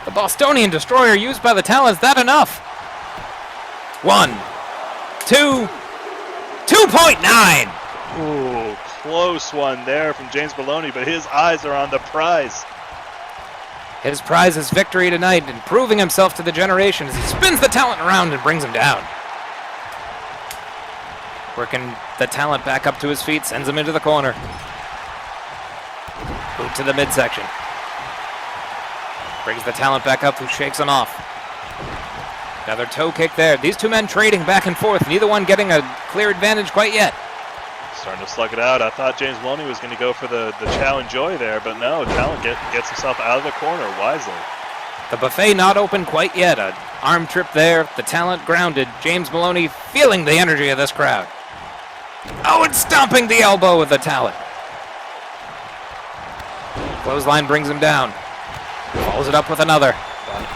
The Bostonian Destroyer used by the talent, is that enough? 1, 2, 2.9. Ooh, close one there from James Melloni, but his eyes are on the prize. His prize is victory tonight, and proving himself to the generation as he spins the talent around and brings him down. Working the talent back up to his feet, sends him into the corner. Boot to the midsection. Brings the talent back up, who shakes him off. Another toe kick there. These two men trading back and forth, neither one getting a clear advantage quite yet. Starting to slug it out. I thought James Melloni was going to go for the chow and joy there, but no, talent gets himself out of the corner wisely. The buffet not open quite yet. An arm trip there, the talent grounded. James Melloni feeling the energy of this crowd. Oh, and stomping the elbow with the talent. Clothesline brings him down. Follows it up with another.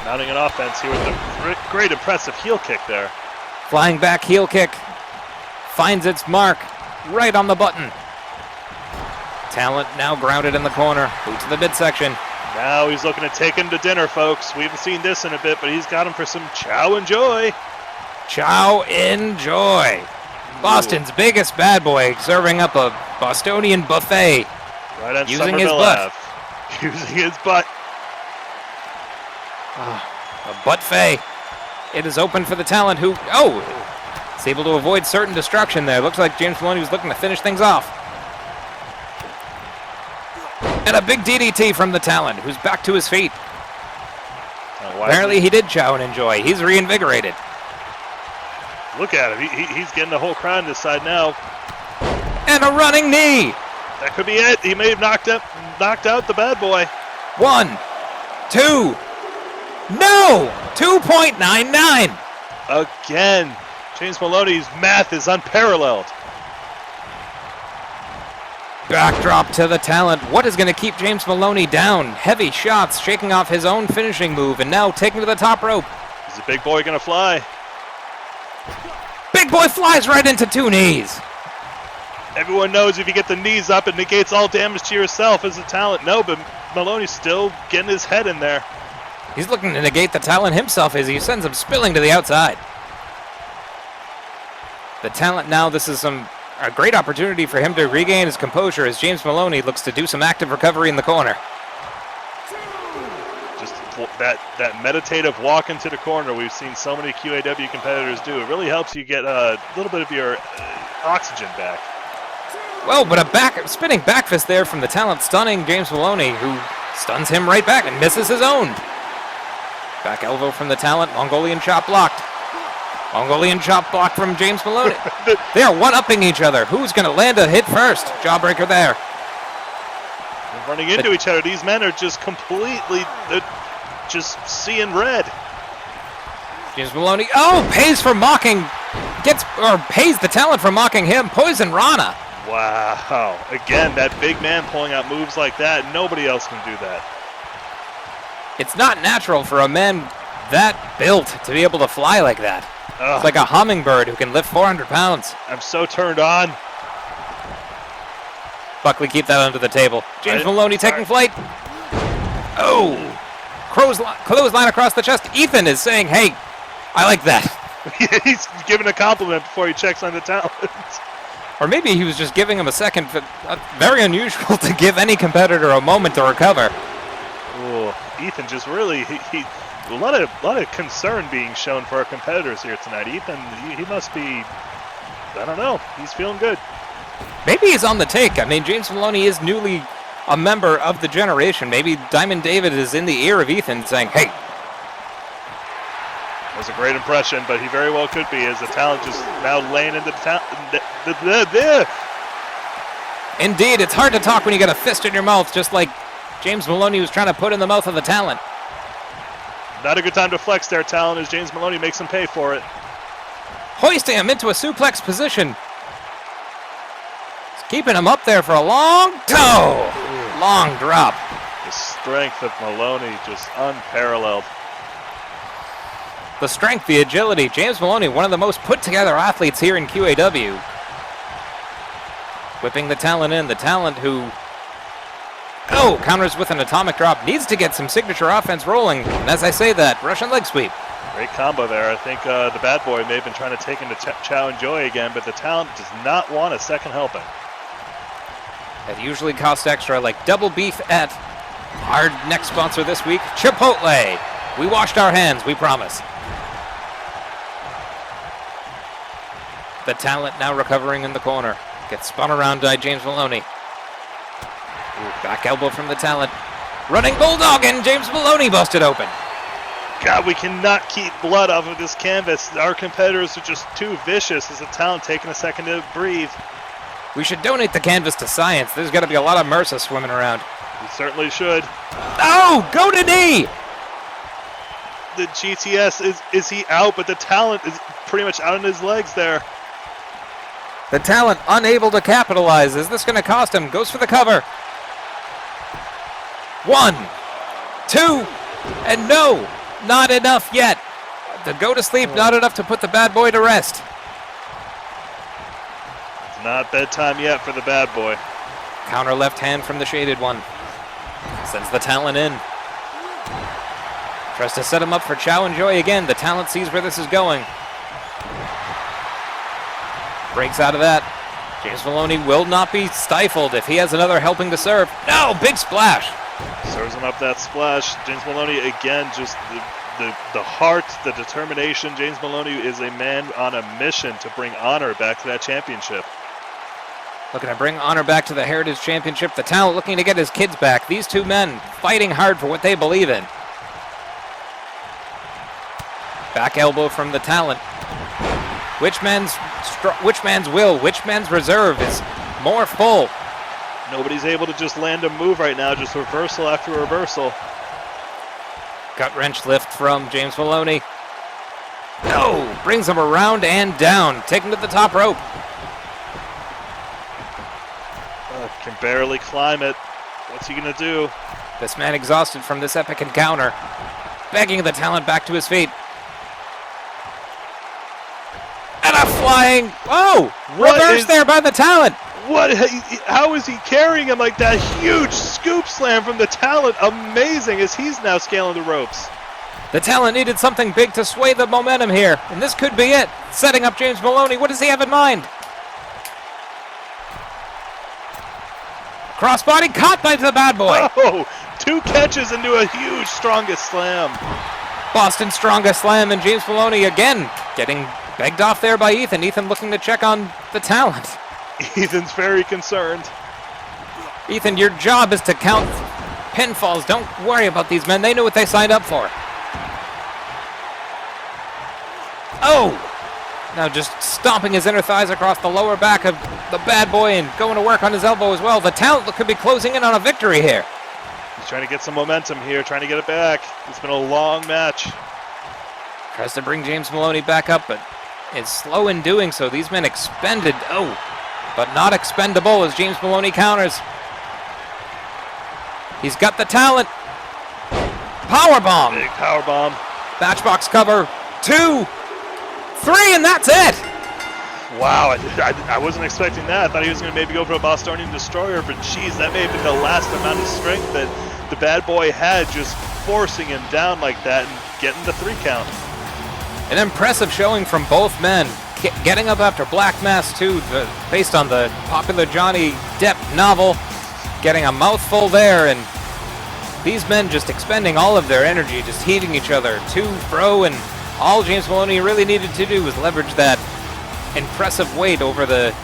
Mounting an offense here with a great impressive heel kick there. Flying back heel kick. Finds its mark right on the button. Talent now grounded in the corner. Boot to the midsection. Now he's looking to take him to dinner, folks. We haven't seen this in a bit, but he's got him for some chow and joy. Chow and joy. Boston's biggest bad boy serving up a Bostonian buffet. Right on using his Somerville butt. Ave. Using his butt. A butt fay. It is open for the talent who, is able to avoid certain destruction there. Looks like James Melloni was looking to finish things off. And a big DDT from the talent, who's back to his feet. Apparently he did chow and enjoy. He's reinvigorated. Look at him. He's getting the whole crowd on this side now. And a running knee. That could be it. He may have knocked out the bad boy. 1, 2. No! 2.99. Again. James Melloni's math is unparalleled. Backdrop to the talent. What is going to keep James Melloni down? Heavy shots, shaking off his own finishing move, and now taking to the top rope. Is the big boy going to fly? Big boy flies right into 2 knees. Everyone knows if you get the knees up, it negates all damage to yourself as a talent. No, but Melloni's still getting his head in there. He's looking to negate the talent himself as he sends him spilling to the outside. The talent now, this is a great opportunity for him to regain his composure as James Melloni looks to do some active recovery in the corner. Just that meditative walk into the corner we've seen so many QAW competitors do. It really helps you get a little bit of your oxygen back. Well, but a spinning back fist there from the Talent, stunning James Melloni, who stuns him right back and misses his own. Back elbow from the Talent, Mongolian chop blocked. Mongolian chop block from James Melloni. They are one-upping each other. Who's going to land a hit first? Jawbreaker there. They're running into each other. These men are just completely just seeing red. James Melloni, pays for mocking, pays the Talent for mocking him. Poison Rana. Wow. Again, that big man pulling out moves like that. Nobody else can do that. It's not natural for a man that built to be able to fly like that. Ugh. It's like a hummingbird who can lift 400 pounds. I'm so turned on. Buckley, keep that under the table. James Melloni taking flight. Oh! Clothesline across the chest. Ethan is saying, hey, I like that. He's giving a compliment before he checks on the Talent. Or maybe he was just giving him a second. Very unusual to give any competitor a moment to recover. Ooh, Ethan just really, a lot of concern being shown for our competitors here tonight. Ethan, he must be, I don't know, he's feeling good. Maybe he's on the take. I mean, James Melloni is newly a member of the generation. Maybe Diamond David is in the ear of Ethan saying, hey. That was a great impression, but he very well could be, as the Talent just now laying into the Indeed, it's hard to talk when you got a fist in your mouth, just like James Melloni was trying to put in the mouth of the Talent. Not a good time to flex there, Talent, as James Melloni makes him pay for it. Hoisting him into a suplex position. He's keeping him up there for a long toe. Long drop. The strength of Melloni just unparalleled. The strength, the agility. James Melloni, one of the most put-together athletes here in QAW. Whipping the Talent in. The Talent who counters with an atomic drop. Needs to get some signature offense rolling. And as I say that, Russian leg sweep. Great combo there. I think the bad boy may have been trying to take him to Chow and Joy again, but the Talent does not want a second helping. That usually costs extra, like double beef at our next sponsor this week, Chipotle. We washed our hands, we promise. The Talent now recovering in the corner. Gets spun around by James Melloni. Back elbow from the Talent. Running Bulldog, and James Melloni busted open. God, we cannot keep blood off of this canvas. Our competitors are just too vicious as the Talent taking a second to breathe. We should donate the canvas to science. There's got to be a lot of MRSA swimming around. We certainly should. Oh, go to knee! The GTS, is he out? But the Talent is pretty much out on his legs there. The Talent unable to capitalize. Is this going to cost him? Goes for the cover. 1, 2, and no, not enough yet. To go to sleep, not enough to put the bad boy to rest. It's not bedtime yet for the bad boy. Counter left hand from the shaded one. Sends the Talent in. Tries to set him up for Chow and Joy again. The Talent sees where this is going. Breaks out of that. James Melloni will not be stifled if he has another helping to serve. No, big splash. Serves him up that splash. James Melloni again, just the heart, the determination. James Melloni is a man on a mission to bring honor back to that championship. Looking to bring honor back to the Heritage Championship. The Talent looking to get his kids back. These two men fighting hard for what they believe in. Back elbow from the Talent. Which man's will, which man's reserve is more full? Nobody's able to just land a move right now, just reversal after reversal. Gut wrench lift from James Melloni. No! Brings him around and down, taken to the top rope. Can barely climb it. What's he gonna do? This man exhausted from this epic encounter. Begging the Talent back to his feet. And a flying, reverse there by the Talent. What? How is he carrying him like that? Huge scoop slam from the Talent. Amazing as he's now scaling the ropes. The Talent needed something big to sway the momentum here, and this could be it. Setting up James Melloni. What does he have in mind? Crossbody caught by the bad boy. Oh, 2 catches into a huge strongest slam. Boston strongest slam, and James Melloni again getting begged off there by Ethan. Ethan looking to check on the Talent. Ethan's very concerned. Ethan, your job is to count pinfalls. Don't worry about these men. They knew what they signed up for. Oh! Now just stomping his inner thighs across the lower back of the bad boy and going to work on his elbow as well. The talent could be closing in on a victory here. He's trying to get some momentum here, trying to get it back. It's been a long match. Tries to bring James Melloni back up, but is slow in doing so. These men expended, but not expendable as James Melloni counters. He's got the talent. Powerbomb. Big powerbomb. Matchbox cover, 2, 3, and that's it. Wow, I wasn't expecting that. I thought he was going to maybe go for a Bostonian Destroyer, but geez, that may have been the last amount of strength that the bad boy had, just forcing him down like that and getting the 3 count. An impressive showing from both men. Getting up after Black Mass 2, based on the popular Johnny Depp novel. Getting a mouthful there, and these men just expending all of their energy, just heaving each other to, fro, and all James Melloni really needed to do was leverage that impressive weight over the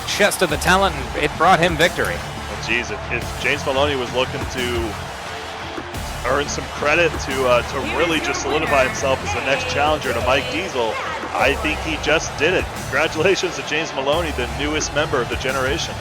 chest of the talent, and it brought him victory. Well, geez, if James Melloni was looking to earn some credit to really just solidify himself as the next challenger to Mike Diesel, I think he just did it. Congratulations to James Melloni, the newest member of the generation.